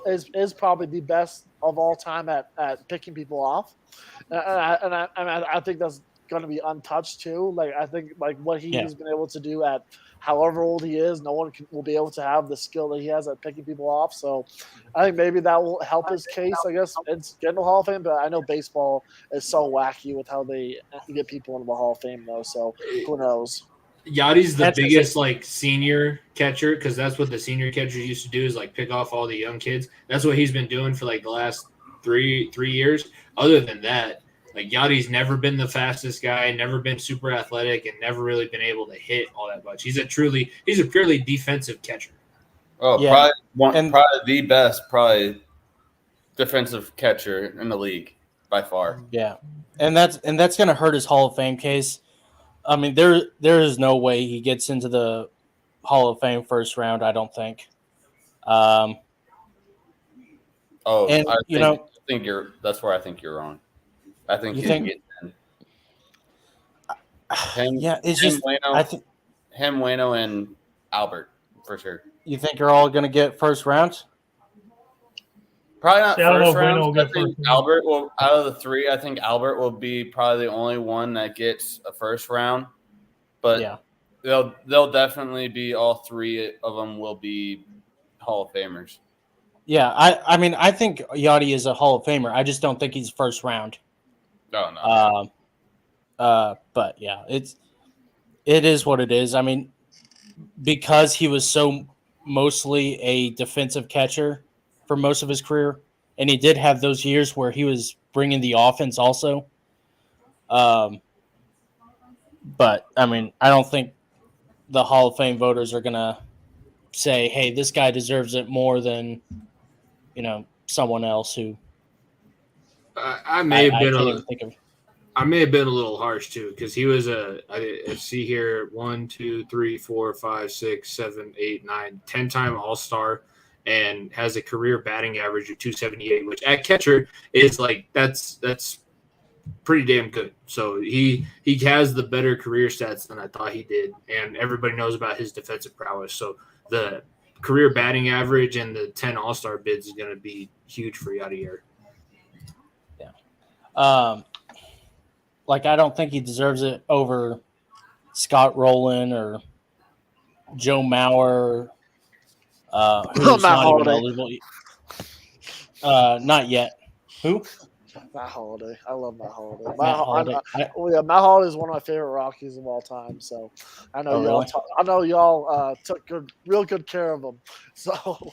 is probably the best of all time at picking people off, and I think that's going to be untouched too. Like I think like what he's been able to do at however old he is, no one will be able to have the skill that he has at picking people off. So I think maybe that will help his case. I guess it's getting the Hall of Fame, but I know baseball is so wacky with how they get people into the Hall of Fame though. So who knows? Yachty's the biggest like senior catcher because that's what the senior catchers used to do is like pick off all the young kids. That's what he's been doing for like the last three years. Other than that, like Yachty's never been the fastest guy, never been super athletic, and never really been able to hit all that much. He's a purely defensive catcher. Oh, yeah. Probably the best defensive catcher in the league by far. Yeah, and that's going to hurt his Hall of Fame case. I mean, there is no way he gets into the Hall of Fame first round. I don't think. That's where I think you're wrong. I think you think. It's just I think him, Wayno, and Albert for sure. You think you're all going to get first rounds? Probably not first round. I think Albert will, out of the three, I think Albert will be probably the only one that gets a first round. But they'll definitely be, all three of them will be Hall of Famers. Yeah, I mean, I think Yachty is a Hall of Famer. I just don't think he's first round. No. But yeah, it is what it is. I mean, because he was so mostly a defensive catcher for most of his career, and he did have those years where he was bringing the offense also. But I mean, I don't think the Hall of Fame voters are gonna say, "Hey, this guy deserves it more than someone else who." I may have been a little harsh too because he was I see here 1, 2, 3, 4, 5, 6, 7, 8, 9, 10-time All Star and has a career batting average of 278, which at catcher is like that's pretty damn good. So he has the better career stats than I thought he did, and everybody knows about his defensive prowess. So the career batting average and the 10 All Star bids is going to be huge for Yachty. like I don't think he deserves it over Scott Rowland or Joe Mauer, who's Matt not even Holliday. eligible. Not yet. Who? Matt Holliday. I love Matt Holliday. Matt Holliday. Matt Holliday is one of my favorite Rockies of all time. So I know y'all took real good care of him. So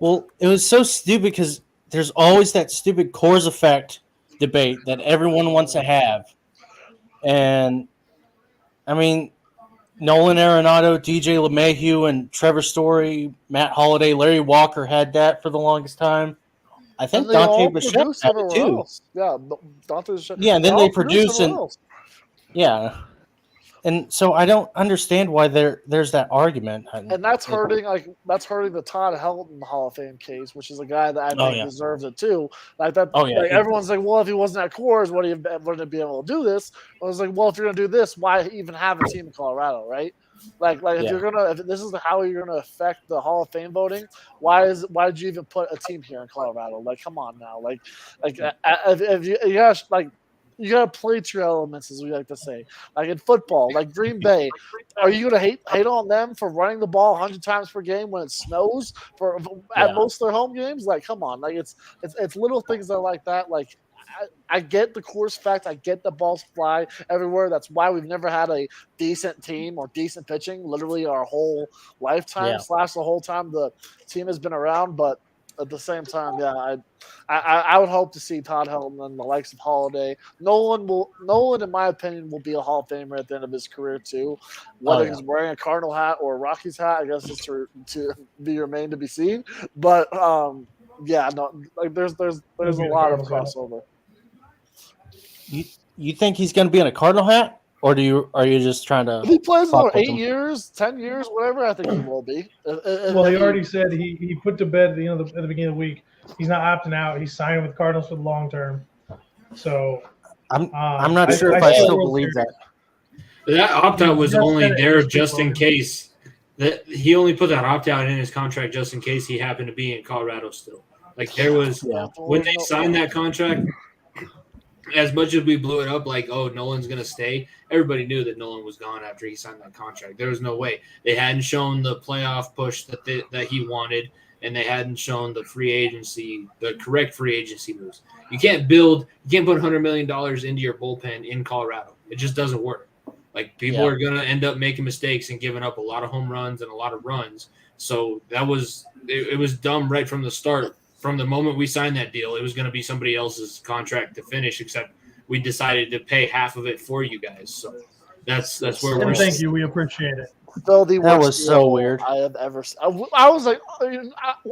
well, it was so stupid because there's always that stupid Coors effect debate that everyone wants to have, and I mean, Nolan Arenado, DJ LeMahieu, and Trevor Story, Matt Holliday, Larry Walker had that for the longest time. I think Dante Bichette had it too. Else. Yeah, Dante Bichette. Yeah, and then they produce and yeah. And so I don't understand why there's that argument. And that's hurting the Todd Helton Hall of Fame case, which is a guy that I think deserves it too. Like that. Everyone's like, well, if he wasn't at Coors, wouldn't he be able to do this? I was like, well, if you're gonna do this, why even have a team in Colorado, right? Like if this is how you're gonna affect the Hall of Fame voting, why did you even put a team here in Colorado? Like, come on now, if you gotta play to your elements, as we like to say. Like in football, like Green Bay, are you gonna hate on them for running the ball 100 times per game when it snows at most of their home games? Like, come on, like it's little things that are like that. Like, I get the Coors fact. I get the balls fly everywhere. That's why we've never had a decent team or decent pitching literally our whole lifetime / the whole time the team has been around. But at the same time, I would hope to see Todd Helton and the likes of Holliday. Nolan, in my opinion, will be a Hall of Famer at the end of his career too. Whether he's wearing a Cardinal hat or a Rockies hat, I guess it's to be remain to be seen. But there's a lot of crossover. You think he's going to be in a Cardinal hat, or are you just trying to? If he plays another 8 years, 10 years, whatever, I think he will be. Well, he already said he put to bed at the beginning of the week. He's not opting out. He's signing with Cardinals for the long term. So I'm not sure if I still believe that. That opt out was only there just in case. That he only put that opt out in his contract just in case he happened to be in Colorado still. Like there was when they signed that contract. As much as we blew it up, like, oh, Nolan's going to stay, everybody knew that Nolan was gone after he signed that contract. There was no way. They hadn't shown the playoff push that he wanted, and they hadn't shown the correct free agency moves. You can't put $100 million into your bullpen in Colorado. It just doesn't work. Like, people are going to end up making mistakes and giving up a lot of home runs and a lot of runs. So it was dumb right from the start. From the moment we signed that deal, it was going to be somebody else's contract to finish, except we decided to pay half of it for you guys. So that's where we're. Thank you. We appreciate it. That was so weird. I have ever. I was like,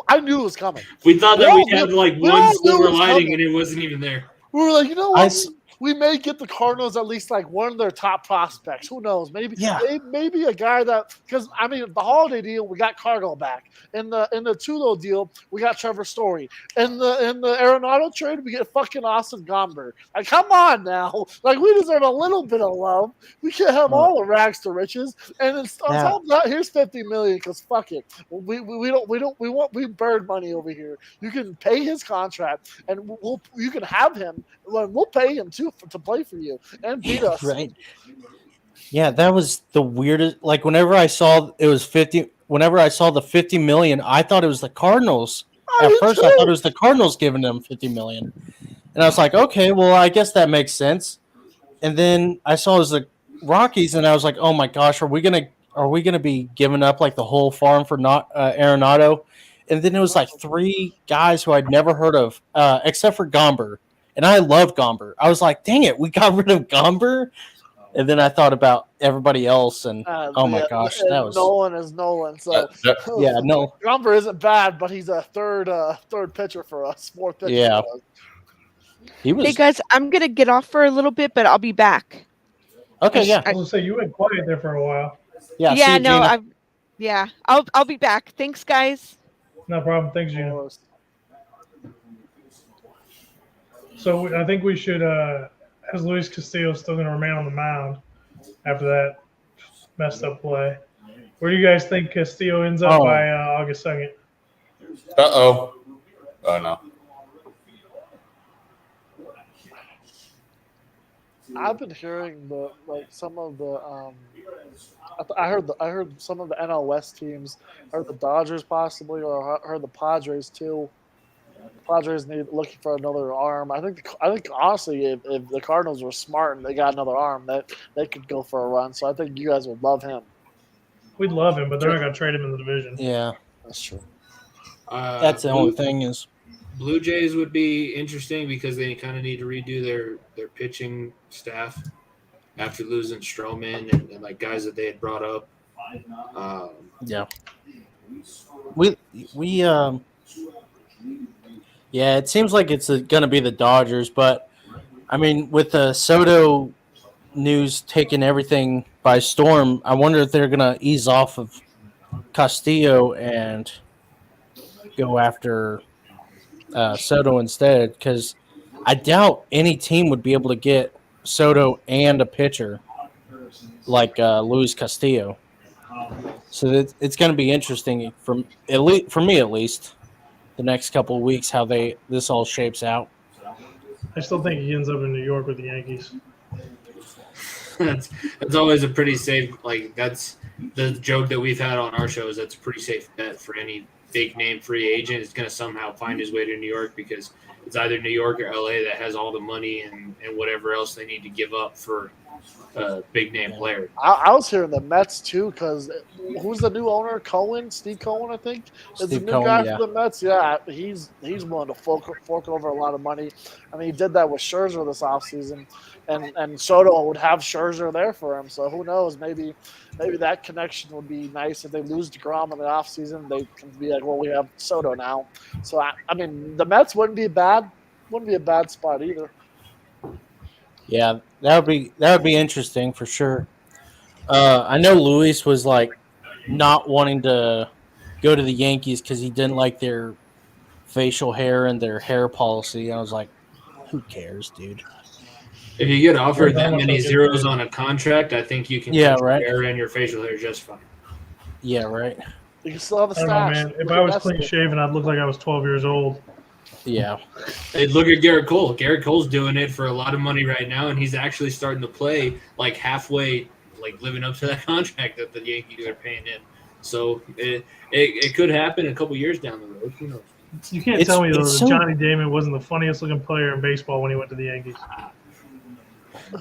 I knew it was coming. We thought that we had like one silver lining, and it wasn't even there. We were like, you know what? We may get the Cardinals at least like one of their top prospects. Who knows? Maybe a guy that because I mean the Holiday deal we got Cardinal back. In the Tulo deal we got Trevor Story. In the Arenado trade we get fucking Austin Gomber. Like come on now, like we deserve a little bit of love. We can't have all the rags to riches. And then on top of that, here's $50 million because fuck it. We want bird money over here. You can pay his contract and you can have him. We'll pay him too to play for you and beat us. Right. Yeah, that was the weirdest. Like whenever I saw it was 50, whenever I saw the 50 million, I thought it was the Cardinals. At first, I thought it was the Cardinals giving them 50 million, and I was like, okay, well, I guess that makes sense. And then I saw it was the Rockies, and I was like, oh my gosh, are we gonna be giving up like the whole farm for not Arenado? And then it was like 3 guys who I'd never heard of, except for Gomber. And I love Gomber. I was like, dang it, we got rid of Gomber. And then I thought about everybody else, and oh my gosh, that was Nolan is Nolan. So no, Gomber isn't bad, but he's a third pitcher for us, 4th pitcher. Yeah, for us. Hey guys, I'm gonna get off for a little bit, but I'll be back. Okay, I was gonna say you went quiet there for a while. Yeah, yeah, no, I'll be back. Thanks, guys. No problem. Thanks, Gina. So I think we should, as Luis Castillo still going to remain on the mound after that messed up play. Where do you guys think Castillo ends up by August 2nd? Oh no. I've been hearing some of the I heard some of the NL West teams. I heard the Dodgers possibly, or I heard the Padres too. Padres need looking for another arm. I think honestly, if the Cardinals were smart and they got another arm, that they could go for a run. So I think you guys would love him. We'd love him, but they're not going to trade him in the division. Yeah, That's true. that's the only thing is. Blue Jays would be interesting because they kind of need to redo their pitching staff after losing Stroman and like guys that they had brought up. Yeah. We yeah, it seems like it's going to be the Dodgers, but I mean, with the Soto news taking everything by storm, I wonder if they're going to ease off of Castillo and go after Soto instead, because I doubt any team would be able to get Soto and a pitcher like Luis Castillo. So it's going to be interesting for me at least, the next couple of weeks how this all shapes out. I still think he ends up in New York with the Yankees. that's always a pretty safe. Like that's the joke that we've had on our shows. That's a pretty safe bet for any big name free agent is going to somehow find his way to New York because it's either New York or LA that has all the money and whatever else they need to give up for a big name player. I was hearing the Mets too because who's the new owner? Steve Cohen, I think, is the new guy for the Mets. Yeah, he's willing to fork over a lot of money. I mean, he did that with Scherzer this offseason, and Soto would have Scherzer there for him. So who knows? Maybe that connection would be nice if they lose DeGrom in the offseason. They can be like, well, we have Soto now. So I mean, the Mets wouldn't be a bad spot either. Yeah, that would be interesting for sure. I know Luis was like not wanting to go to the Yankees because he didn't like their facial hair and their hair policy. I was like, who cares, dude? If you get offered that many zeros on a contract, I think you can get your hair and your facial hair just fine. Yeah, right. You can still have a stash. I don't know, man. If I was clean shaven, I'd look like I was 12 years old. Yeah. Hey, look at Garrett Cole. Garrett Cole's doing it for a lot of money right now, and he's actually starting to play like halfway, like living up to that contract that the Yankees are paying him. So it could happen a couple years down the road. Who knows? You can't tell me, though, that Johnny Damon wasn't the funniest-looking player in baseball when he went to the Yankees.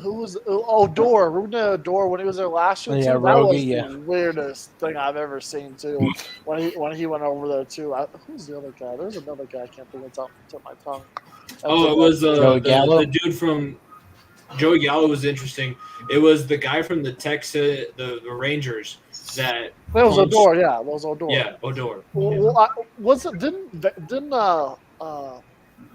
Who was Odor? Runa Odor when he was there last year. Yeah, that Rogie, was the weirdest thing I've ever seen too. When he went over there too. Who's the other guy? There's another guy I can't think of tip my tongue. It was the dude from Joey Gallo was interesting. It was the guy from the Texas the Rangers that was Odor. Yeah, it was Odor. Yeah, Odor. Was it didn't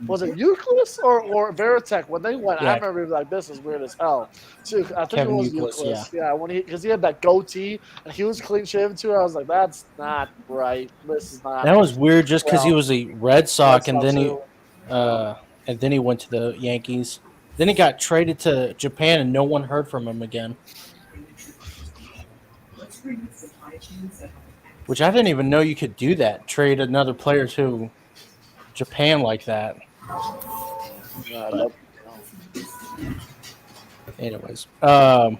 was it Euclid or Veritek when they went? Yeah. I remember being like, "This is weird as hell." Too, I think Kevin it was Euclid, Yeah, when because he had that goatee and he was clean shaven too. I was like, "That's not right. This is not." That was weird, just because he was a Red Sox, and then too. he went to the Yankees. Then he got traded to Japan, and no one heard from him again. Which I didn't even know you could do that. Trade another player to Japan like that. But, anyways, yeah.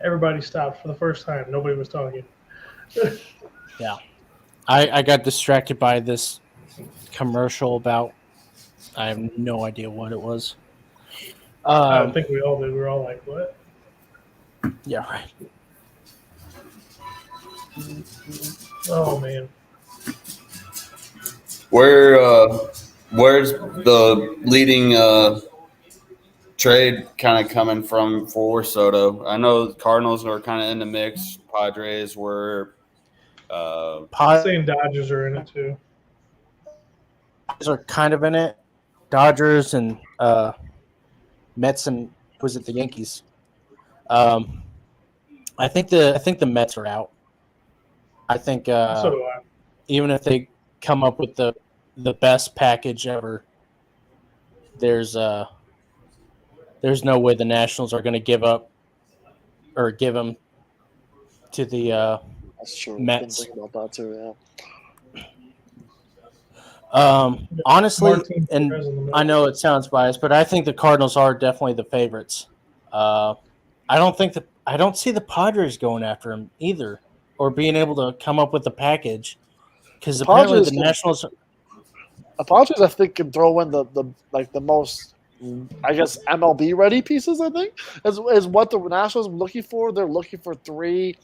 Everybody stopped for the first time. Nobody was talking. Yeah. I got distracted by this commercial about, I have no idea what it was. I think we all did. We were all like, what? Yeah, right. Oh, man. Where's the leading trade kind of coming from for Soto? I know the Cardinals are kind of in the mix. Padres were. Saying Dodgers are in it too. Dodgers are kind of in it. Dodgers and Mets and was it the Yankees? I think the Mets are out. I think So do I. even if they come up with the best package ever, there's there's no way the Nationals are going to give up or give him to the That's true. Mets. Didn't think about that too. Honestly, Martin and Perez in the middle. I know it sounds biased, but I think the Cardinals are definitely the favorites. I don't see the Padres going after him either, or being able to come up with a package, because apparently the Nationals. Padres, I think, can throw in the most, I guess, MLB ready pieces. I think is what the Nationals are looking for. They're looking for 3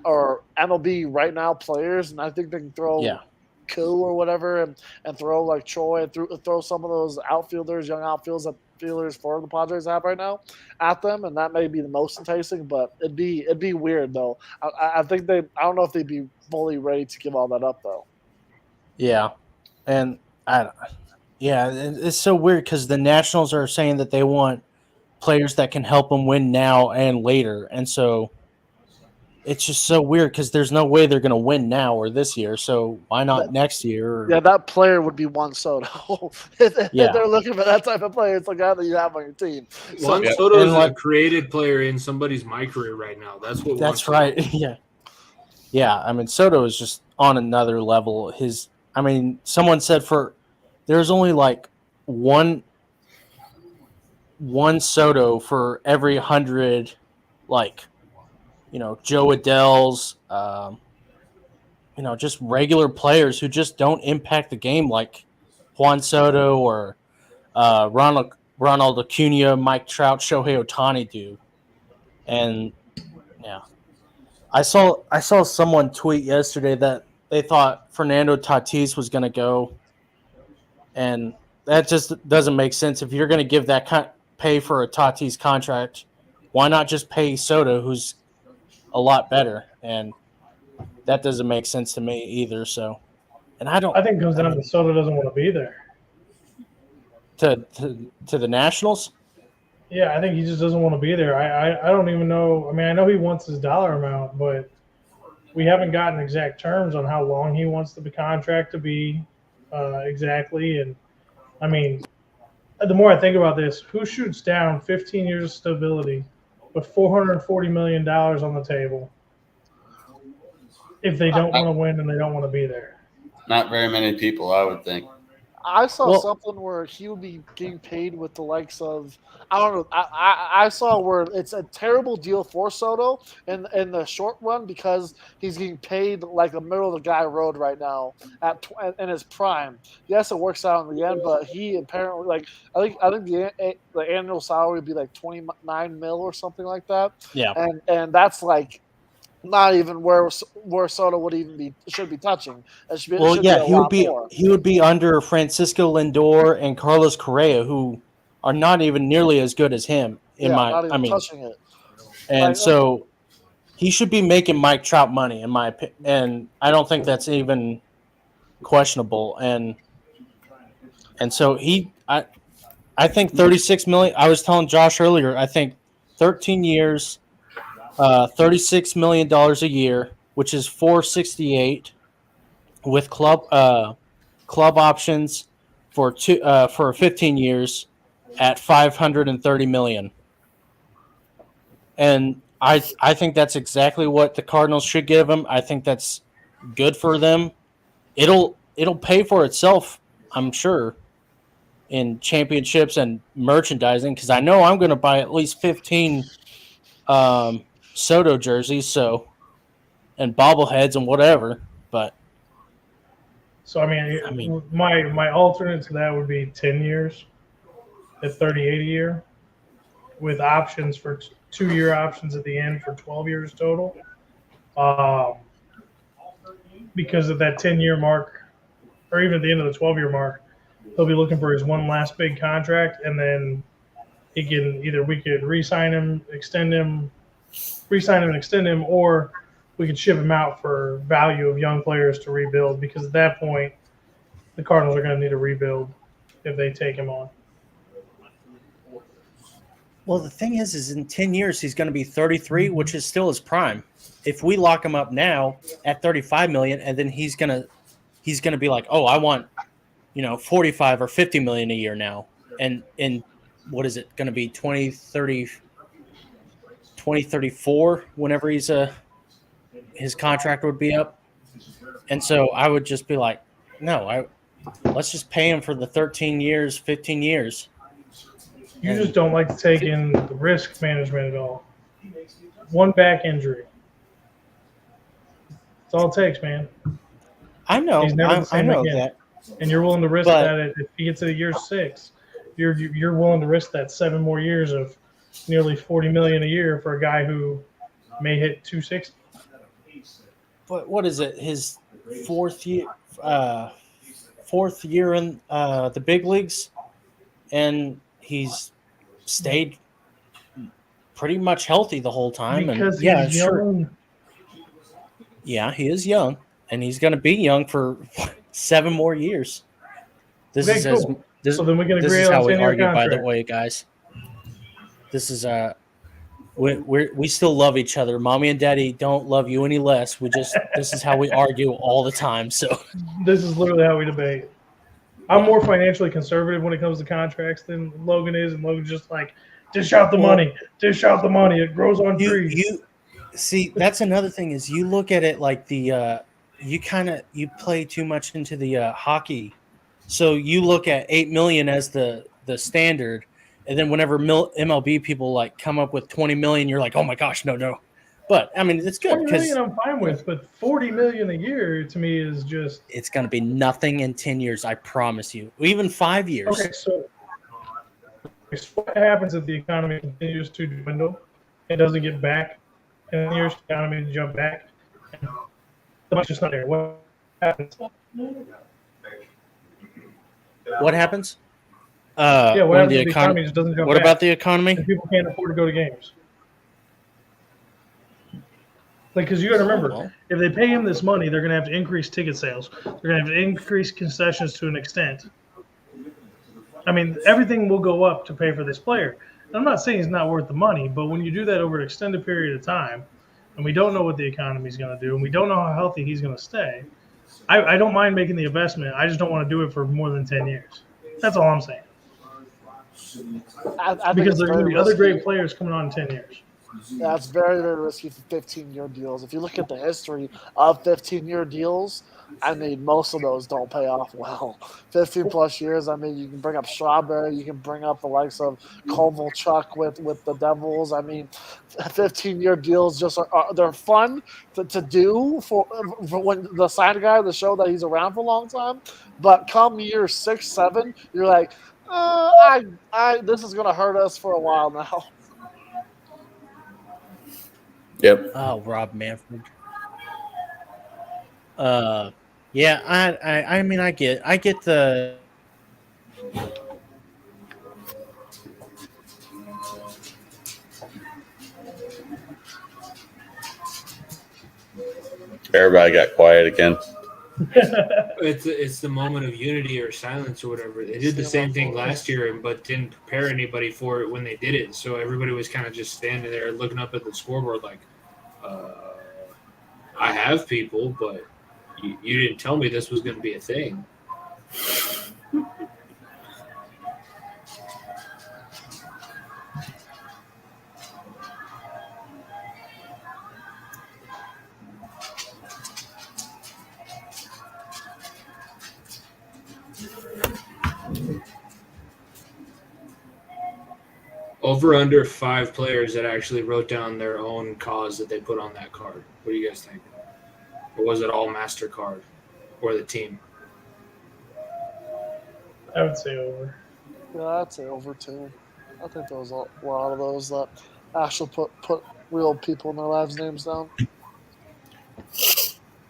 or MLB right now players, and I think they can throw Koo or whatever, and throw like Troy, and throw some of those outfielders, young outfielders for the Padres have right now at them, and that may be the most enticing. But it'd be weird though. I think I don't know if they'd be fully ready to give all that up though. Yeah, and it's so weird because the Nationals are saying that they want players that can help them win now and later, and so it's just so weird because there's no way they're going to win now or this year. So why not next year? Yeah, that player would be Juan Soto. if they're looking for that type of player, it's the guy that you have on your team. Juan Soto is a created player in somebody's microwave right now. That's right. Yeah. I mean, Soto is just on another level. Someone said there's only like one Soto for every 100, Joe Adele's, just regular players who just don't impact the game like Juan Soto or Ronald Acuna, Mike Trout, Shohei Ohtani do. And I saw someone tweet yesterday that they thought Fernando Tatis was going to go, and that just doesn't make sense. If you're going to give that pay for a Tatis contract, why not just pay Soto, who's a lot better? And that doesn't make sense to me either. So, and I think it comes down to Soto doesn't want to be there. To the Nationals? Yeah, I think he just doesn't want to be there. I don't even know. I mean, I know he wants his dollar amount, but we haven't gotten exact terms on how long he wants the contract to be exactly. And I mean, the more I think about this, who shoots down 15 years of stability with $440 million on the table if they don't want to win and they don't want to be there? Not very many people, I would think. I saw something where he would be getting paid with the likes of, I don't know. I saw where it's a terrible deal for Soto in the short run because he's getting paid like the middle of the guy road right now in his prime. Yes, it works out in the end, but he apparently I think the annual salary would be like $29 million or something like that. Yeah, and that's like not even where Soto should be touching. He would be under Francisco Lindor and Carlos Correa, who are not even nearly as good as him. Touching it. And so he should be making Mike Trout money, in my opinion. And I don't think that's even questionable. And so I think $36 million. I was telling Josh earlier, I think 13 years. $36 million a year, which is $468, with club options for 15 years at $530 million. And I think that's exactly what the Cardinals should give him. I think that's good for them. It'll pay for itself, I'm sure, in championships and merchandising, because I know I'm going to buy at least 15 Soto jerseys, and bobbleheads and whatever. But so I mean, my alternate to that would be 10 years at $38 a year, with options for 2-year options at the end for 12 years total. Because of that 10-year mark, or even at the end of the 12-year mark, he'll be looking for his one last big contract, and then we could re-sign him, extend him, or we could ship him out for value of young players to rebuild, because at that point, the Cardinals are going to need to rebuild if they take him on. Well, the thing is in 10 years, he's going to be 33, which is still his prime. If we lock him up now at $35 million, and then he's going to be like, oh, I want, $45 or $50 million a year now. And in what is it going to be 2034 whenever his contract would be up. And so I would just be like, no, let's just pay him for the 13 years, 15 years. You just don't like to take in the risk management at all. One back injury. That's all it takes, man. I know. He's never the same again. That. And you're willing to risk that if he gets to year 6. You're willing to risk that 7 more years of nearly $40 million a year for a guy who may hit 260. But what is it? His fourth year in the big leagues, and he's stayed pretty much healthy the whole time. Because and he's young. Yeah, he is young, and he's going to be young for 7 more years. This is cool. So then we can agree this is on how we 10-year argue. contract. By the way, guys, this is we still love each other. Mommy and Daddy don't love you any less. This is how we argue all the time. So this is literally how we debate. I'm more financially conservative when it comes to contracts than Logan is, and Logan's just like, dish out the money. It grows on trees. You see, that's another thing is you look at it like you play too much into the hockey. So you look at $8 million as the standard, and then whenever MLB people like come up with $20 million, you're like, oh my gosh, no. But I mean, it's good $20 million I'm fine with, but $40 million a year to me is just. It's going to be nothing in 10 years, I promise you. Even 5 years. Okay, so what happens if the economy continues to dwindle? It doesn't get back in years. The economy to jump back. The money's just not there. What happens? What happens? What happens if the economy just doesn't jump back? What about the economy? And people can't afford to go to games. Because you got to remember, if they pay him this money, they're going to have to increase ticket sales. They're going to have to increase concessions to an extent. I mean, everything will go up to pay for this player. And I'm not saying he's not worth the money, but when you do that over an extended period of time, and we don't know what the economy is going to do, and we don't know how healthy he's going to stay, I don't mind making the investment. I just don't want to do it for more than 10 years. That's all I'm saying. Because there are going to be other great players coming on in 10 years. That's very, very risky for 15-year deals. If you look at the history of 15-year deals, I mean, most of those don't pay off well. 15-plus years, I mean, you can bring up Strawberry. You can bring up the likes of Kovalchuk with the Devils. I mean, 15-year deals just they're fun to do for when the sign guy to show that he's around for a long time. But come year 6, 7, you're like, this is going to hurt us for a while now. Yep. Oh, Rob Manfred. Yeah, I mean, I get the. Everybody got quiet again. It's the moment of unity or silence or whatever. They did the same thing last year, but didn't prepare anybody for it when they did it. So everybody was kind of just standing there looking up at the scoreboard like, I have people, but you didn't tell me this was going to be a thing. Over under 5 players that actually wrote down their own cause that they put on that card. What do you guys think? Or was it all MasterCard or the team? I would say over. Yeah, I'd say over too. I think there was a lot of those that actually put real people in their lives' names down.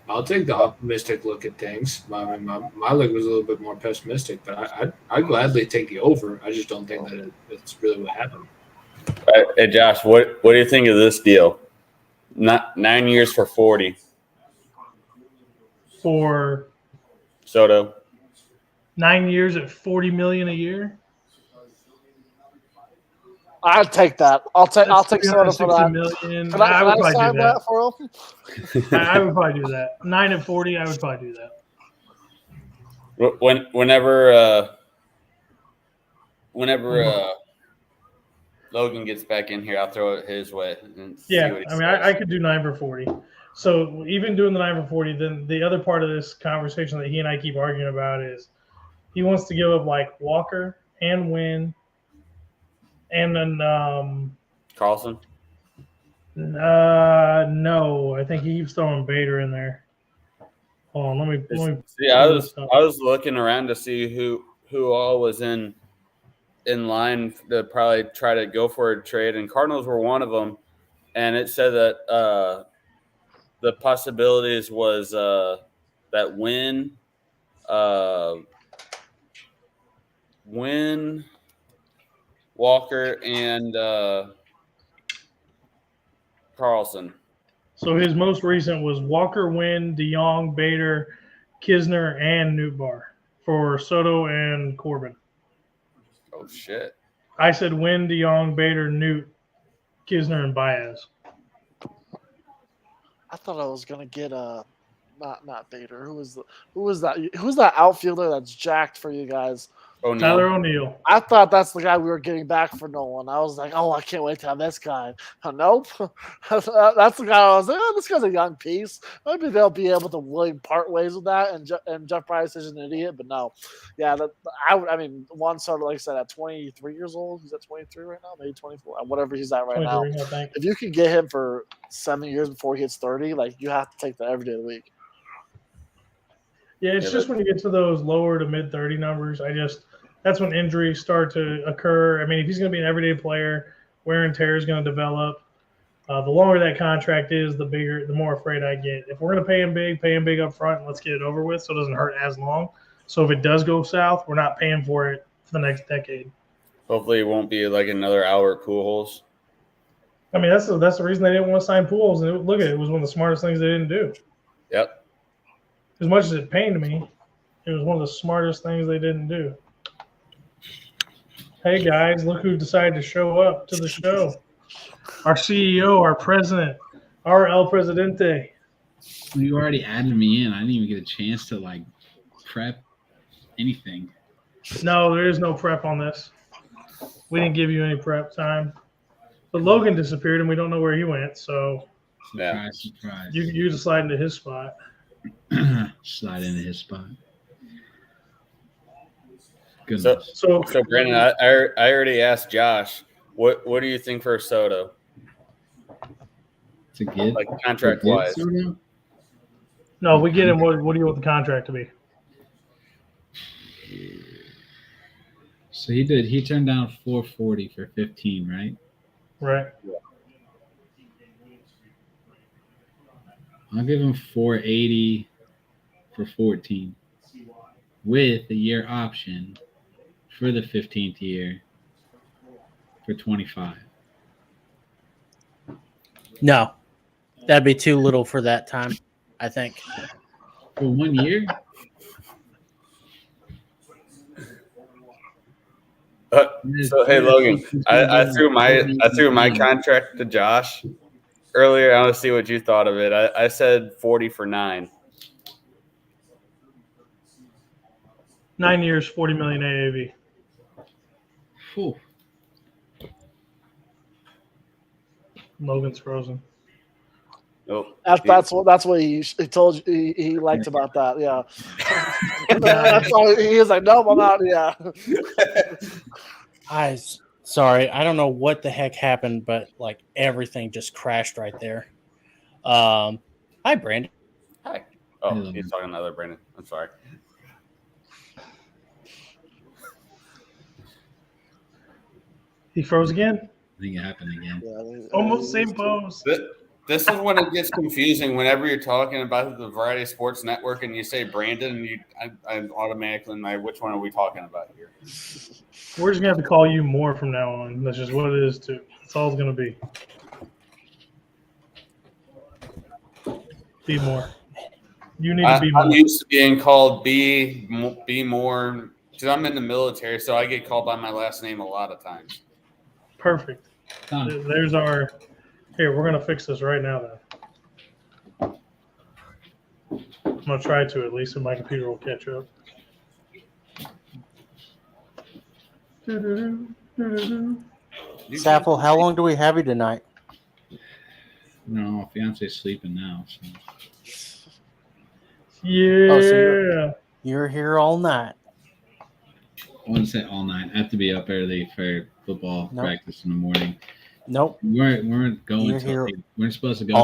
I'll take the optimistic look at things. My look was a little bit more pessimistic, but I'd gladly take the over. I just don't think that it's really what happened. Hey, Josh, what do you think of this deal? 9 years for 40. For Soto. 9 years at $40 million a year. I'd take that. I'll take Soto for that. Million. Can I would probably sign do that for him? I would probably do that. 9 at 40, I would probably do that. Whenever Logan gets back in here, I'll throw it his way. And see Yeah, what he I mean, says. I could do 9 for 40. So even doing the 9 for 40, then the other part of this conversation that he and I keep arguing about is he wants to give up like Walker and Wynn, and then Carlson. no, I think he keeps throwing Bader in there. Hold on, let me See, I was looking around to see who all was in line to probably try to go for a trade, and Cardinals were one of them. And it said that the possibilities was that Wynn, Walker, and Carlson. So his most recent was Walker, Wynn, DeYoung, Bader, Kisner, and Newtbar for Soto and Corbin. Oh shit! I said Wynn, DeYoung, Bader, Newt, Kisner, and Baez. I thought I was gonna get not Bader. Who was that? Who's that outfielder that's jacked for you guys? O'Neal. Tyler O'Neill. I thought that's the guy we were getting back for Nolan. I was like, oh, I can't wait to have this guy. Nope. That's the guy I was like, oh, this guy's a young piece. Maybe they'll be able to really part ways with that. And Jeff Price is an idiot, but no. Yeah, I mean, Juan Soto, like I said, at 23 years old, he's at 23 right now, maybe 24, whatever he's at right now. I think. If you can get him for 7 years before he hits 30, like you have to take that every day of the week. Yeah, it's just when you get to those lower to mid 30 numbers, that's when injuries start to occur. I mean, if he's going to be an everyday player, wear and tear is going to develop. The longer that contract is, the more afraid I get. If we're going to pay him big up front, and let's get it over with so it doesn't hurt as long. So if it does go south, we're not paying for it for the next decade. Hopefully it won't be like another hour at Pujols. I mean, that's the reason they didn't want to sign Pujols. And look at it. It was one of the smartest things they didn't do. Yep. As much as it pained me, it was one of the smartest things they didn't do. Hey, guys, look who decided to show up to the show. Our CEO, our president, our El Presidente. You already added me in. I didn't even get a chance to, prep anything. No, there is no prep on this. We didn't give you any prep time. But Logan disappeared, and we don't know where he went, so Surprise. you just slide into his spot. Slide into his spot. Goodness. So Brandon, I already asked Josh, what do you think for Soto? To get like contract wise. No, we get him. What do you want the contract to be? So he turned down 440 for 15, right? Right. I'll give him 480 for 14 with a year option for the 15th year for 25. No, that'd be too little for that time, I think. For 1 year? So hey Logan, I threw my contract to Josh earlier. I want to see what you thought of it. I said 40 for 9. 9 years, $40 million AAV. Whew. Logan's frozen. Nope. That's what he told you he liked about that. Yeah. That's all he was like, nope, I'm out. Yeah. Sorry, I don't know what the heck happened, but everything just crashed right there. Hi, Brandon. Hi. Oh, he's talking to other Brandon. I'm sorry. He froze again? I think it happened again. Yeah, almost same pose. This is when it gets confusing. Whenever you're talking about the Variety Sports Network and you say Brandon, I'm automatically like, which one are we talking about here? We're just gonna have to call you more from now on. That's just what it is too. That's all it's gonna be. Be more. You need to be more. I'm used to being called be more because I'm in the military, so I get called by my last name a lot of times. Perfect. There's our. Here, we're gonna fix this right now. Then I'm gonna try to at least, and my computer will catch up. Saffel, how long do we have you tonight? No, fiance's sleeping now. So. Yeah. Oh, so you're here all night. I wouldn't say all night. I have to be up early for football practice in the morning. Nope. We weren't going to. We're supposed to go to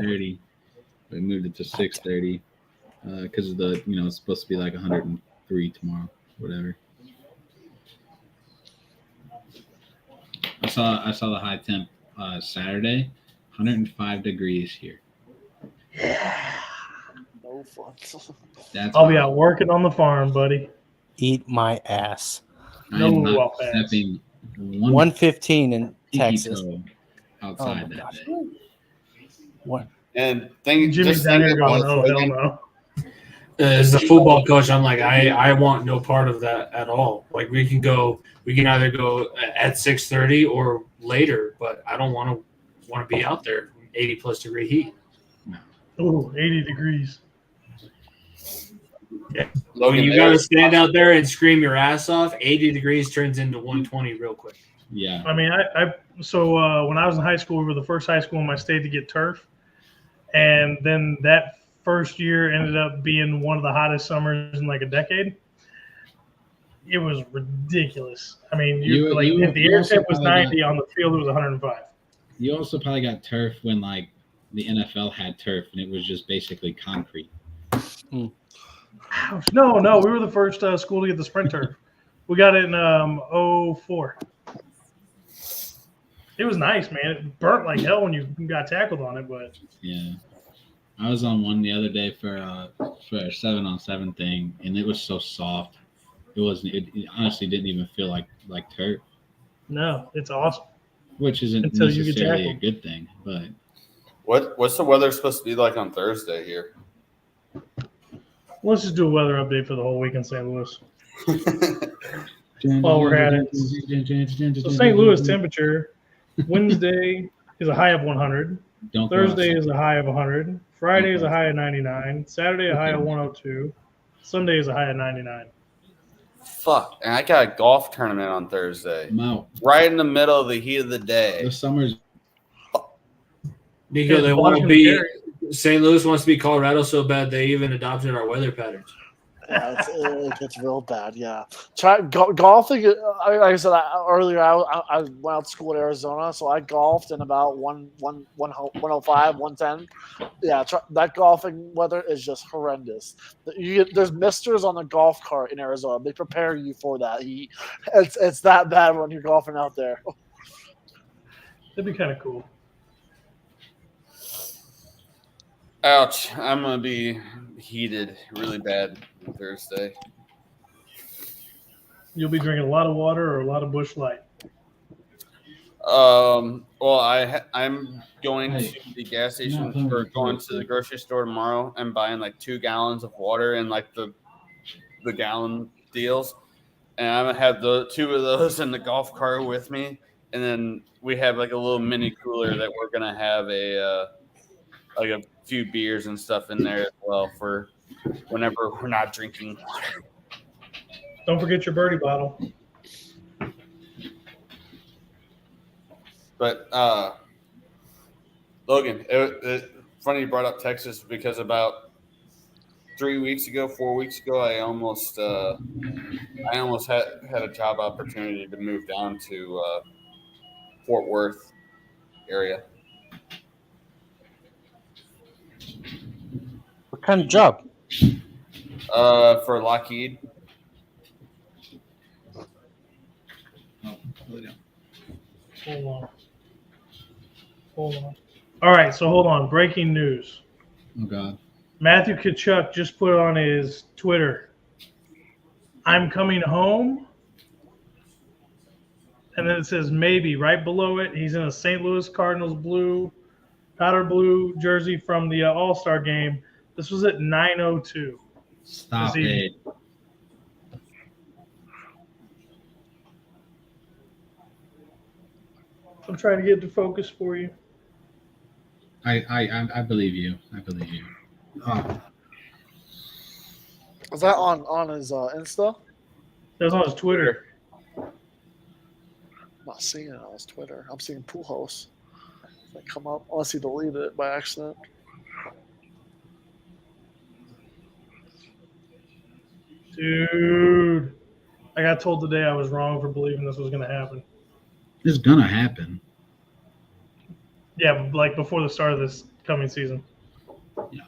8:30. We moved it to 6:30 because of the it's supposed to be like 103 tomorrow, whatever. I saw the high temp Saturday, 105 degrees here. Yeah. No fun. I'll be out working on the farm, buddy. Eat my ass. I am not stepping 115 in Texas outside that day. What? And Jimmy's down here going, oh, hell no. As the football coach, I'm like, I want no part of that at all. Like we can either go at 6:30 or later, but I don't want to be out there 80 plus degree heat. Oh, 80 degrees. Yeah. Logan, you got to stand out there and scream your ass off. 80 degrees turns into 120 real quick. Yeah. I mean, so when I was in high school, we were the first high school in my state to get turf. And then that first year ended up being one of the hottest summers in like a decade. It was ridiculous. I mean, if the air temp was 90, on the field it was 105. You also probably got turf when like the NFL had turf and it was just basically concrete. Ouch. No, we were the first school to get the sprint turf. We got it in 04. It was nice, man. It burnt like hell when you got tackled on it, but yeah. I was on one the other day for a 7-on-7 thing, and it was so soft. It honestly didn't even feel like turf. No, it's awesome. Which isn't until you get necessarily a tackled. good thing, but what's the weather supposed to be like on Thursday here? Let's just do a weather update for the whole week in St. Louis. While we're at it. So St. Louis temperature, Wednesday is a high of 100. Thursday is a high of 100. Friday is a high of 99. Saturday a high of 102. Sunday is a high of 99. Fuck, and I got a golf tournament on Thursday. I'm out. Right in the middle of the heat of the day. The summer's Nico, they want to be St. Louis wants to be Colorado so bad they even adopted our weather patterns. Yeah, it gets real bad. Yeah, golfing. Like I said earlier, I went out to school in Arizona, so I golfed in about 105, 110. Yeah, that golfing weather is just horrendous. There's misters on the golf cart in Arizona. They prepare you for that heat. It's that bad when you're golfing out there. That'd be kind of cool. Ouch! I'm gonna be heated really bad on Thursday. You'll be drinking a lot of water or a lot of Busch Light. Well, I'm going to the gas station or going to the grocery store tomorrow and buying like 2 gallons of water and like the gallon deals, and I'm gonna have the 2 of those in the golf cart with me, and then we have like a little mini cooler that we're gonna have a few beers and stuff in there as well for whenever we're not drinking water. Don't forget your birdie bottle. But Logan, it's funny you brought up Texas because about 4 weeks ago, I almost had a job opportunity to move down to Fort Worth area. What kind of job? For Lockheed. Hold on. All right, so hold on. Breaking news. Oh, God. Matthew Tkachuk just put on his Twitter, I'm coming home. And then it says maybe right below it. He's in a St. Louis Cardinals powder blue jersey from the All Star game. This was at 9:02. Stop it. I'm trying to get to focus for you. I believe you. I believe you. Oh. Was that on his Insta? That was on his Twitter. not seeing it on his Twitter. I'm seeing Pujols. Like come up unless he deleted it by accident. Dude, I got told today I was wrong for believing this was going to happen. It's gonna happen. Yeah, like before the start of this coming season. Yeah.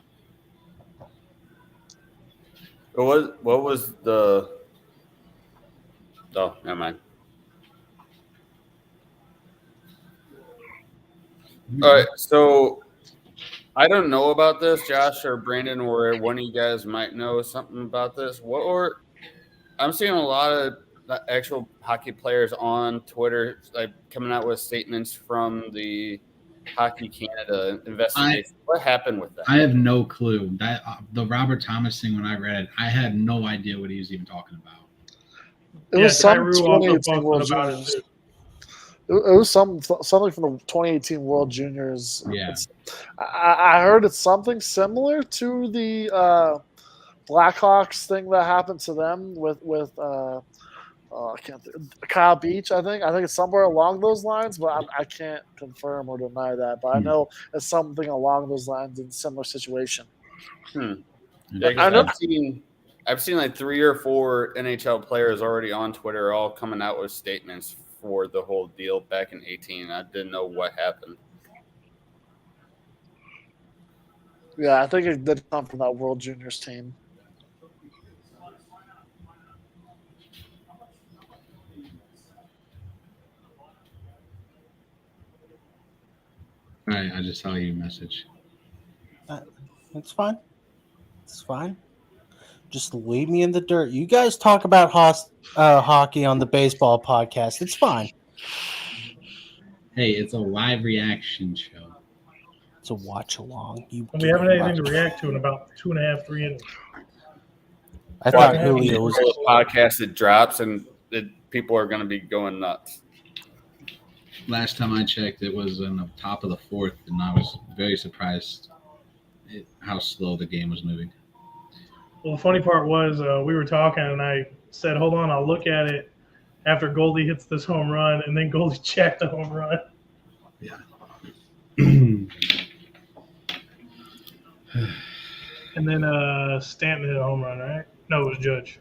What was the? Oh, never mind. All right, so I don't know about this, Josh or Brandon, or one of you guys might know something about this. I'm seeing a lot of actual hockey players on Twitter like coming out with statements from the Hockey Canada investigation. What happened with that? I have no clue. That the Robert Thomas thing, when I read it, I had no idea what he was even talking about. It was some Tyree also 2018 posted World about it, Juniors. too. It was something from the 2018 World Juniors. Yeah. I heard it's something similar to the Blackhawks thing that happened to them with I can't think, Kyle Beach. I think it's somewhere along those lines, but I can't confirm or deny that. But I know it's something along those lines in a similar situation. Yeah, I've seen like 3 or 4 NHL players already on Twitter, all coming out with statements for the whole deal back in 2018. I didn't know what happened. Yeah, I think it did come from that World Juniors team. All right, I just saw your message. It's fine. It's fine. Just leave me in the dirt. You guys talk about hockey on the baseball podcast. It's fine. Hey, it's a live reaction show. It's a watch along. We haven't had anything to react to in about 2.5, 3 innings. I thought Julio was a podcast that drops and people are going to be going nuts. Last time I checked, it was in the top of the 4th, and I was very surprised how slow the game was moving. Well, the funny part was we were talking, and I said, hold on, I'll look at it after Goldie hits this home run, and then Goldie checked the home run. Yeah. And then Stanton hit a home run, right? No, it was Judge.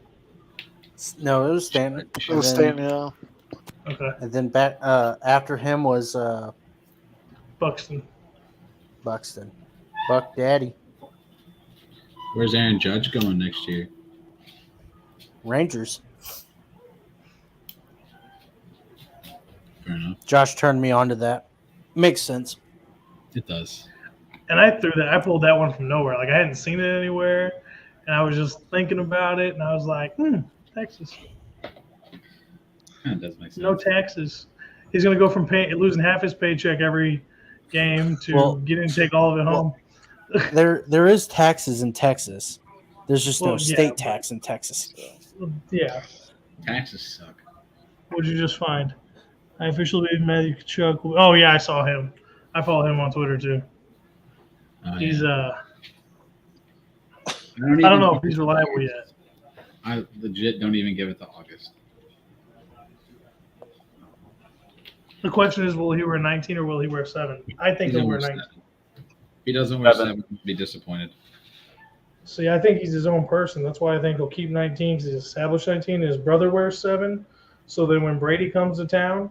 No, it was Stanton. It was Stanton, yeah. Okay. And then back after him was Buxton. Buck Daddy. Where's Aaron Judge going next year? Rangers. Fair enough. Josh turned me on to that. Makes sense. It does. And I pulled that one from nowhere. Like I hadn't seen it anywhere, and I was just thinking about it, and I was like, Texas. That does make sense. No taxes. He's going to go from losing half his paycheck every game to getting to take all of it home. There is taxes in Texas. There's just no state tax in Texas. Yeah. Taxes suck. What'd you just find? I officially made Matthew Kachuk. Oh, yeah, I saw him. I follow him on Twitter, too. He's I don't know if he's reliable yet. I legit don't even give it to August. The question is, will he wear 19 or will he wear 7? I think he'll wear 19. If he doesn't wear 7, I'll be disappointed. See, I think he's his own person. That's why I think he'll keep 19 because he's established 19. His brother wears 7. So then when Brady comes to town,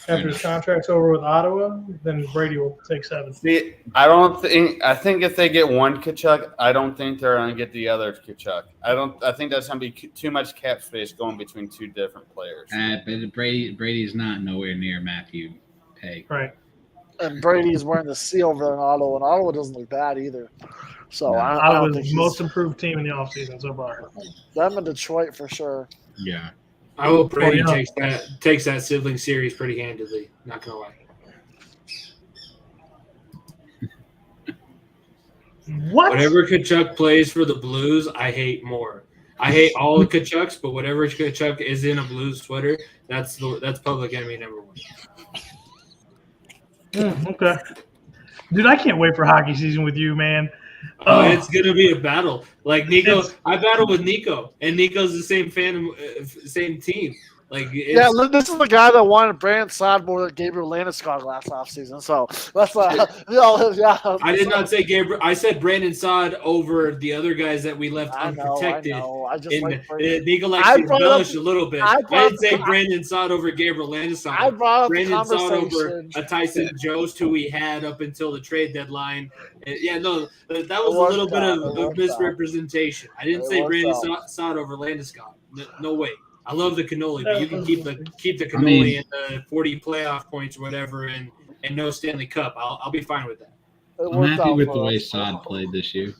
after his contract's over with Ottawa, then Brady will take 7. See, I think if they get one Kachuk, I don't think they're going to get the other Kachuk. I think that's going to be too much cap space going between 2 different players. But Brady's not nowhere near Matthew Pay. Right. And Brady's wearing the C over in Ottawa, and Ottawa doesn't look bad either. So No. I don't think the most improved team in the offseason so far. Them in Detroit for sure. Yeah. I hope Brady takes that sibling series pretty handedly. Not gonna lie. What? Whatever Kachuk plays for the Blues, I hate more. I hate all the Kachucks, but whatever Kachuk is in a Blues sweater, that's public enemy number 1. Okay. Dude, I can't wait for hockey season with you, man. It's gonna be a battle. Like Nico, I battle with Nico, and Nico's the same same team. Like, yeah, this is the guy that wanted Brandon Saad more than Gabriel Landeskog last offseason. So that's yeah. I did not say Gabriel. I said Brandon Saad over the other guys that we left unprotected. I know. I just like Nico likes to embellish a little bit. I didn't say Brandon Saad over Gabriel Landeskog. I brought up Brandon the Saad over conversation. a Tyson Jost, who we had up until the trade deadline. Yeah, no, that was a little bit of misrepresentation. I didn't say Brandon Saad over Landeskog. No way. I love the cannoli, but you can keep the cannoli and the 40 playoff points or whatever, and no Stanley Cup. I'll be fine with that. I'm happy with the way Saad played this year.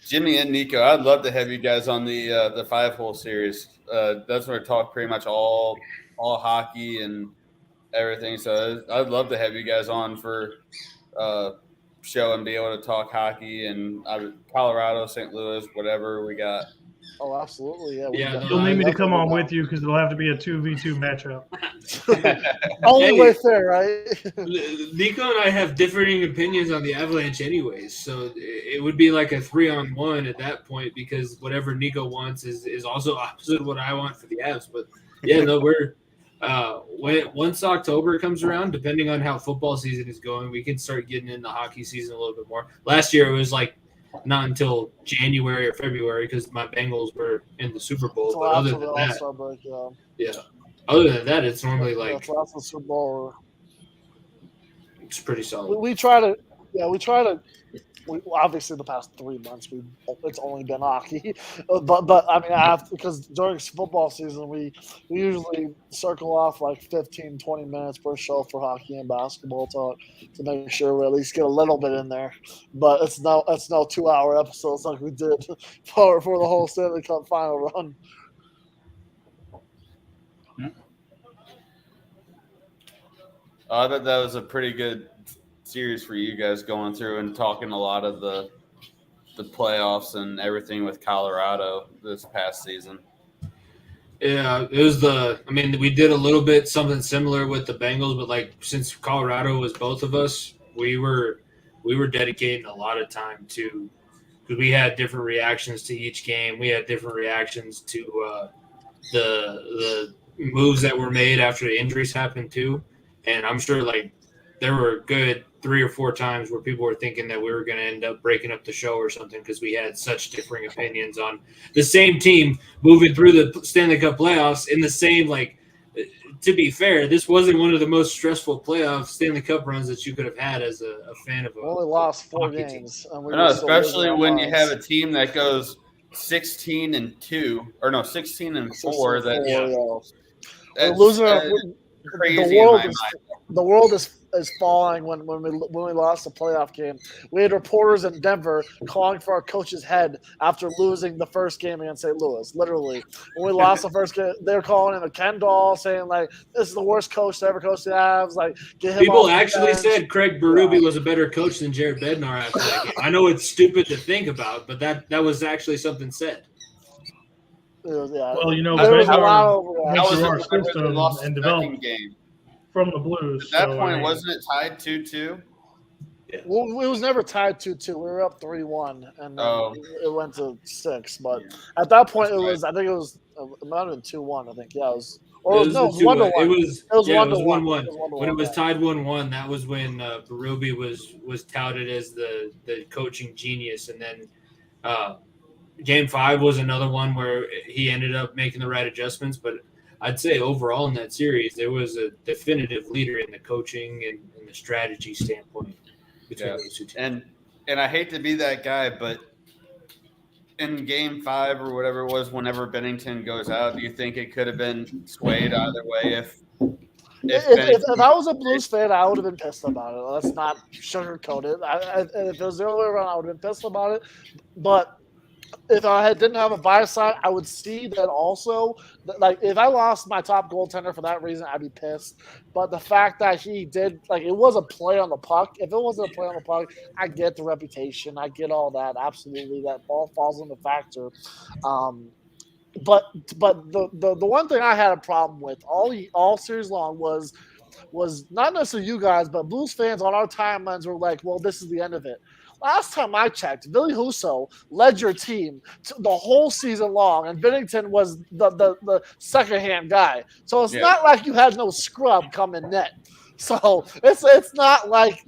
Jimmy and Nico, I'd love to have you guys on the 5-hole series. That's where I talk pretty much all hockey and everything. So I'd love to have you guys on for show and be able to talk hockey and Colorado, St. Louis, whatever we got. Oh, absolutely, yeah. You'll need me to come on with you because it'll have to be a 2v2 matchup. Only way fair, right? Nico and I have differing opinions on the Avalanche, anyways. So it would be like a 3-on-1 at that point because whatever Nico wants is also opposite of what I want for the Avs. But yeah, no, we're once October comes around, depending on how football season is going, we can start getting into hockey season a little bit more. Last year it was like not until January or February because my Bengals were in the Super Bowl. But other than that, other than that, it's normally like the Super Bowl. It's pretty solid. We try to. Obviously, the past 3 months, it's only been hockey, but I mean, because during football season, we usually circle off like 15, 20 minutes per show for hockey and basketball talk to make sure we at least get a little bit in there. But it's no 2-hour episodes like we did for the whole Stanley Cup final run. I bet that was a pretty good series for you guys going through and talking a lot of the playoffs and everything with Colorado this past season. Yeah, it was we did a little bit something similar with the Bengals, but like since Colorado was both of us, we were dedicating a lot of time to because we had different reactions to each game. We had different reactions to the moves that were made after the injuries happened too. And I'm sure like there were a good 3 or 4 times where people were thinking that we were going to end up breaking up the show or something because we had such differing opinions on the same team moving through the Stanley Cup playoffs in the same, like, to be fair, this wasn't one of the most stressful playoff Stanley Cup runs that you could have had as a fan of a only lost 4 games. Especially when you have a team that goes 16-2 or no 16-4 that losing crazy. The world is falling when we lost the playoff game. We had reporters in Denver calling for our coach's head after losing the first game against St. Louis. Literally, when we lost the first game, they were calling him a Ken doll, saying like, "This is the worst coach to ever coach the Avs." Like, get him. People actually said Craig Berube was a better coach than Jared Bednar after that game. I know it's stupid to think about, but that was actually something said. Well, you know, there was a lot of our system and developed game from the Blues. At that point, wasn't it tied 2-2? Yeah. Well, it was never tied 2-2. We were up 3-1, and then it went to 6. But at that point, I think it was it might have been 2-1. I think, yeah, it was. Or it was 1-1. It was 1-1. When it was tied 1-1, that was when Berube was touted as the coaching genius, and then Game 5 was another one where he ended up making the right adjustments. But I'd say overall in that series, there was a definitive leader in the coaching and the strategy standpoint between those two teams. And I hate to be that guy, but in Game 5 or whatever it was, whenever Bennington goes out, do you think it could have been swayed either way? If I was a Blues fan, I would have been pissed about it. Let's not sugarcoat it. If it was the other way around, I would have been pissed about it. But if I didn't have a bias side, I would see that also. Like, if I lost my top goaltender for that reason, I'd be pissed. But the fact that he did, like, it was a play on the puck. If it wasn't a play on the puck, I get the reputation. I get all that. Absolutely, that all falls into factor. But the one thing I had a problem with all series long was not necessarily you guys, but Blues fans on our timelines were like, well, this is the end of it. last time I checked, Billy Huso led your team the whole season long, and Bennington was the second-hand guy. So it's not like you had no scrub come in net. So it's not like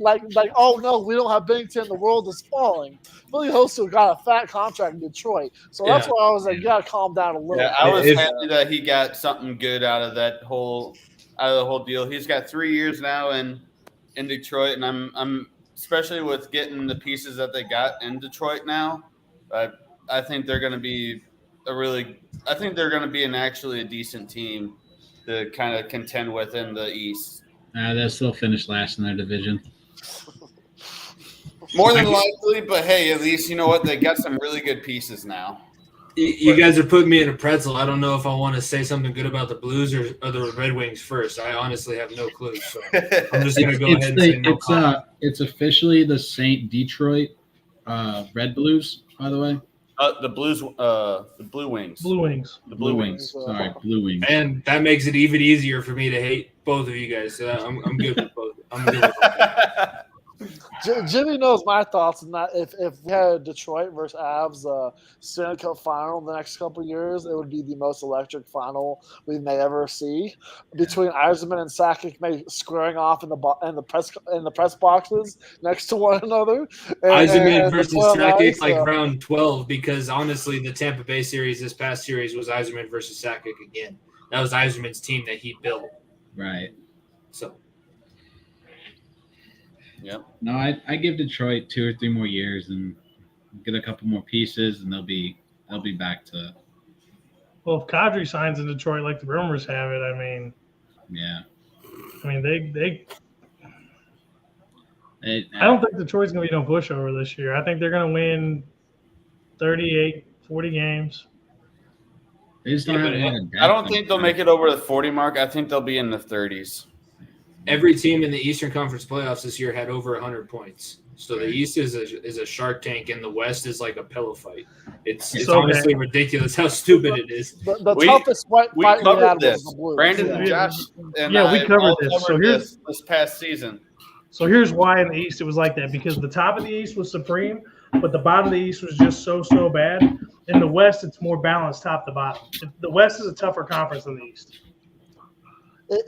oh no, we don't have Bennington, the world is falling. Billy Huso got a fat contract in Detroit, so that's why I was like, you gotta calm down a little. Yeah, I was happy that he got something good out of the whole deal. He's got 3 years now in Detroit, and I'm especially with getting the pieces that they got in Detroit now. I think they're going to be actually a decent team to kind of contend with in the East. They'll still finish last in their division. More than likely, but hey, at least you know what? They got some really good pieces now. You guys are putting me in a pretzel. I don't know if I want to say something good about the Blues or the Red Wings first. I honestly have no clue. So I'm just going to go ahead and say no comment. It's officially the St. Detroit Red Blues, by the way. The Blues, the Blue Wings. Blue Wings. The Blue Wings. Sorry, Blue Wings. And that makes it even easier for me to hate both of you guys. So I'm good with both. I'm good with both. Jimmy knows my thoughts on that. If we had Detroit versus Avs Stanley Cup final in the next couple of years, it would be the most electric final we may ever see. Between Yzerman and Sakic maybe squaring off in the press boxes next to one another. Yzerman versus Sakic like round 12, because honestly, the Tampa Bay series this past series was Yzerman versus Sakic again. That was Yzerman's team that he built. Right. So. Yep. No, I give Detroit 2 or 3 more years and get a couple more pieces, and they'll be back to. Well, if Kadri signs in Detroit like the rumors have it, I mean, yeah. I mean they I don't think Detroit's going to be no pushover this year. I think they're going to win 38, 40 games. They just don't have a lot of depth. I don't think they'll make it over the 40 mark. I think they'll be in the 30s. Every team in the Eastern Conference playoffs this year had over 100 points. So the East is a shark tank, and the West is like a pillow fight. It's honestly ridiculous how stupid it is. The toughest fight we had this. was the Blues. Brandon and Josh and we covered this. So here's this past season. So here's why in the East it was like that, because the top of the East was supreme, but the bottom of the East was just so bad. In the West, it's more balanced top to bottom. The West is a tougher conference than the East.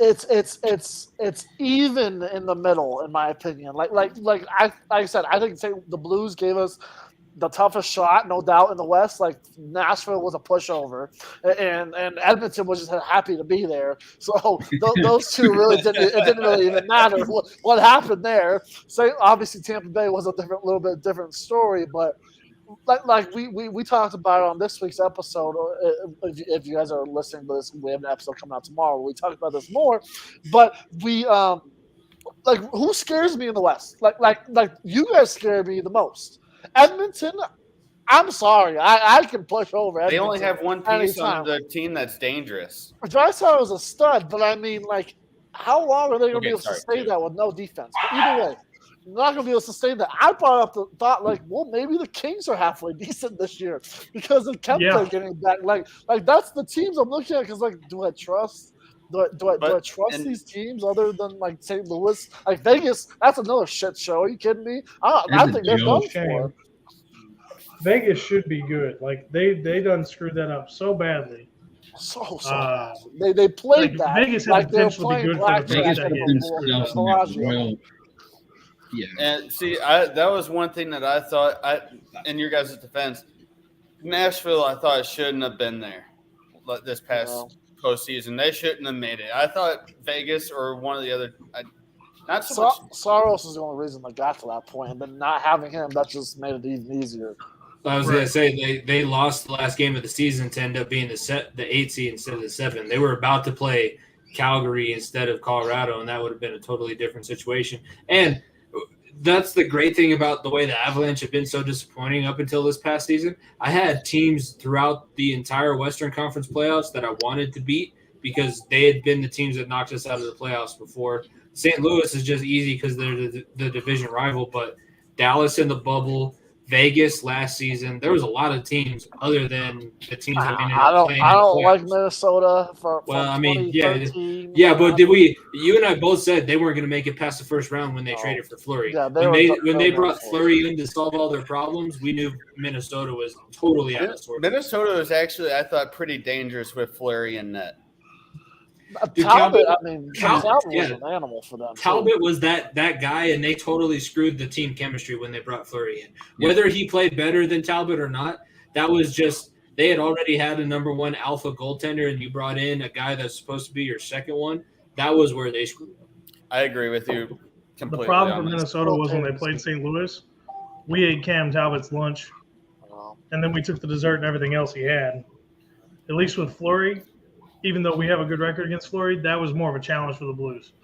It's even in the middle, in my opinion. Like I said, I think the Blues gave us the toughest shot, no doubt, in the West. Like Nashville was a pushover, and Edmonton was just happy to be there. So those two really didn't really even matter what happened there. So obviously Tampa Bay was a little bit different story, but. Like we talked about it on this week's episode. If you guys are listening to this, we have an episode coming out tomorrow. We talked about this more, but we who scares me in the West? Like you guys scare me the most. Edmonton. I'm sorry, I can push over Edmonton. They only have one piece anytime. on the team that's dangerous. Drysdale was a stud, but I mean, like, how long are they going to be able to sustain that with no defense? But either way. Not going to be able to sustain that. I brought up the thought, like, well, maybe the Kings are halfway decent this year because of Kemper getting back. Like that's the teams I'm looking at. Because, like, do I trust these teams other than like St. Louis? Like Vegas, that's another shit show. Are you kidding me? I think they're done for. Vegas should be good. Like they done screwed that up so badly. So they played that. Vegas like they're playing blackjack. Yeah, and see, that was one thing that I thought. In your guys' defense, Nashville, I thought shouldn't have been there this past postseason. They shouldn't have made it. I thought Vegas or one of the other. Not so much. Soros is the only reason they got to that point, and then not having him, that just made it even easier. I was gonna say they lost the last game of the season to end up being the 8 seed instead of the 7. They were about to play Calgary instead of Colorado, and that would have been a totally different situation. And that's the great thing about the way the Avalanche have been so disappointing up until this past season. I had teams throughout the entire Western Conference playoffs that I wanted to beat because they had been the teams that knocked us out of the playoffs before. St. Louis is just easy because they're the division rival, but Dallas in the bubble, Vegas last season. There was a lot of teams other than the teams that ended I up don't. playing. I in the don't like playoffs. Minnesota for. Well, I from mean, yeah, 2013. but did we? You and I both said they weren't going to make it past the first round when they traded for Fleury. Yeah, when they brought Fleury in to solve all their problems, we knew Minnesota was totally out of sorts. Minnesota was actually, I thought, pretty dangerous with Fleury in net. Talbot was yeah. an animal for them. Talbot was that guy, and they totally screwed the team chemistry when they brought Fleury in. Whether he played better than Talbot or not, that was just they had already had a number one alpha goaltender, and you brought in a guy that's supposed to be your second one. That was where they screwed up. I agree with you completely. The problem for Minnesota was when they played St. Louis, we ate Cam Talbot's lunch, and then we took the dessert and everything else he had. At least with Fleury, even though we have a good record against Fleury, that was more of a challenge for the Blues.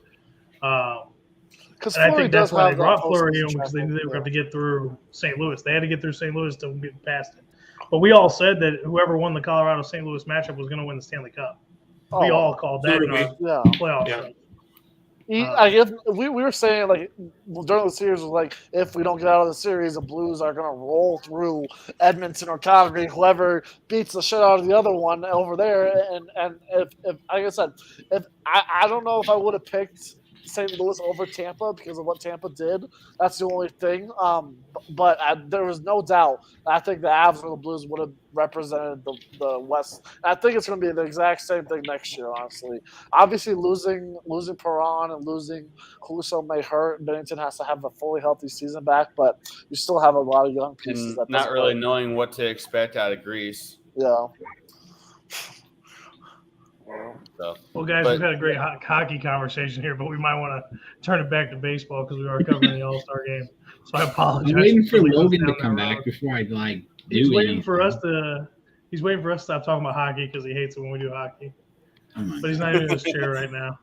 Because I think that's why they brought Fleury in, because they knew they were going to get through St. Louis. They had to get through St. Louis to get past it. But we all said that whoever won the Colorado-St. Louis matchup was going to win the Stanley Cup. We all called that in our playoff show. I guess we were saying like during the series was like if we don't get out of the series, the Blues are gonna roll through Edmonton or Calgary, whoever beats the shit out of the other one over there. And if like I said, if I don't know if I would have picked St. Louis over Tampa because of what Tampa did. That's the only thing. But there was no doubt. I think the Avs or the Blues would have represented the West. I think it's going to be the exact same thing next year, honestly. Obviously, losing Perron and losing Husso may hurt. Bennington has to have a fully healthy season back, but you still have a lot of young pieces. And not really knowing what to expect out of Greece. Yeah. So, well, guys, we've had a great hockey conversation here, but we might want to turn it back to baseball because we are covering the All Star game. So I apologize. I'm waiting for Logan to come back before I He's waiting for us to stop talking about hockey because he hates it when we do hockey. But he's not even in his chair right now.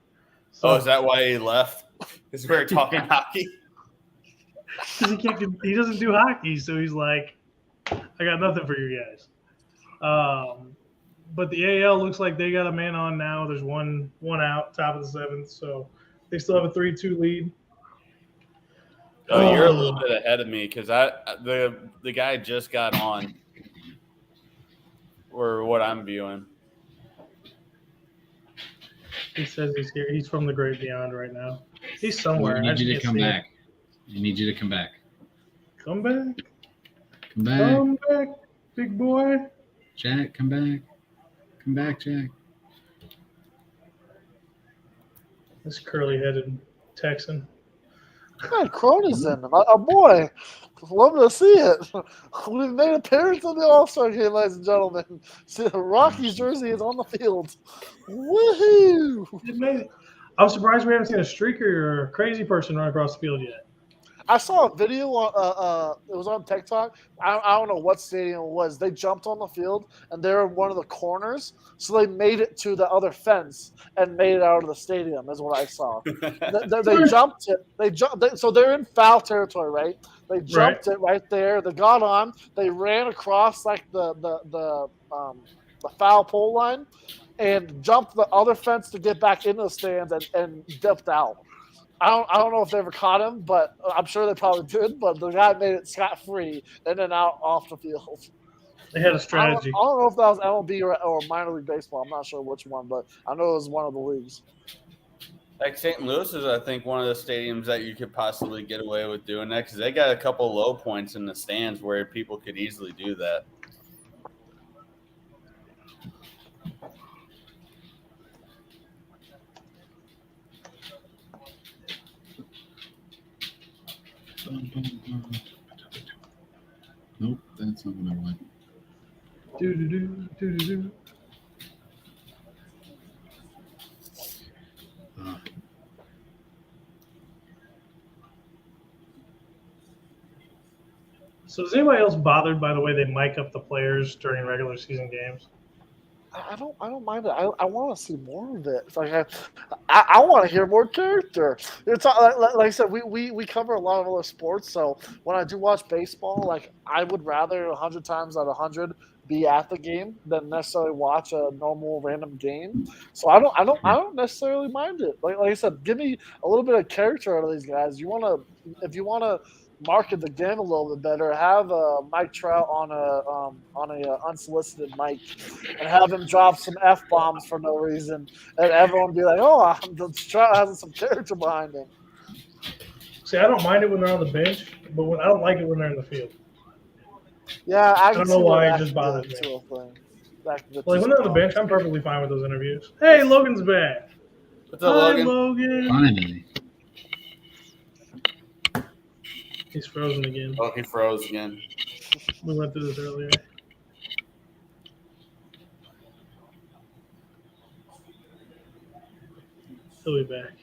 So, is that why he left? Because we were talking hockey. Because he doesn't do hockey, so he's like, I got nothing for you guys. But the AL looks like they got a man on now. There's one out, top of the seventh, so they still have a 3-2 lead. Oh, you're a little bit ahead of me because the guy just got on, or what I'm viewing. He says he's here. He's from the great beyond right now. He's somewhere. I need you to come back. I need you to come back. Come back. Come back. Come back, big boy. Jack, come back. Come back, Jack. This curly-headed Texan. God, Cronin's in. A boy. Love to see it. We've made an appearance on the All-Star game, ladies and gentlemen. See, Rocky's jersey is on the field. Woohoo! It made it. I'm surprised we haven't seen a streaker or a crazy person run across the field yet. I saw a video. It was on TikTok. I don't know what stadium it was. They jumped on the field and they were in one of the corners, so they made it to the other fence and made it out of the stadium. Is what I saw. they jumped it. So they're in foul territory, right? They jumped it right there. They got on. They ran across like the foul pole line and jumped the other fence to get back into the stands and dipped out. I don't know if they ever caught him, but I'm sure they probably did. But the guy made it scot-free and then out off the field. They had a strategy. I don't know if that was MLB or minor league baseball. I'm not sure which one, but I know it was one of the leagues. Like St. Louis is, I think, one of the stadiums that you could possibly get away with doing that because they got a couple low points in the stands where people could easily do that. Nope, that's not what I want. Do. So is anybody else bothered by the way they mic up the players during regular season games? I don't mind it. I want to see more of it. It's like I want to hear more character. It's like I said, we cover a lot of other sports. So when I do watch baseball, like I would rather 100 times out of 100 be at the game than necessarily watch a normal random game. So I don't necessarily mind it. Like I said, give me a little bit of character out of these guys. If you want to market the game a little bit better. Have Mike Trout on a unsolicited mic, and have him drop some f-bombs for no reason, and everyone be like, "Oh, Trout has some character behind him." See, I don't mind it when they're on the bench, but I don't like it when they're in the field. Yeah, I don't know why it just bothers me. Like when they're on the bench, I'm perfectly fine with those interviews. Hey, Logan's back. What's up, Hi, Logan? Logan. Finally. He's frozen again. Oh, he froze again. We went through this earlier. He'll be back.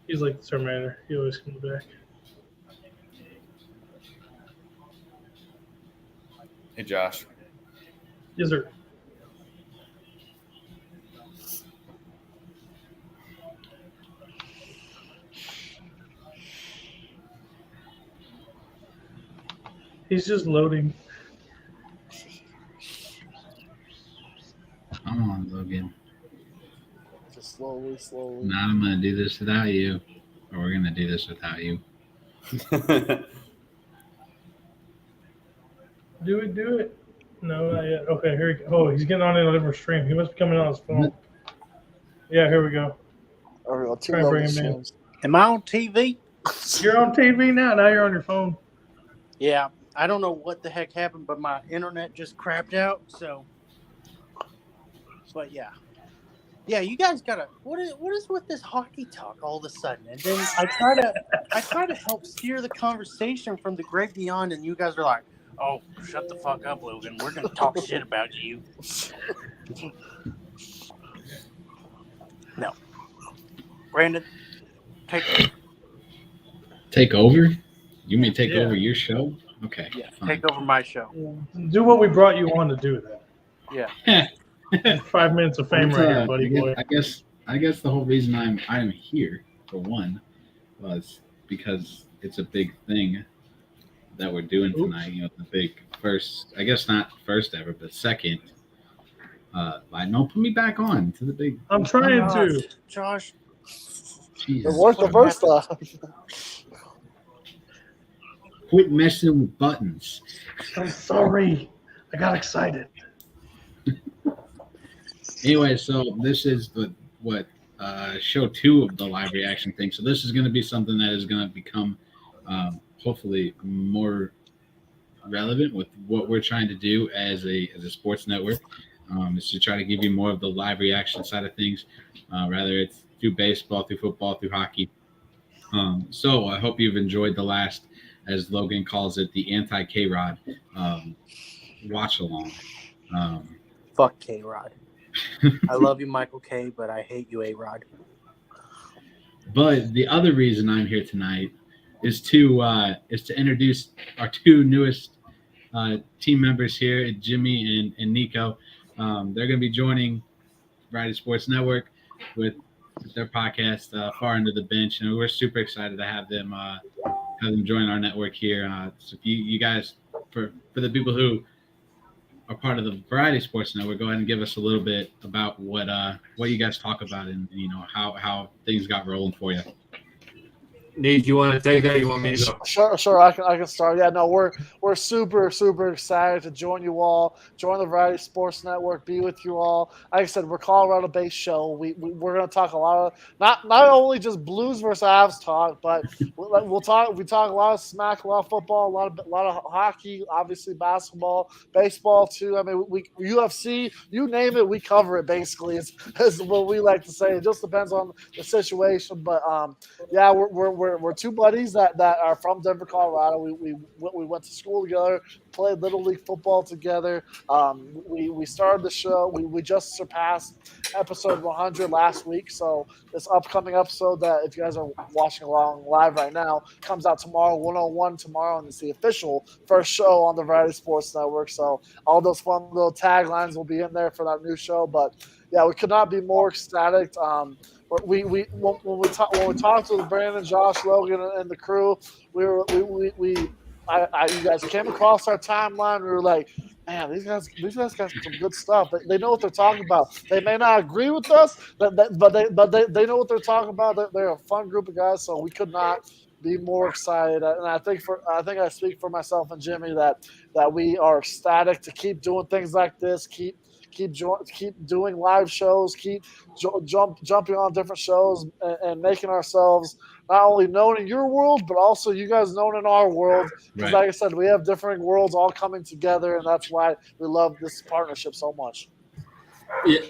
He's like the Terminator. He always comes back. Hey, Josh. Yes, sir. He's just loading. Come on, Logan. Just slowly. Now I'm going to do this without you. Or we're going to do this without you. Do it. No, not yet. Okay, here we go. Oh, he's getting on in a different stream. He must be coming on his phone. Yeah, here we go. There we go. Try and bring him in. Am I on TV? You're on TV now. Now you're on your phone. Yeah. I don't know what the heck happened, but my internet just crapped out. So, but yeah. Yeah, you guys gotta. What is with this hockey talk all of a sudden? And then I try to help steer the conversation from the great beyond, and you guys are like, "Oh, shut the fuck up, Logan. We're gonna talk shit about you." No, Brandon, take over. You mean take over your show? Okay. Yeah, fine. take over my show. Do what we brought you on to do. Then. Yeah. 5 minutes of fame right here, buddy boy. I guess the whole reason I'm here, for one, was because it's a big thing that we're doing tonight. You know, the big first, I guess not first ever, but second. Put me back on to the big. I'm trying to, Josh. Jesus. It worked the first time. Quit messing with buttons. I'm sorry. I got excited. Anyway, so this is what show 2 of the live reaction thing. So this is going to be something that is going to become hopefully more relevant with what we're trying to do as a sports network. Is to try to give you more of the live reaction side of things, rather it's through baseball, through football, through hockey. So I hope you've enjoyed the last, as Logan calls it, the anti-K-Rod watch along. Fuck K-Rod. I love you, Michael K, but I hate you, A-Rod. But the other reason I'm here tonight is to introduce our 2 newest team members here, Jimmy and Nico. They're going to be joining Variety Sports Network with their podcast, Far Under the Bench, and we're super excited to have them join our network here. So if you guys, for the people who are part of the Variety Sports Network, go ahead and give us a little bit about what you guys talk about and how things got rolling for you. Nate, you want to take that? You want me to go? Sure. I can start. Yeah, no, we're super excited to join you all, join the Variety Sports Network, be with you all. Like I said, we're a Colorado-based show. We're going to talk a lot of not only just Blues versus Avs talk, but we talk a lot of smack, a lot of football, a lot of hockey, obviously basketball, baseball too. I mean, we UFC, you name it, we cover it. Basically, is what we like to say. It just depends on the situation, but yeah, we're 2 buddies that are from Denver, Colorado. We went to school together, played Little League football together. We started the show. We just surpassed episode 100 last week. So this upcoming episode that, if you guys are watching along live right now, comes out tomorrow, 101 tomorrow, and it's the official first show on the Variety Sports Network. So all those fun little taglines will be in there for that new show. But yeah, we could not be more ecstatic. When we talked to Brandon, Josh, Logan, and the crew, you guys came across our timeline. We were like, man, these guys got some good stuff. They know what they're talking about. They may not agree with us, but they know what they're talking about. They're a fun group of guys, so we could not be more excited. And I think I speak for myself and Jimmy that we are ecstatic to keep doing things like this, keep doing live shows, keep jumping on different shows, and making ourselves not only known in your world, but also you guys known in our world. Because Right. like I said, we have different worlds all coming together, and that's why we love this partnership so much.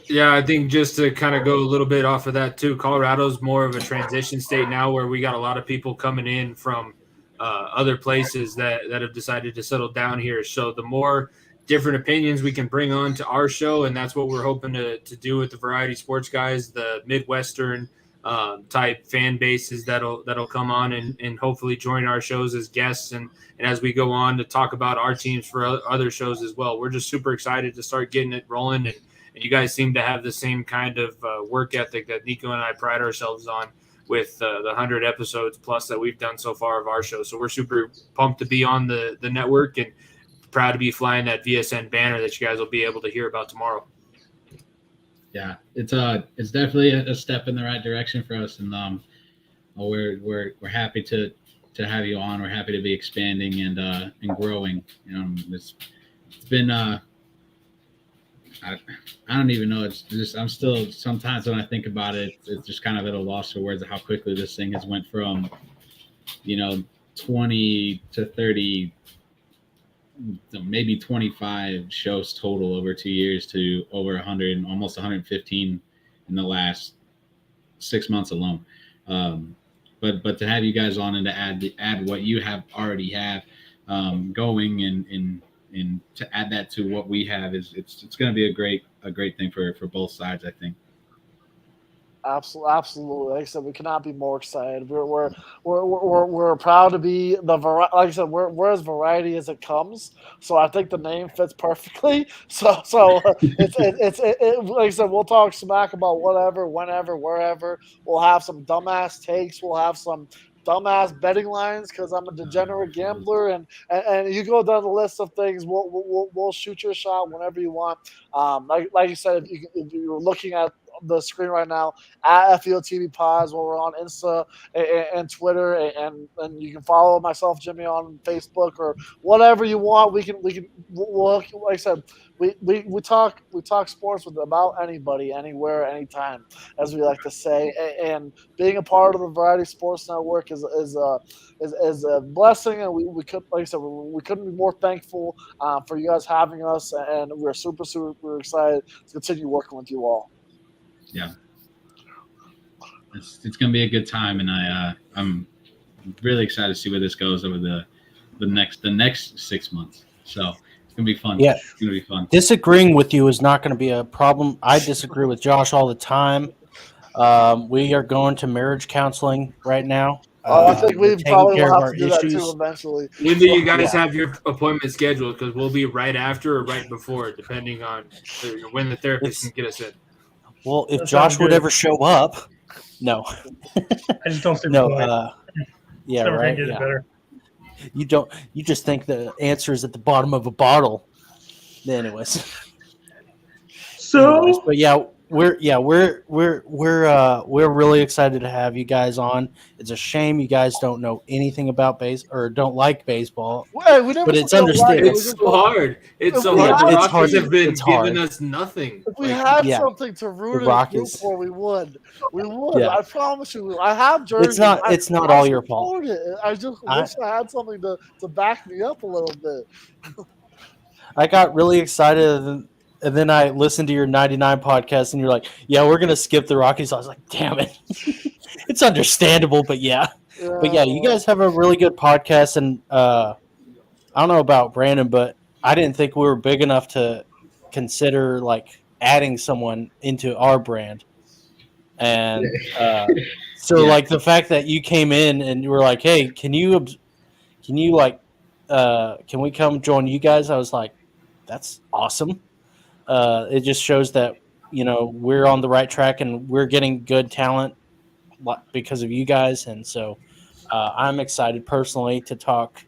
Yeah, I think just to kind of go a little bit off of that too, Colorado's more of a transition state now where we got a lot of people coming in from other places that have decided to settle down here. So the more different opinions we can bring on to our show, and that's what we're hoping to do with the Variety Sports guys, the Midwestern type fan bases that'll come on and hopefully join our shows as guests and as we go on to talk about our teams for other shows as well. We're just super excited to start getting it rolling, and you guys seem to have the same kind of work ethic that Nico and I pride ourselves on with the 100 episodes plus that we've done so far of our show. So we're super pumped to be on the network and proud to be flying that VSN banner that you guys will be able to hear about tomorrow. Yeah, it's definitely a step in the right direction for us, and we're happy to have you on. We're happy to be expanding and growing. It's been I don't even know. It's just I'm still sometimes when I think about it, it's just kind of at a loss for words of how quickly this thing has went from 20 to 30, maybe 25 shows total over 2 years to over 100, almost 115 in the last 6 months alone. But to have you guys on and to add what you already have going and to add that to what we have it's going to be a great thing for both sides, I think. Absolutely. Like I said, we cannot be more excited. We're proud to be like I said, we're as variety as it comes. So I think the name fits perfectly. So it's like I said, we'll talk smack about whatever, whenever, wherever. We'll have some dumbass takes. We'll have some dumbass betting lines because I'm a degenerate gambler, and you go down the list of things. We'll shoot your shot whenever you want. Like you said, if you're looking at the screen right now at FEOTV Pods, where we're on Insta and Twitter, and you can follow myself, Jimmy, on Facebook or whatever you want. We'll like I said, we talk sports with about anybody, anywhere, anytime, as we like to say. And being a part of the Variety Sports Network is a blessing, and we could, like I said, we couldn't be more thankful for you guys having us, and we're super excited to continue working with you all. Yeah, it's going to be a good time, and I'm really excited to see where this goes over the next 6 months. So it's going to be fun. Yeah, it's going to be fun. Disagreeing with you is not going to be a problem. I disagree with Josh all the time. We are going to marriage counseling right now. I think we probably will have to do issues. that too eventually. When do you guys have your appointment scheduled? Because we'll be right after or right before, depending on when the therapist can get us in. Well, if Josh would ever show up, no. I just don't see no. the point. Yeah, Never right. get Yeah. better. You don't. You just think the answer is at the bottom of a bottle. Anyways. But yeah, we're really excited to have you guys on. It's a shame you guys don't know anything about or don't like baseball. But it's understandable. It's so hard. It's so hard. The Rockies have been giving us nothing. If we had something to root for, we would. We would. Yeah. I promise you. I have jerseys. It's not all your fault. I just wish I had something to back me up a little bit. I got really excited. And then I listened to your 99 podcast, and you're like, yeah, we're going to skip the Rockies. I was like, damn it. It's understandable, but yeah. But yeah, you guys have a really good podcast. And I don't know about Brandon, but I didn't think we were big enough to consider like adding someone into our brand. And like the fact that you came in and you were like, hey, can we come join you guys? I was like, that's awesome. It just shows that, we're on the right track and we're getting good talent because of you guys. And so I'm excited personally to talk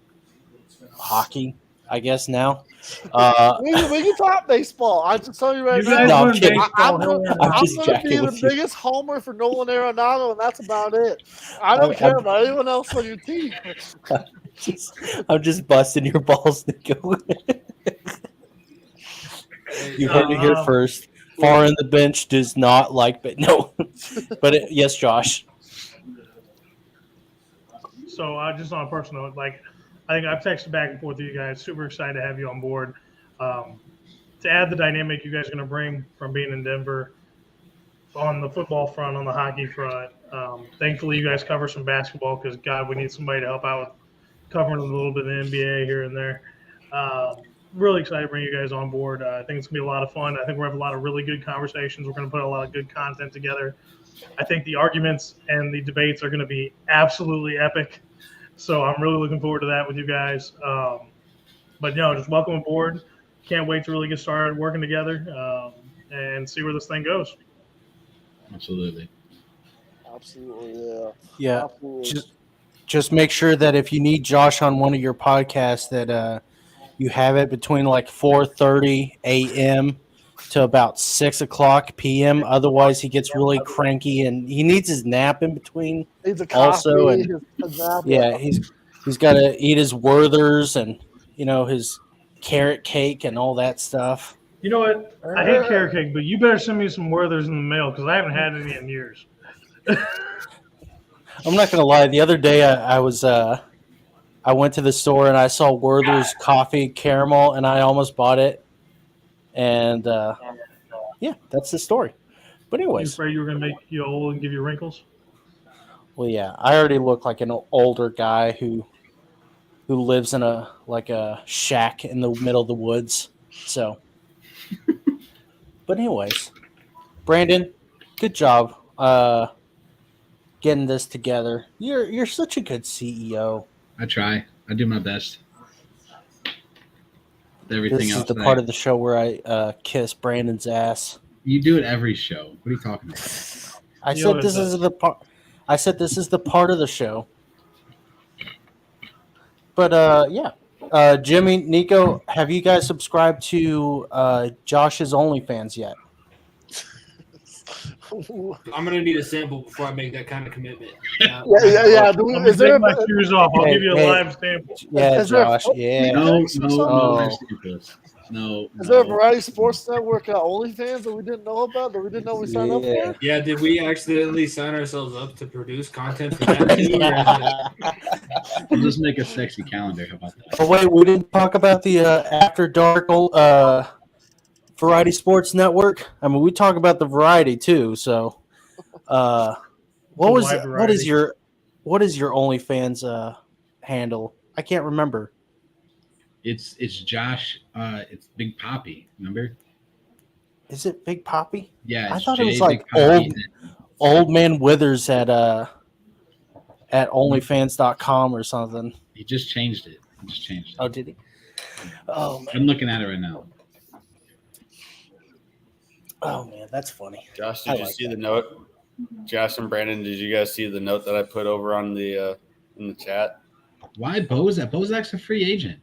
hockey. I guess now. We can talk baseball. I just tell you right You now. guys No, I'm win kidding. baseball. I'm he'll gonna, win I'm I'm just gonna jacking be the with you. biggest homer for Nolan Arenado, and that's about it. I don't care about anyone else on your team. I'm just busting your balls, Nico. You heard it here first. Far in the bench does not like, but no. But yes, Josh. So just on a personal note, like I think I've texted back and forth with you guys. Super excited to have you on board. To add the dynamic you guys are going to bring from being in Denver on the football front, on the hockey front. Thankfully, you guys cover some basketball because God, we need somebody to help out with covering a little bit of the NBA here and there. Really excited to bring you guys on board. I think it's going to be a lot of fun. I think we're going to have a lot of really good conversations. We're going to put a lot of good content together. I think the arguments and the debates are going to be absolutely epic. So I'm really looking forward to that with you guys. But just welcome aboard. Can't wait to really get started working together and see where this thing goes. Absolutely. Absolutely, Yeah. Absolutely. Just make sure that if you need Josh on one of your podcasts, that you have it between like 4:30 a.m. to about 6:00 p.m. Otherwise, he gets really cranky and he needs his nap in between. Needs a Also, coffee. and his nap, yeah, he's got to eat his Werthers and his carrot cake and all that stuff. You know what? I hate carrot cake, but you better send me some Werthers in the mail because I haven't had any in years. I'm not gonna lie. The other day, I went to the store and I saw Werther's coffee caramel, and I almost bought it. And yeah, that's the story. But You anyways, afraid you were going to make you old and give you wrinkles? well, yeah, I already look like an older guy who lives in a shack in the middle of the woods. So, but anyways, Brandon, good job getting this together. You're such a good CEO. I try. I do my best. Everything This else is the part of the show where I kiss Brandon's ass. You do it every show. What are you talking about? I said this is the part. I said this is the part of the show. But yeah, Jimmy, Nico, have you guys subscribed to Josh's OnlyFans yet? I'm gonna need a sample before I make that kind of commitment. Yeah. Is there my shoes off? I'll give you a live sample. Yeah, Josh. Yeah. No. Is there a Variety Sports Network OnlyFans that we didn't know about, that we didn't know we signed up for? Yeah, did we accidentally sign ourselves up to produce content for that too? We'll just make a sexy calendar. How about that? Oh wait, we didn't talk about the After Dark Variety Sports Network. I mean, we talk about the variety too. So, what is your OnlyFans handle? I can't remember. It's Josh. It's Big Poppy. Remember? Is it Big Poppy? Yeah, I thought it was Big like Poppy. old man Withers at OnlyFans.com or something. He just changed it. Oh, did he? Oh man. I'm looking at it right now. Oh man, that's funny. Josh, did you see the note? Josh and Brandon, did you guys see the note that I put over on the in the chat? Why Bozak? Bozak's a free agent.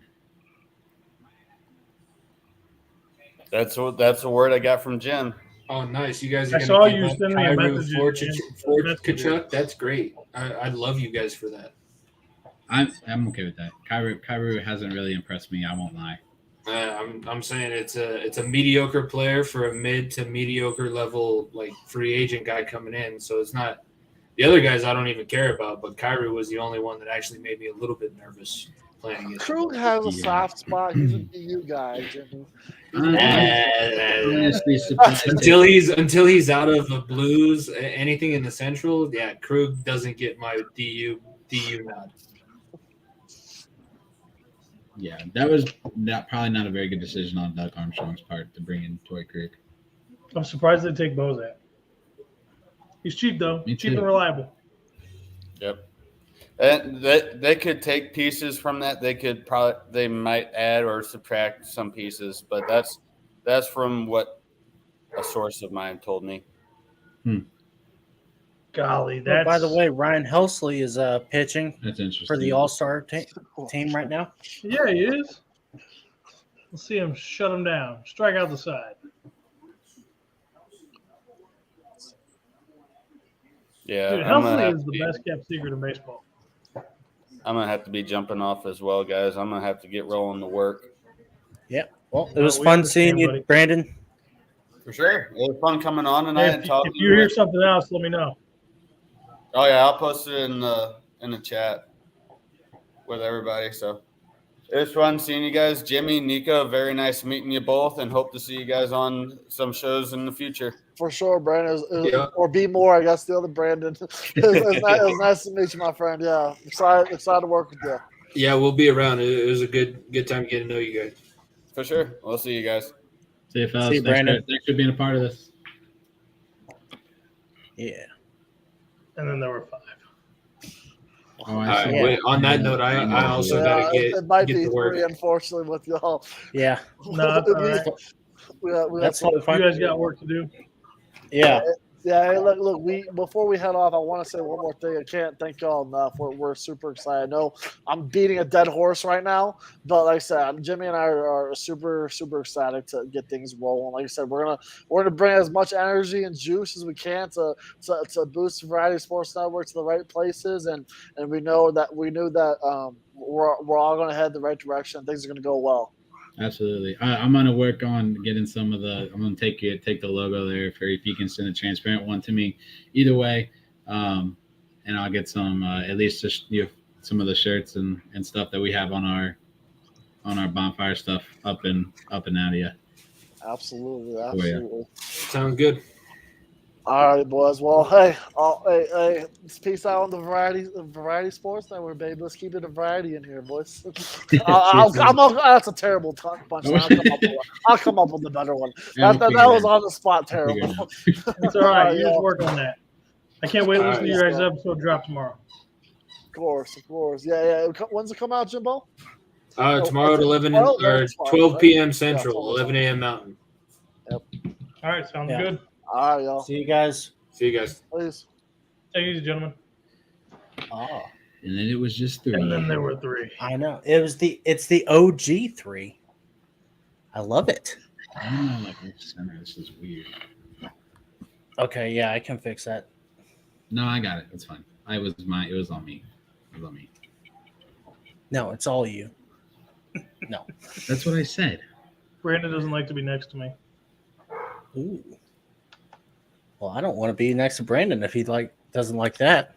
That's the word I got from Jim. Oh, nice! You guys are I saw gonna you give send me a message. Kachuk. That's great. I love you guys for that. I'm okay with that. Kairu hasn't really impressed me. I won't lie. I'm saying it's a mediocre player for a mid to mediocre level like free agent guy coming in. So it's not the other guys I don't even care about, but Kyrie was the only one that actually made me a little bit nervous playing against. Krug has a soft spot. He's a DU guy, Jimmy. Until he's out of the Blues, anything in the Central, yeah, Krug doesn't get my DU nod. Yeah, that was probably not a very good decision on Doug Armstrong's part to bring in Torrey Krug. I'm surprised they take Bozak. He's cheap though. Me Cheap too. and reliable. Yep. And they could take pieces from that. They might add or subtract some pieces, but that's from what a source of mine told me. Golly, Oh, by the way, Ryan Helsley is pitching That's interesting. for the All Star team right now. Yeah, he is. Let's see him shut him down. Strike out the side. Yeah, Dude, healthy is the best kept secret in baseball. I'm gonna have to be jumping off as well, guys. I'm gonna have to get rolling to work. Yeah. Well, it was fun seeing you, buddy. Brandon. For sure. It was fun coming on tonight and talking. If you hear something else, let me know. Oh yeah, I'll post it in the chat with everybody. So it was fun seeing you guys. Jimmy, Nico, very nice meeting you both, and hope to see you guys on some shows in the future. For sure, Brandon. Or be more, I guess, the other Brandon. It was nice to meet you, my friend. Yeah, excited to work with you. Yeah, we'll be around. It was a good time to get to know you guys. For sure. We'll see you guys. See you, fellas. See you, Brandon. Thanks for being a part of this. Yeah. And then there were 5. Oh, I see. Wait, on that note, I also gotta it might get be to work. 3, unfortunately, with y'all. Yeah. No, that's all right. That's totally fine. You guys got work to do. Yeah. Yeah, hey, look. Before we head off, I want to say one more thing. I can't thank y'all enough. We're super excited. I know I'm beating a dead horse right now, but like I said, Jimmy and I are super excited to get things rolling. Like I said, we're gonna bring as much energy and juice as we can to boost Variety Sports Network to the right places, and we knew that we're all gonna head the right direction. Things are gonna go well. Absolutely. I'm going to work on getting some of the – I'm going to take the logo there if you can send a transparent one to me. Either way, and I'll get some at least just some of the shirts and stuff that we have on our bonfire stuff up and out of you. Absolutely. Sounds good. All right, boys. Well, hey, peace out on the variety sports network, baby. Let's keep it a variety in here, boys. That's a terrible punchline. I'll come up with a better one. That was on the spot. Terrible. It's all right. You just work on that. I can't wait to listen to your guys' episode drop tomorrow. Of course. Yeah. When's it come out, Jimbo? Tomorrow at 12 p.m. Central, 11 a.m. Mountain. Yep. All right, sounds good. All right, y'all. See you guys. Please. Take it easy, gentlemen. Oh. And then it was just 3. And then there were 3. I know. It's the OG 3. I love it. I don't know, like center. This is weird. Okay, yeah, I can fix that. No, I got it. It's fine. It was on me. No, it's all you. No. That's what I said. Brandon doesn't like to be next to me. Ooh. Well, I don't want to be next to Brandon if he doesn't like that.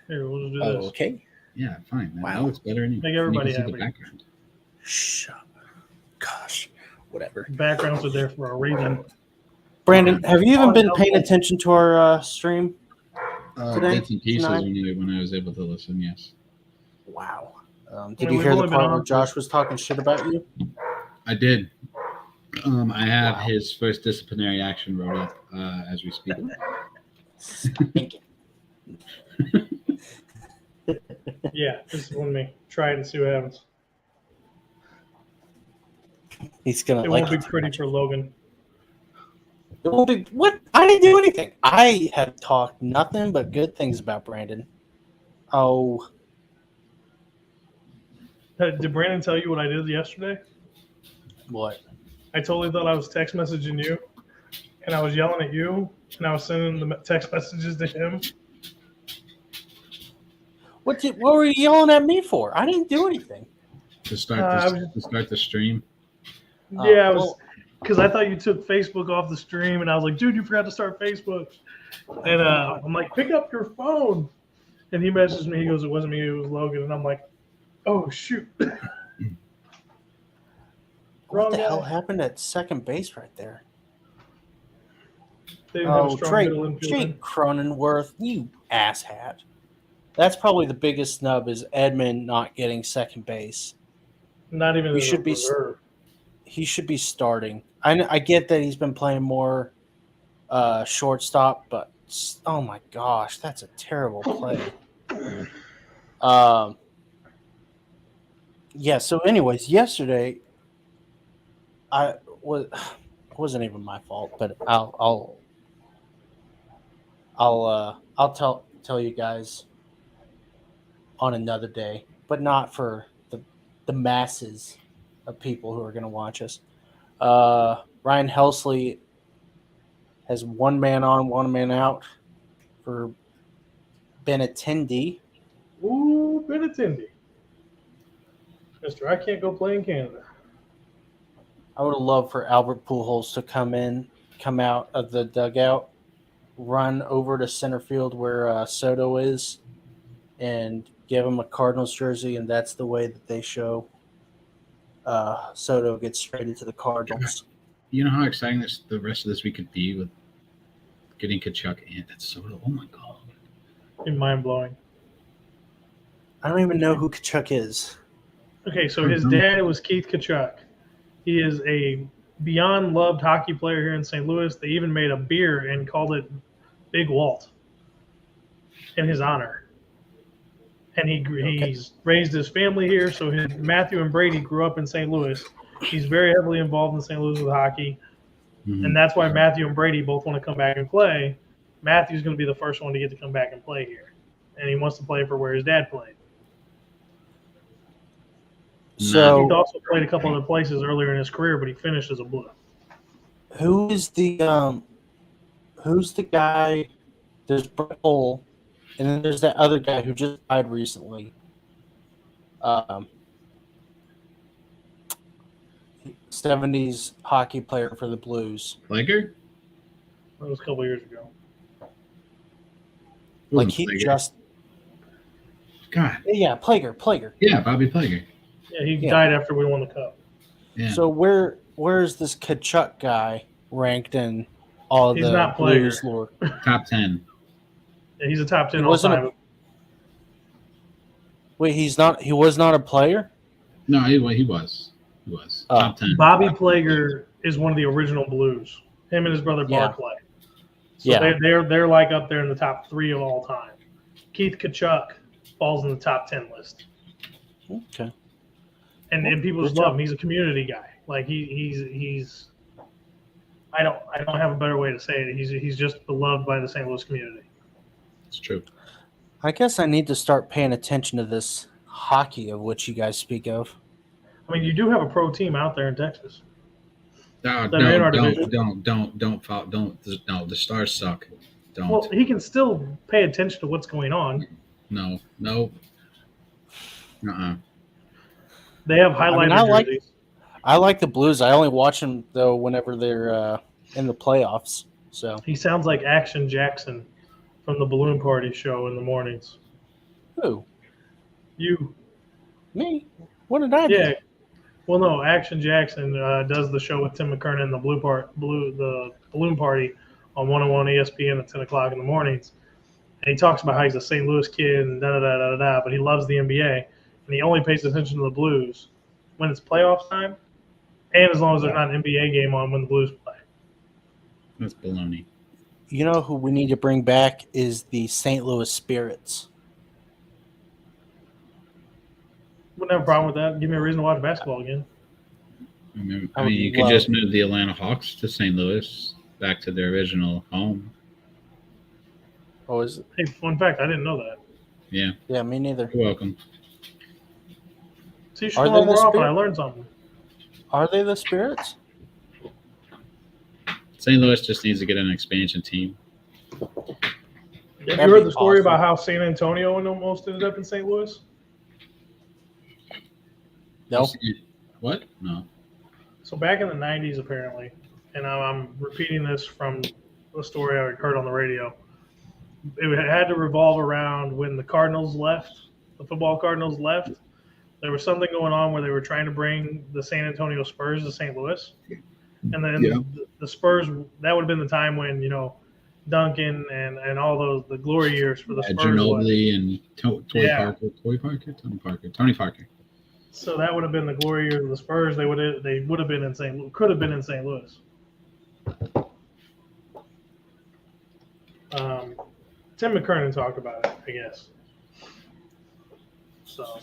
Here, we'll just do this. Okay. Yeah, fine. Wow. That looks better anyway. Make everybody happy. happy. Background. Shut up. Gosh. Whatever. Backgrounds are there for a reason. Brandon, have you even been paying attention to our stream today? Bits and pieces when I was able to listen, yes. Wow. Did you hear the part where Josh was talking shit about you? I did. I have his first disciplinary action wrote up as we speak. Yeah, discipline me. Try it and see what happens. He's gonna. It won't be pretty for Logan. It won't be. What? I didn't do anything. I have talked nothing but good things about Brandon. Oh. Did Brandon tell you what I did yesterday? What? I totally thought I was text messaging you, and I was yelling at you, and I was sending the text messages to him. What were you yelling at me for? I didn't do anything. To start the stream. Yeah, I was because I thought you took Facebook off the stream, and I was like, dude, you forgot to start Facebook. And I'm like, pick up your phone. And he messaged me. He goes, it wasn't me, it was Logan. And I'm like, oh, shoot. What the hell happened at second base right there? They didn't have a strong middle infielder. Jake Cronenworth, you asshat. That's probably the biggest snub is Edmund not getting second base. Not even he should be starting. I get that he's been playing more shortstop, but oh my gosh, that's a terrible play. Yeah. So, anyways, yesterday, it wasn't even my fault, but I'll tell you guys on another day, but not for the masses of people who are going to watch us. Ryan Helsley has one man on, one man out for Benintendi. Ooh, Benintendi. Mister, I can't go play in Canada. I would have loved for Albert Pujols to come out of the dugout, run over to center field where Soto is, and give him a Cardinals jersey, and that's the way that they show Soto gets traded to the Cardinals. You know how exciting the rest of this week could be with getting Kachuk and Soto? Oh, my God. It's mind-blowing. I don't even know who Kachuk is. Okay, so his dad was Keith Kachuk. He is a beyond loved hockey player here in St. Louis. They even made a beer and called it Big Walt in his honor. And he's raised his family here. So Matthew and Brady grew up in St. Louis. He's very heavily involved in St. Louis with hockey. Mm-hmm. And that's why Matthew and Brady both want to come back and play. Matthew's going to be the first one to get to come back and play here. And he wants to play for where his dad played. So he's also played a couple other places earlier in his career, but he finished as a Blue. Who's the guy? There's Brett Hull, and then there's that other guy who just died recently. 70s hockey player for the Blues. Plager? That was a couple years ago. Like he Plager. just. God. Yeah, Plager. Yeah, Bobby Plager. Yeah, he died after we won the Cup. Yeah. So where's this Kachuk guy ranked in all He's the not Blues Plager. lore? Top 10. Yeah, he's a top 10 He all wasn't time. Wait, he was not a player? No, he was. He was. Top 10. Bobby Plager is one of the original Blues. Him and his brother Yeah. Barclay. So they're like up there in the top 3 of all time. Keith Kachuk falls in the top 10 list. Okay. And people just love him. He's a community guy. Like he's I don't have a better way to say it. He's just beloved by the St. Louis community. It's true. I guess I need to start paying attention to this hockey of which you guys speak of. I mean, you do have a pro team out there in Texas. No, That are in our division. No, the Stars suck. Don't. Well, he can still pay attention to what's going on. No. They have highlighter jerseys. I like the Blues. I only watch them though whenever they're in the playoffs. So He sounds like Action Jackson from the Balloon Party show in the mornings. who? You. Me? What did I do? Yeah. Well, no, Action Jackson does the show with Tim McKernan, the Balloon Party on 101 ESPN at 10 o'clock in the mornings. And he talks about how he's a St. Louis kid and da-da-da-da-da, but he loves the NBA. And he only pays attention to the Blues when it's playoff time and as long as there's not an NBA game on when the Blues play. That's baloney. You know who we need to bring back is the St. Louis Spirits. Wouldn't have a problem with that. Give me a reason to watch basketball again. I mean, you could just move the Atlanta Hawks to St. Louis, back to their original home. Oh, is it? Hey, fun fact, I didn't know that. Yeah. Yeah, me neither. You're welcome. So you should Are go they the more often. I Spirit? learned something. Are they the Spirits? St. Louis just needs to get an expansion team. Have you That'd heard be the story awesome. about how San Antonio almost ended up in St. Louis? No. What? No. So back in the 90s, apparently, and I'm repeating this from a story I heard on the radio, it had to revolve around when the Cardinals left, the football Cardinals left. There was something going on where they were trying to bring the San Antonio Spurs to St. Louis. And then the Spurs, that would have been the time when, Duncan and all the glory years for the Spurs. Ginobili and Tony Parker. So that would have been the glory years of the Spurs. They would have been in could have been in St. Louis. Tim McKernan talked about it, I guess. So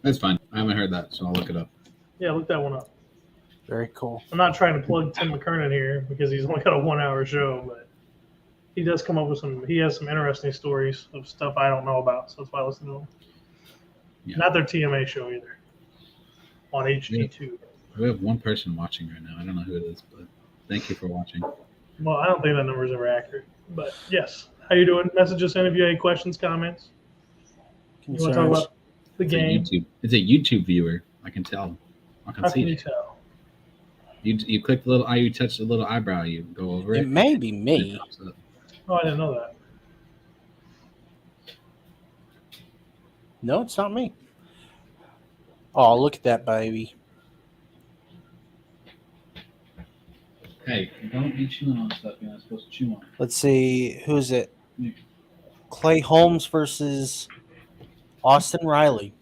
That's fine. I haven't heard that, so I'll look it up. yeah, look that one up. Very cool. I'm not trying to plug Tim McKernan here because he's only got a 1-hour show, but he does come up with he has some interesting stories of stuff I don't know about, so that's why I listen to him. Yeah. Not their TMA show either on HD2. We have one person watching right now. I don't know who it is, but thank you for watching. Well, I don't think that number is ever accurate. But yes. How you doing? Message us in if you have any questions, comments. You want to talk about the game? It's a YouTube viewer. I can tell. I can How see can you it. tell? You click the little eye, you touch the little eyebrow, you go over it. It may be me. Oh, I didn't know that. No, it's not me. Oh, look at that baby. Hey, don't be chewing on stuff you're not supposed to chew on. Let's see. Who's it? Clay Holmes versus Austin Riley.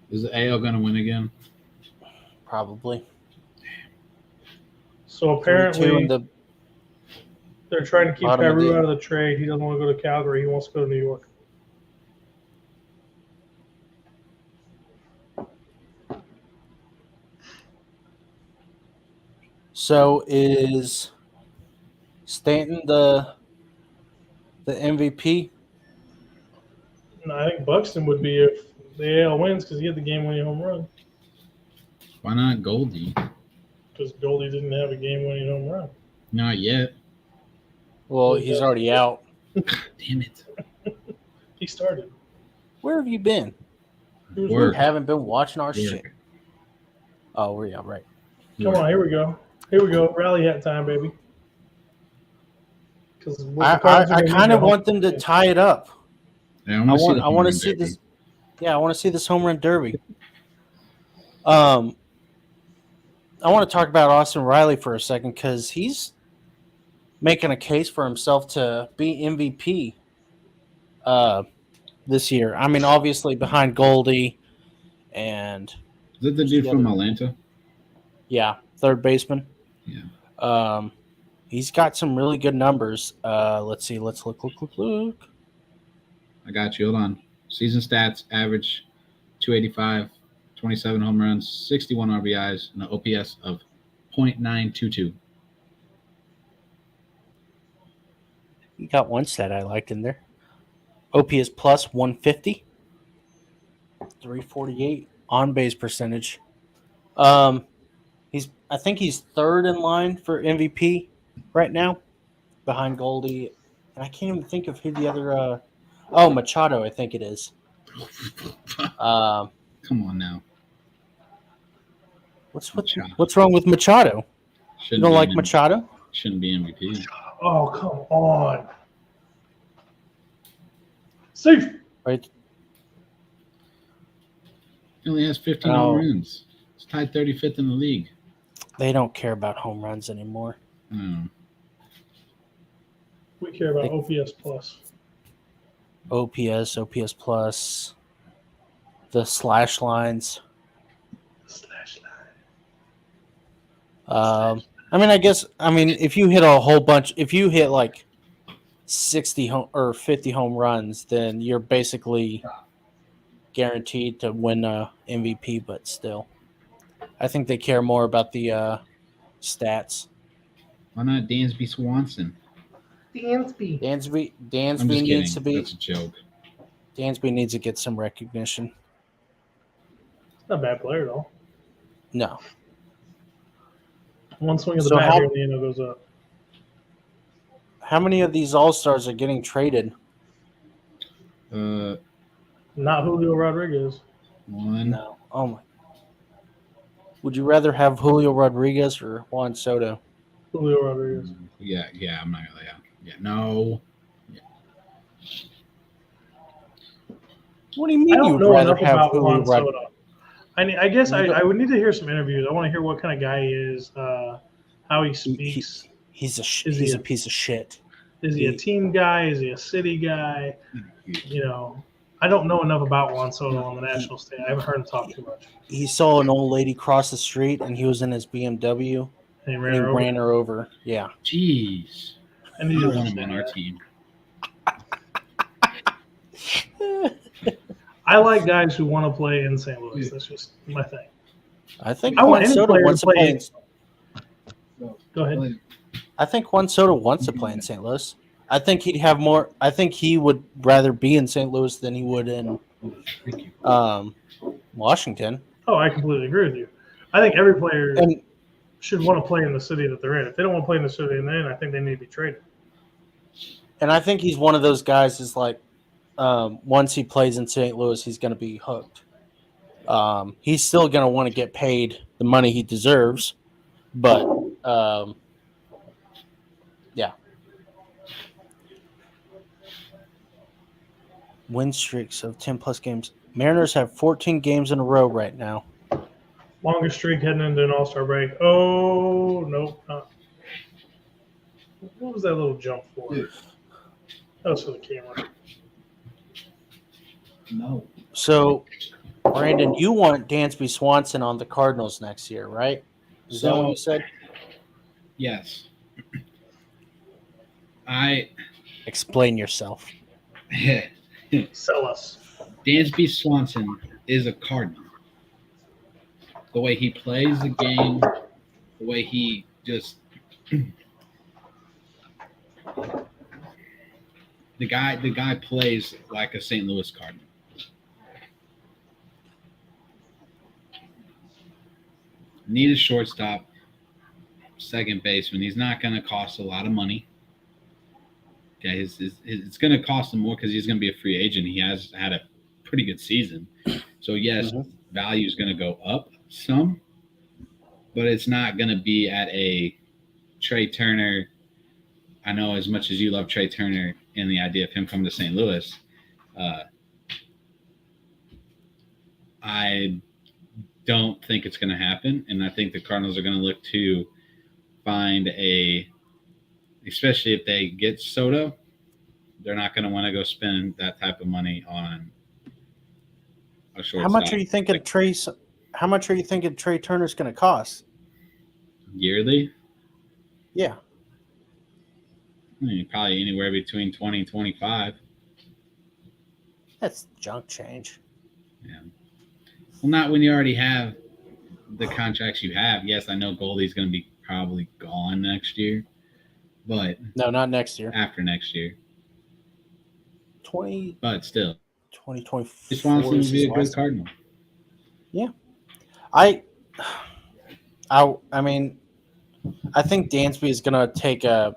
Is the AL going to win again? Probably. So apparently, the they're trying to keep bottom of Peru the- out of the trade. He doesn't want to go to Calgary. He wants to go to New York. So is Stanton the MVP? No, I think Buxton would be if the AL wins because he had the game-winning home run. Why not Goldie? Because Goldie didn't have a game-winning home run. Not yet. Well, he's already out. Damn it. He started. Where have you been? He was You Work. haven't been watching our Work. shit. Oh, we're yeah, right. Come on, here we go. Here we go. Rally hat time, baby. Because I kind of want them to tie it up. Yeah, I want to see this. Yeah, I want to see this home run derby. I want to talk about Austin Riley for a second because he's making a case for himself to be MVP this year. I mean, obviously behind Goldie and Is that the dude from Atlanta? yeah, third baseman. Yeah. He's got some really good numbers. Let's see. Let's look. I got you. Hold on. Season stats: average 285, 27 home runs, 61 RBIs, and an OPS of .922. You got one stat I liked in there. OPS plus 150, 348 on base percentage. I think he's third in line for MVP right now, behind Goldie, and I can't even think of who the other. Machado, I think it is. Come on now. What's wrong with Machado? You don't like Machado? Shouldn't be MVP. Oh, come on. Safe. Right. He only has 15 home runs. It's tied 35th in the league. They don't care about home runs anymore. Oh. We care about OPS plus. OPS plus, the slash lines. I mean, if you hit a whole bunch, if you hit like 60 or 50 home runs, then you're basically guaranteed to win a MVP. But still, I think they care more about the stats. Why not Dansby Swanson? Dansby I'm just needs to kidding. be. That's a joke. Dansby needs to get some recognition. Not a bad player, though. No. One swing of the bat here and the end goes up. How many of these All-Stars are getting traded? Not Julio Rodriguez. One. No. Oh my. Would you rather have Julio Rodriguez or Juan Soto? Julio Rodriguez. Yeah, I'm not gonna. Yeah, no. Yeah. What do you mean I don't you'd know rather enough have about Julio Juan Rodriguez? Soto. I guess I would need to hear some interviews. I want to hear what kind of guy he is, how he speaks. He's a piece of shit. Is he a team guy? Is he a city guy? I don't know enough about Juan Soto on the national stage. I haven't heard him talk too much. He saw an old lady cross the street, and he was in his BMW, and he ran her over. Yeah. Jeez. And I want him on our team. I like guys who want to play in St. Louis. That's just my thing. I think want Juan any Soto player wants to to play. play. Go ahead. I think Juan Soto wants to play in St. Louis. I think he'd have more. I think he would rather be in St. Louis than he would in Washington. Oh, I completely agree with you. I think every player And should want to play in the city that they're in. If they don't want to play in the city they're in, I think they need to be traded. And I think he's one of those guys is like once he plays in St. Louis, he's going to be hooked. He's still going to want to get paid the money he deserves, but yeah. Win streaks of 10-plus games. Mariners have 14 games in a row right now. Longest streak heading into an All-Star break. Oh, nope. Not. What was that little jump for? That was for the camera. No. So, Brandon, you want Dansby Swanson on the Cardinals next year, right? Is that what you said? Yes. Explain yourself. Sell us. Dansby Swanson is a Cardinal. The way he plays the game, the way he just the guy plays like a St. Louis Cardinal. Need a shortstop, second baseman. He's not going to cost a lot of money. Okay, it's going to cost him more because he's going to be a free agent. He has had a pretty good season. So, yes, value is going to go up some, but it's not going to be at a Trey Turner. I know as much as you love Trey Turner and the idea of him coming to St. Louis, I don't think it's going to happen. And I think the Cardinals are going to look to find especially if they get Soto, they're not going to want to go spend that type of money on a shortstop. How much are you thinking Trey Turner's going to cost? Yearly? Yeah. I mean, probably anywhere between 20 and 25. That's junk change. Yeah. Well, not when you already have the contracts you have. Yes, I know Goldie's going to be probably gone next year, but no, not next year. After next year, 20. But still, 2024. Swanson would be a good Cardinal. Yeah, I mean, I think Dansby is going to take a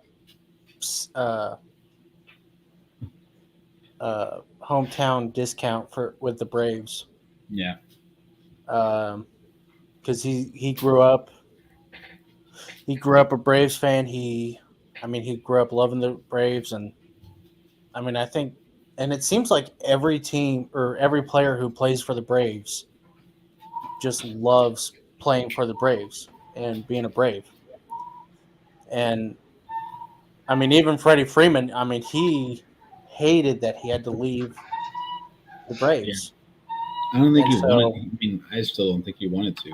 hometown discount with the Braves. Yeah. Because he grew up a Braves fan. He grew up loving the Braves, and I mean, I think, and it seems like every team or every player who plays for the Braves just loves playing for the Braves and being a Brave. And I mean, even Freddie Freeman, I mean, he hated that he had to leave the Braves. Yeah. I don't think he wanted. I mean, I still don't think he wanted to.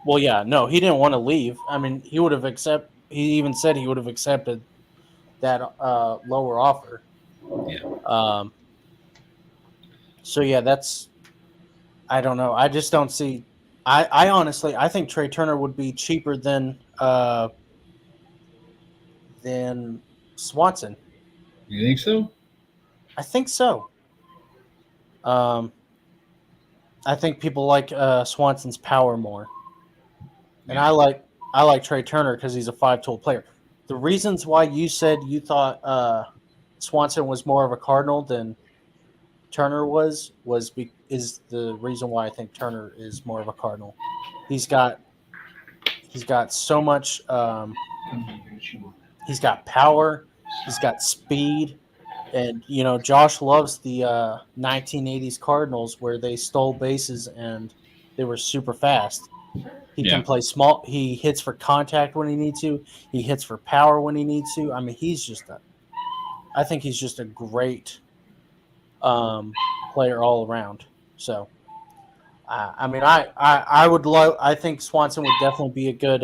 Well, yeah, no, he didn't want to leave. I mean, he would have accepted. He even said he would have accepted that lower offer. Yeah. So yeah, that's. I don't know. I just don't see. I honestly, I think Trey Turner would be cheaper than Swanson. You think so? I think so. I think people like Swanson's power more, and I like Trey Turner because he's a 5-tool player. The reasons why you said you thought Swanson was more of a Cardinal than Turner is the reason why I think Turner is more of a Cardinal. He's got so much. He's got power. He's got speed. And, you know, Josh loves the 1980s Cardinals where they stole bases and they were super fast. He can play small. He hits for contact when he needs to. He hits for power when he needs to. I mean, I think he's just a great player all around. So, I mean, I would love. I think Swanson would definitely be a good,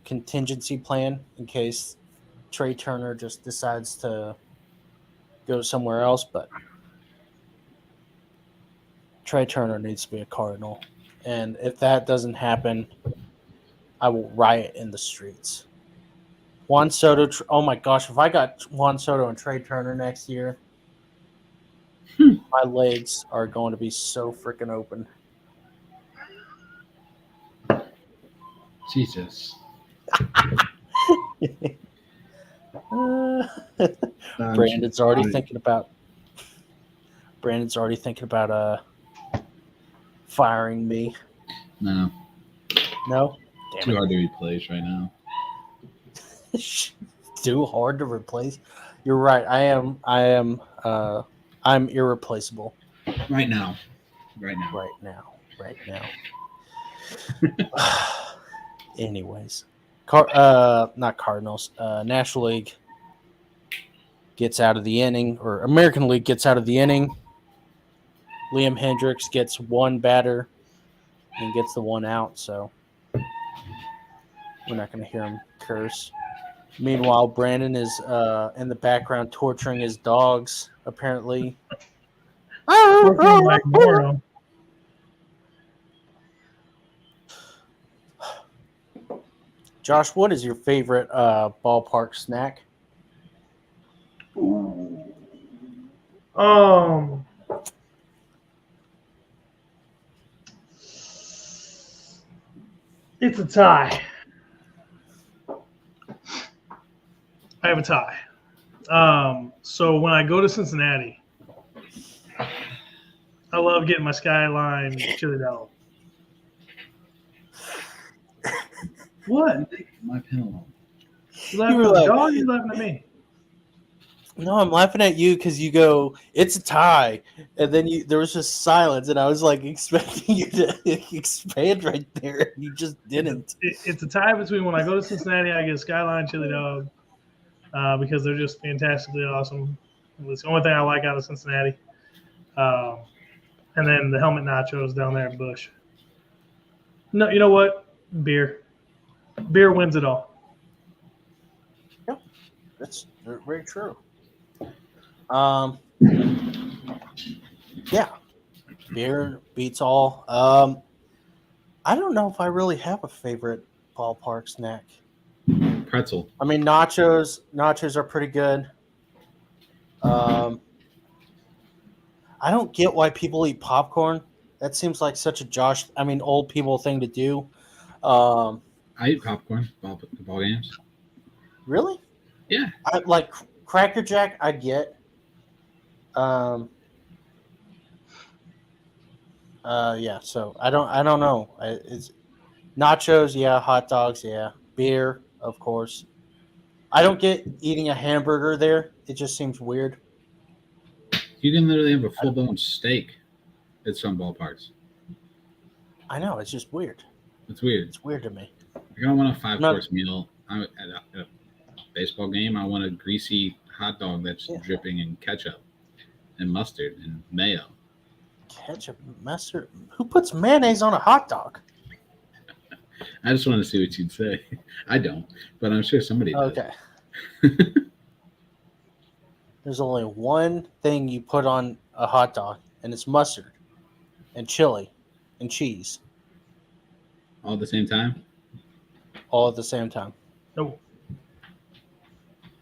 contingency plan in case Trey Turner just decides to go somewhere else. But Trey Turner needs to be a Cardinal, and if that doesn't happen, I will riot in the streets. Juan Soto. Oh my gosh! If I got Juan Soto and Trey Turner next year. My legs are going to be so freaking open. Jesus. Brandon's already thinking about firing me. No. No? Damn Too it. hard to replace right now. Too hard to replace. You're right. I'm irreplaceable. Right now. Anyways. Not Cardinals. National League gets out of the inning, or American League gets out of the inning. Liam Hendricks gets one batter and gets the one out, so we're not going to hear him curse. Meanwhile, Brandon is in the background torturing his dogs, apparently. Working like Moro. Josh, what is your favorite ballpark snack? It's a tie. I have a tie. So when I go to Cincinnati, I love getting my Skyline chili dog. What? My pillow. You laughing at the dog or you laughing at me? No, I'm laughing at you because you go, it's a tie. And then there was just silence, and I was like expecting you to expand right there, and you just didn't. It's a tie between when I go to Cincinnati, I get Skyline chili dog because they're just fantastically awesome. It's the only thing I like out of Cincinnati. And then the helmet nachos down there at Busch. No, you know what? Beer. Beer wins it all. Yep, that's very true. Yeah, beer beats all. I don't know if I really have a favorite ballpark snack. Pretzel. I mean, nachos are pretty good. I don't get why people eat popcorn. That seems like such a old people thing to do. I eat popcorn ball games. Really? Yeah. I like Cracker Jack. I get. Yeah. So I don't know. It's nachos. Yeah. Hot dogs. Yeah. Beer, of course. I don't get eating a hamburger there. It just seems weird. You can literally have a full-blown steak at some ballparks. I know. It's just weird. It's weird. It's weird to me. I don't want a 5-course meal at a baseball game. I want a greasy hot dog that's dripping in ketchup and mustard and mayo. Ketchup, mustard. Who puts mayonnaise on a hot dog? I just want to see what you'd say. I don't, but I'm sure somebody does. Okay. There's only one thing you put on a hot dog, and it's mustard and chili and cheese. All at the same time? All at the same time. No.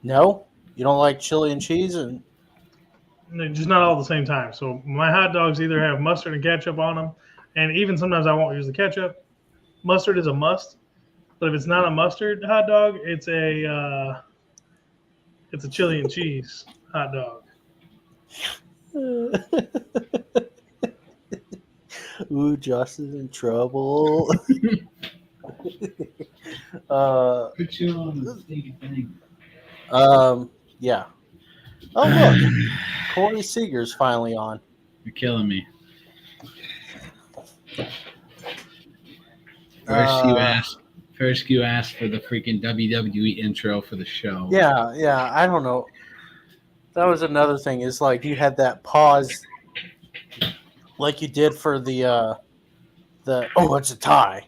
No? You don't like chili and cheese? And just not all at the same time. So my hot dogs either have mustard and ketchup on them, and even sometimes I won't use the ketchup. Mustard is a must, but if it's not a mustard hot dog, it's a chili and cheese hot dog. Ooh, Josh is in trouble. Put you on the stinky thing. Yeah. Oh, look. Corey Seager's finally on. You're killing me. First you asked for the freaking WWE intro for the show. Yeah. I don't know. That was another thing. Is like you had that pause, like you did for the it's a tie.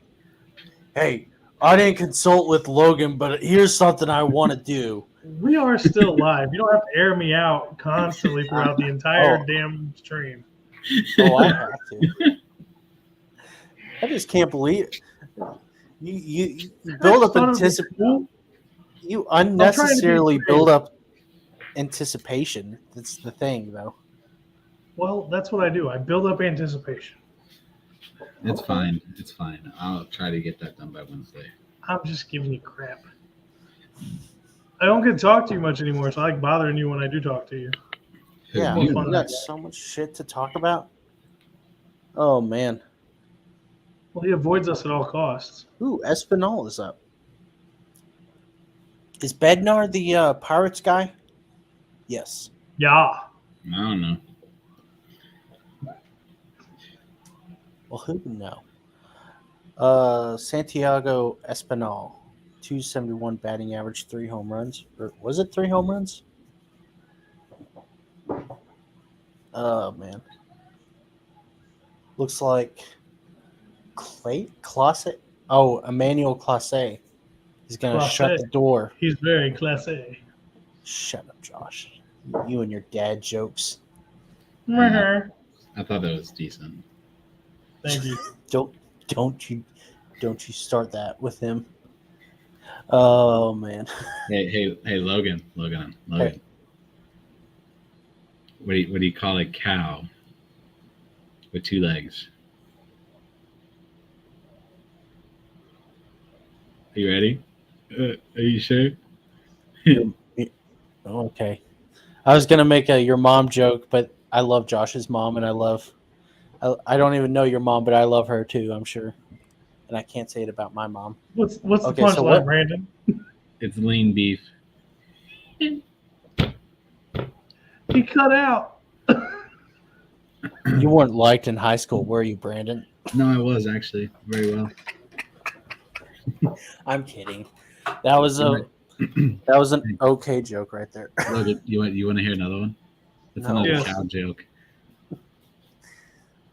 Hey, I didn't consult with Logan, but here's something I want to do. We are still live. You don't have to air me out constantly throughout the entire damn stream. Oh, I have to. I just can't believe it. You build up anticipation. You unnecessarily build up anticipation. That's the thing, though. Well, that's what I do. I build up anticipation. It's fine. It's fine. I'll try to get that done by Wednesday. I'm just giving you crap. I don't get to talk to you much anymore, so I like bothering you when I do talk to you. Yeah, More we fun. got so much shit to talk about. Oh man. Well, he avoids us at all costs. Ooh, Espinal is up. Is Bednar the Pirates guy? Yes. Yeah. I don't know. Well, who would know? Santiago Espinal, 271 batting average, 3 home runs. Or was it 3 home runs? Oh man. Looks like Classe. Oh, Emmanuel Classe. He's gonna Classe. shut the door. He's very classy. Shut up, Josh. You and your dad jokes. I thought that was decent. Thank you. Don't you start that with him. Oh man. Hey, Logan. Hey. What do you call a cow with 2 legs? Are you ready? Are you sure? Okay. I was gonna make a your mom joke, but I love Josh's mom, and I don't even know your mom, but I love her too. I'm sure, and I can't say it about my mom. What's the Okay, punchline, so what- Brandon? It's lean beef. He cut out. You weren't liked in high school, were you, Brandon? No, I was actually very well. I'm kidding. That was an okay joke right there. Logan, you want to hear another one? It's No. another Yes. cow joke.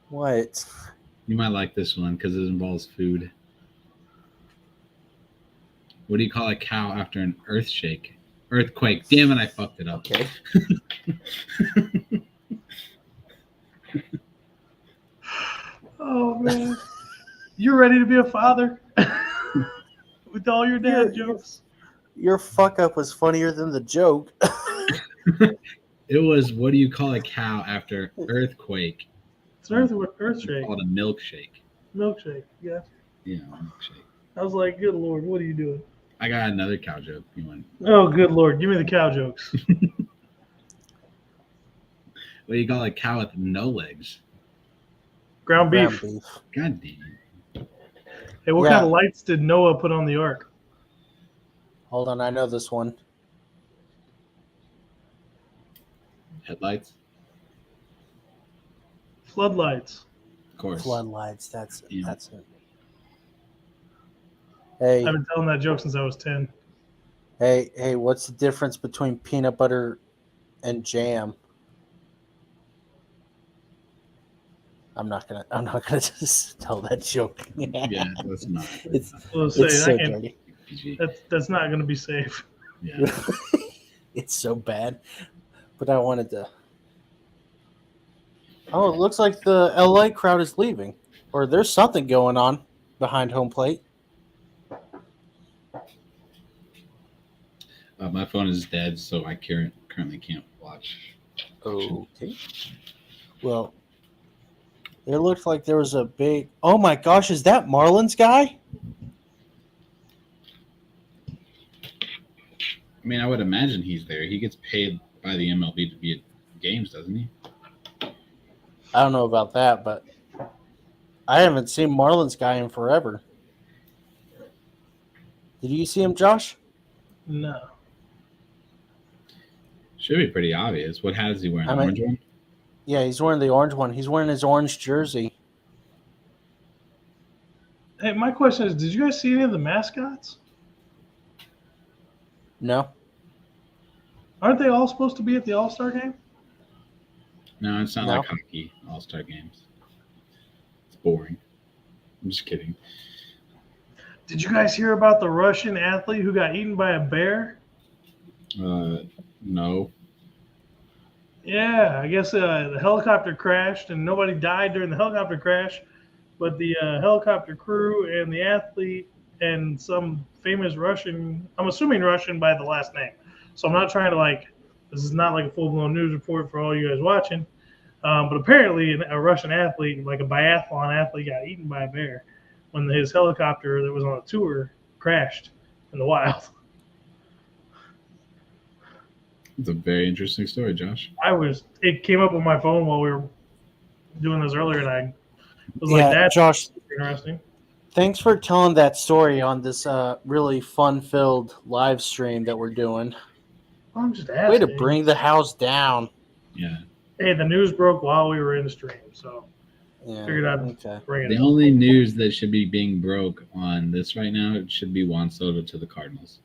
What? You might like this one because it involves food. What do you call a cow after an earthquake? Damn it, I fucked it up. Okay. Oh man, you're ready to be a father with all your dad jokes. Your fuck up was funnier than the joke. It was, what do you call a cow after earthquake? It's an earthshake. It's called a milkshake. Milkshake. Yeah. Yeah, milkshake. I was like, good lord, what are you doing? I got another cow joke. You want? Oh, good lord, give me the cow jokes. What do you call a cow with no legs? Ground beef. God damn it. Hey, what kind of lights did Noah put on the ark? Hold on, I know this one. Headlights? Floodlights. Of course. Floodlights. That's it. I've Hey, been telling that joke since I was 10. hey, what's the difference between peanut butter and jam? I'm not gonna just tell that joke. Yeah, that's not. It's Well, say, it's I so can't- dirty. That's not going to be safe. Yeah. It's so bad. But I wanted to. Oh, it looks like the LA crowd is leaving, or there's something going on behind home plate. My phone is dead, so I currently can't watch. Okay. Well, it looked like there was a big. Oh my gosh, is that Marlins guy? I mean, I would imagine he's there. He gets paid by the MLB to be at games, doesn't he? I don't know about that, but I haven't seen Marlins guy in forever. Did you see him, Josh? No. Should be pretty obvious. What hat is he wearing? I mean- Orange one? Yeah, he's wearing the orange one. He's wearing his orange jersey. Hey, my question is, did you guys see any of the mascots? No. Aren't they all supposed to be at the All Star game? No, it's not No. like hockey all-star games. It's boring. I'm just kidding. Did you guys hear about the Russian athlete who got eaten by a bear? No. Yeah, I guess the helicopter crashed and nobody died during the helicopter crash, but the helicopter crew and the athlete and some famous Russian, I'm assuming Russian by the last name. So I'm not trying to this is not like a full-blown news report for all you guys watching, but apparently a Russian athlete, like a biathlon athlete, got eaten by a bear when his helicopter that was on a tour crashed in the wild. It's a very interesting story, Josh. It came up on my phone while we were doing this earlier, and I was Yeah, like, "That's Josh, interesting." thanks for telling that story on this really fun-filled live stream that we're doing. I'm just Way asking. to bring the house down. Yeah. Hey, the news broke while we were in the stream, so Yeah. figured I'd Okay. bring it The up. only news that should be being broke on this right now, it should be Juan Soto to the Cardinals.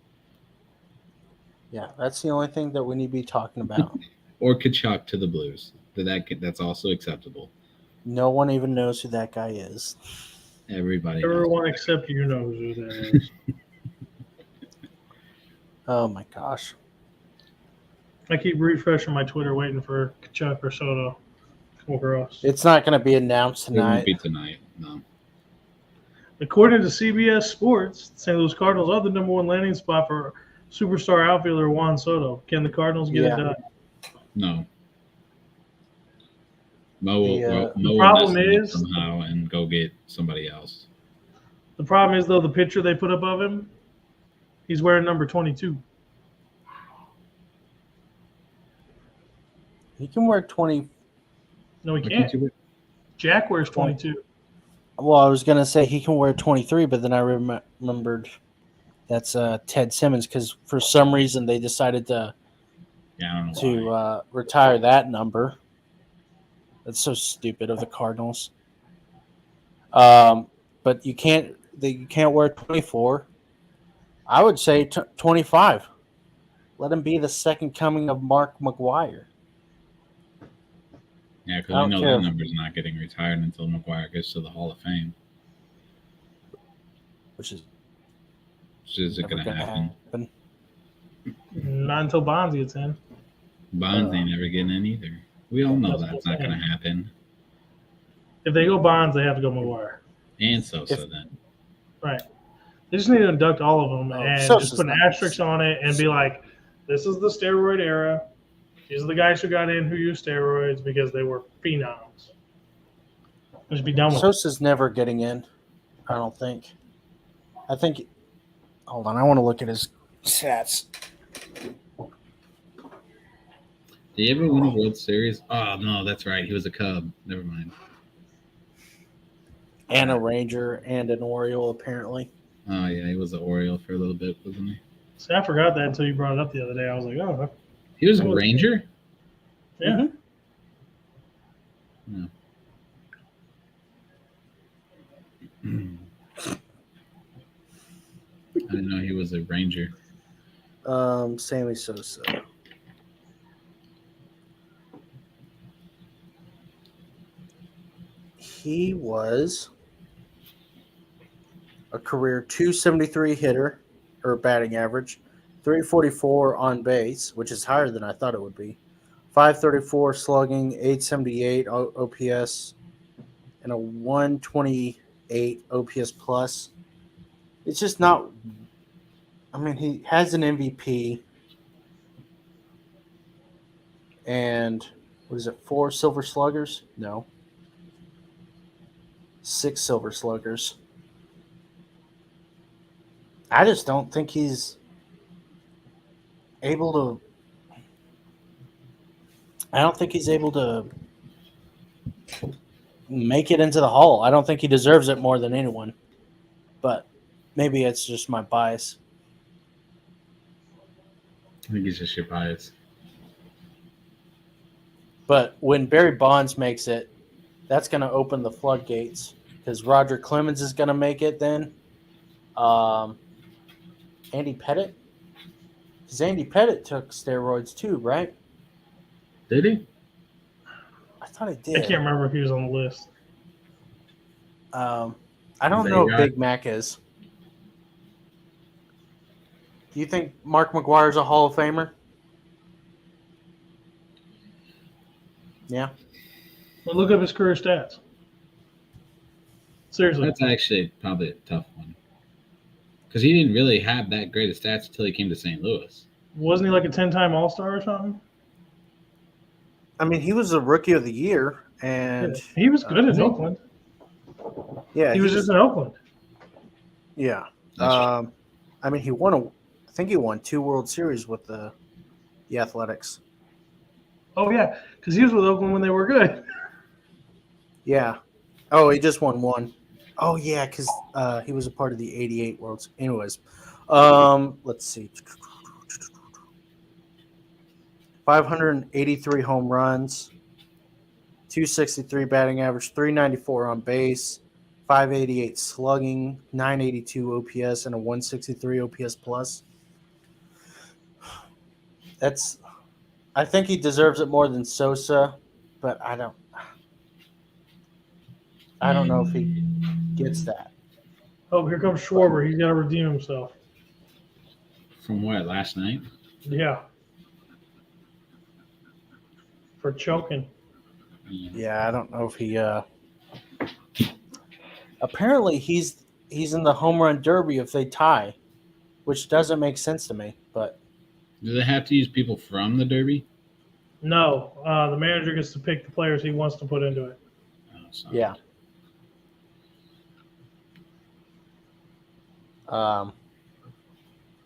Yeah, that's the only thing that we need to be talking about. Or Kachuk to the Blues. That's also acceptable. No one even knows who that guy is. Everybody knows. Everyone except you knows who that is. Oh my gosh. I keep refreshing my Twitter waiting for Kachuk or Soto to come across. It's not going to be announced It won't tonight. be tonight. No. According to CBS Sports, the St. Louis Cardinals are the number one landing spot for superstar outfielder Juan Soto. Can the Cardinals get it done? No. Mo will problem mess him up is- somehow and go get somebody else. The problem is, though, the picture they put above him, he's wearing number 22. He can wear 20. No, he Why can't. you wear- Jack wears 22. Well, I was going to say he can wear 23, but then I remembered that's Ted Simmons because for some reason they decided to Yeah, I don't know why. retire that number. That's so stupid of the Cardinals. But you can't wear 24. I would say 25. Let him be the second coming of Mark McGwire. Yeah, I because don't we know care. that number's not getting retired until McGuire gets to the Hall of Fame. Which is Isn't never going to gonna happen. Not until Bonds gets in. Bonds ain't never getting in either. We all know That's that's what not I'm going to happen. If they go Bonds, they have to go McGuire. And Sosa If- then. Right. They just need to induct all of them and Sosa's just put an not- asterisk on it and be like, this is the steroid era. These are the guys who got in who used steroids because they were phenoms. Just be done with it. Sosa's never getting in. I don't think. I think. Hold on, I want to look at his stats. Did he ever win a World Series? Oh, no, that's right. He was a Cub. Never mind. And a Ranger and an Oriole, apparently. Oh, yeah, he was an Oriole for a little bit, wasn't he? See, I forgot that until you brought it up the other day. I was like, oh, He was a Ranger? yeah. No. I didn't know he was a Ranger. Sammy Sosa. He was a career 273 hitter or batting average, 344 on base, which is higher than I thought it would be. 534 slugging, 878 OPS, and a 128 OPS plus. It's just not. I mean, he has an MVP, and what is it? 4 Silver Sluggers? No, 6 Silver Sluggers. I just don't think he's able to. I don't think he's able to make it into the Hall. I don't think he deserves it more than anyone. But maybe it's just my bias. I think he's just your bias. But when Barry Bonds makes it, that's going to open the floodgates because Roger Clemens is going to make it then. Andy Pettitte? Because Andy Pettitte took steroids too, right? Did he? I thought he I did. can't remember if he was on the list. I don't know what Big Mac is. Do you think Mark McGuire's a Hall of Famer? Yeah. But look up his career stats. Seriously. That's actually probably a tough one. Because he didn't really have that great of stats until he came to St. Louis. Wasn't he like a 10-time All-Star or something? I mean, he was a Rookie of the Year, and He was good in Oakland. yeah, He was just in Oakland. yeah. That's I mean, I think he won 2 World Series with the Athletics. Oh yeah, because he was with Oakland when they were good. Yeah. Oh, he just won 1. Oh yeah, because he was a part of the '88 Worlds. Anyways, let's see. 583 home runs, 263 batting average, 394 on base, 588 slugging, 982 OPS, and a 163 OPS plus. I think he deserves it more than Sosa, but I don't know if he gets that. Oh, here comes Schwarber. He's got to redeem himself. From what, last night? Yeah. For choking. Yeah, I don't know if he. Apparently, he's in the home run derby if they tie, which doesn't make sense to me. But do they have to use people from the Derby? No, the manager gets to pick the players he wants to put into it. Oh, yeah.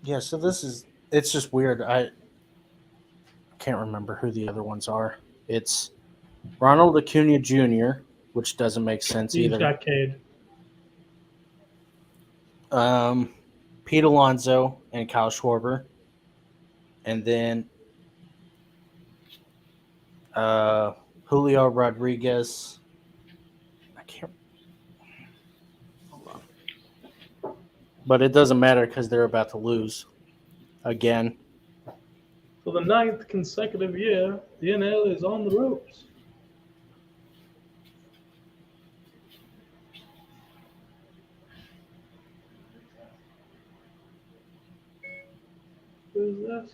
Yeah. So it's just weird. I can't remember who the other ones are. It's Ronald Acuna Jr., which doesn't make sense He's either. got Cade. Pete Alonso and Kyle Schwarber, and then Julio Rodriguez. I can't. Hold on. But it doesn't matter because they're about to lose again. For the 9th consecutive year, the NL is on the ropes. Who's this?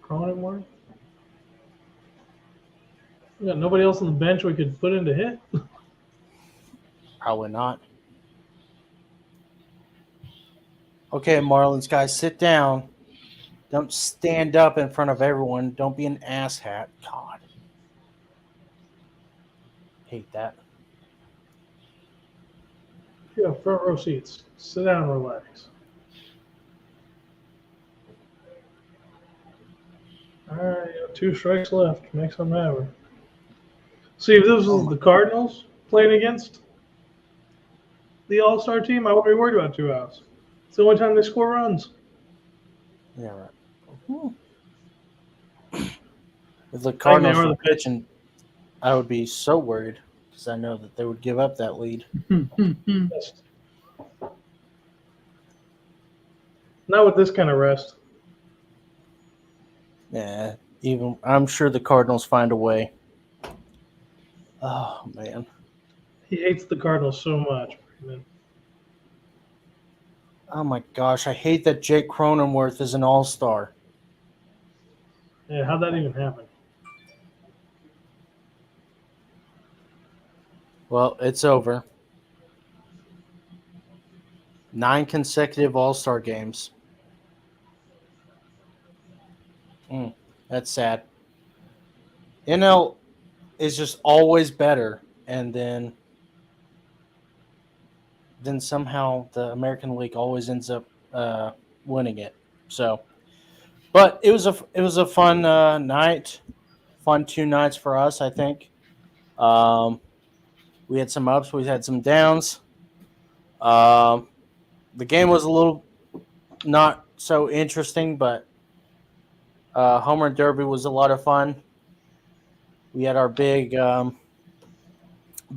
Cronenworth? We got nobody else on the bench we could put in to hit? Probably not. Okay, Marlins guys, sit down. Don't stand up in front of everyone. Don't be an asshat. God. Hate that. Yeah, front row seats. Sit down and relax. All right, 2 strikes left. Make something happen. See, if this was the Cardinals playing against the All Star team, I wouldn't be worried about 2 outs. It's the only time they score runs. Yeah, right. If the Cardinals were pitching, I would be so worried because I know that they would give up that lead. Not with this kind of rest. Yeah, even I'm sure the Cardinals find a way. Oh man, He hates the Cardinals so much. Man. oh my gosh, I hate that Jake Cronenworth is an All-Star. Yeah, how'd that even happen? Well, it's over. 9 consecutive All-Star games. That's sad. NL is just always better, and then somehow the American League always ends up winning it. So, but it was a fun night, fun 2 nights for us. I think we had some ups, we had some downs. The game was a little not so interesting, but Home Run Derby was a lot of fun. We had our big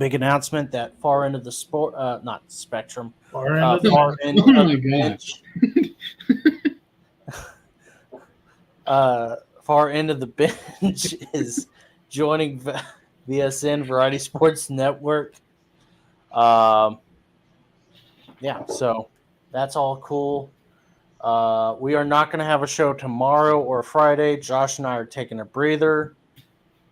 announcement that far end of the sport, not spectrum, Far end of the bench. Far end of the bench is joining VSN Variety Sports Network. Yeah, so that's all cool. We are not going to have a show tomorrow or Friday. Josh and I are taking a breather.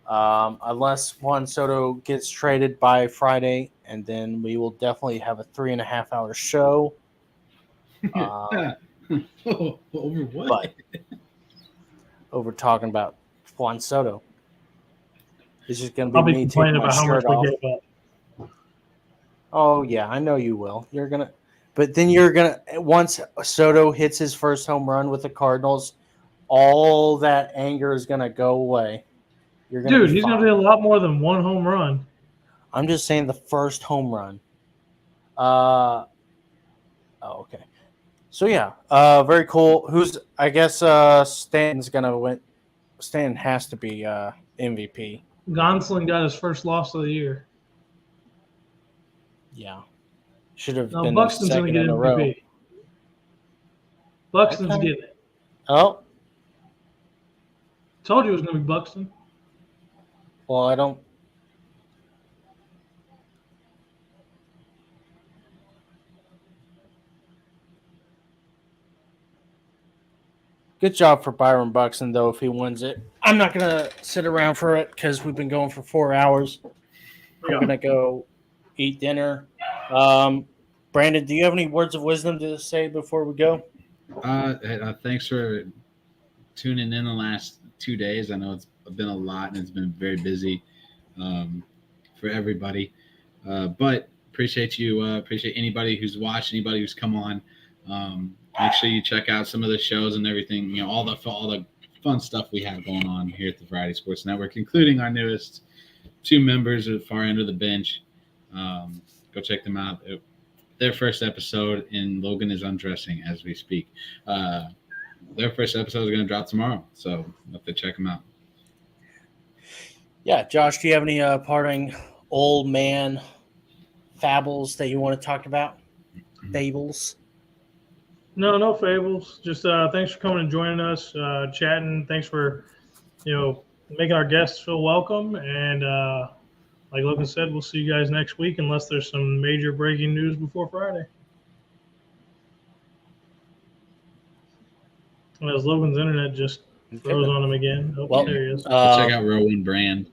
Unless Juan Soto gets traded by Friday, and then we will definitely have a 3.5-hour show. Over what? Over talking about Juan Soto. It's just going to be I'll be me complaining taking my about how much shirt off. we gave up. Oh yeah, I know you will. You're gonna, But then you're gonna once Soto hits his first home run with the Cardinals, all that anger is gonna go away. You're gonna Dude, be he's going to fine. be a lot more than one home run. I'm just saying the first home run. Okay. So yeah, very cool. I guess Stanton's gonna win. Stanton has to be MVP. Gonsolin got his first loss of the year. Yeah. Should have Now been Buxton's going to second get in a row. MVP. Buxton's Okay. getting it. Oh, Told you it was going to be Buxton. well, I don't. Good job for Byron Buxton, though, if he wins it. I'm not going to sit around for it because we've been going for 4 hours. I'm going to go eat dinner. Brandon, do you have any words of wisdom to say before we go? Thanks for tuning in the last 2 days. I know it's been a lot and it's been very busy for everybody. But appreciate you. Appreciate anybody who's watched, anybody who's come on. Make sure you check out some of the shows and everything. You know, all the fun stuff we have going on here at the Variety Sports Network, including our newest 2 members of Far End of the Bench. Go check them out. Their first episode in Logan is undressing as we speak. Their first episode is going to drop tomorrow, so have to check them out. Yeah, Josh, do you have any parting old man fables that you want to talk about? Fables? No fables. Just thanks for coming and joining us, chatting. Thanks for, making our guests feel welcome. And like Logan said, we'll see you guys next week unless there's some major breaking news before Friday. And as Logan's internet just froze on him again. Oh, Well, there he is. Check out Row One Brand.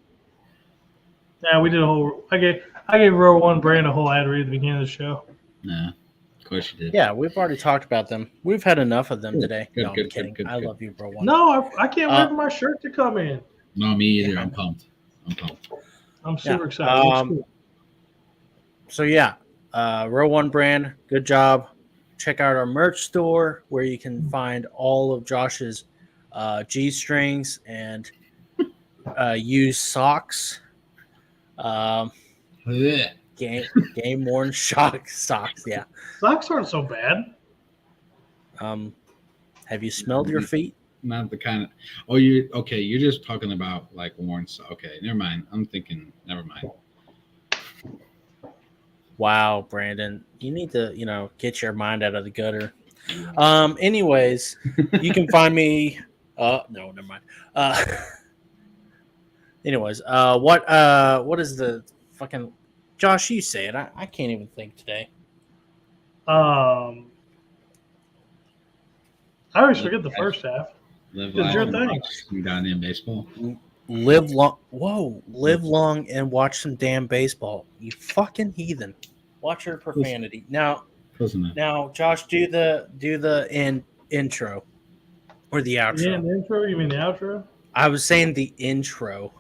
Yeah, we did a whole. I gave Row One Brand a whole ad read at the beginning of the show. Nah, of course you did. Yeah, we've already talked about them. We've had enough of them today. Good, No, I'm good, kidding. good, I good. love you, bro. One. No, I can't wait for my shirt to come in. No, me either. I'm pumped. I'm super excited. It looks cool. So yeah, Row One Brand, good job. Check out our merch store where you can find all of Josh's G strings and used socks. Game worn socks. Yeah. Socks aren't so bad. Have you smelled your feet? Not the kind of. Oh, you're just talking about like worn. Okay, never mind. I'm thinking. Never mind. Wow, Brandon, you need to, get your mind out of the gutter. Anyways, you can find me. No, never mind. Anyways, what is the fucking Josh? You say it. I can't even think today. I always forget the first half. Live It's your thing. Some goddamn baseball. Live long and watch some damn baseball. You fucking heathen. Watch your profanity. Now, Josh, do the intro or the outro. Yeah, the intro. You mean the outro? I was saying the intro.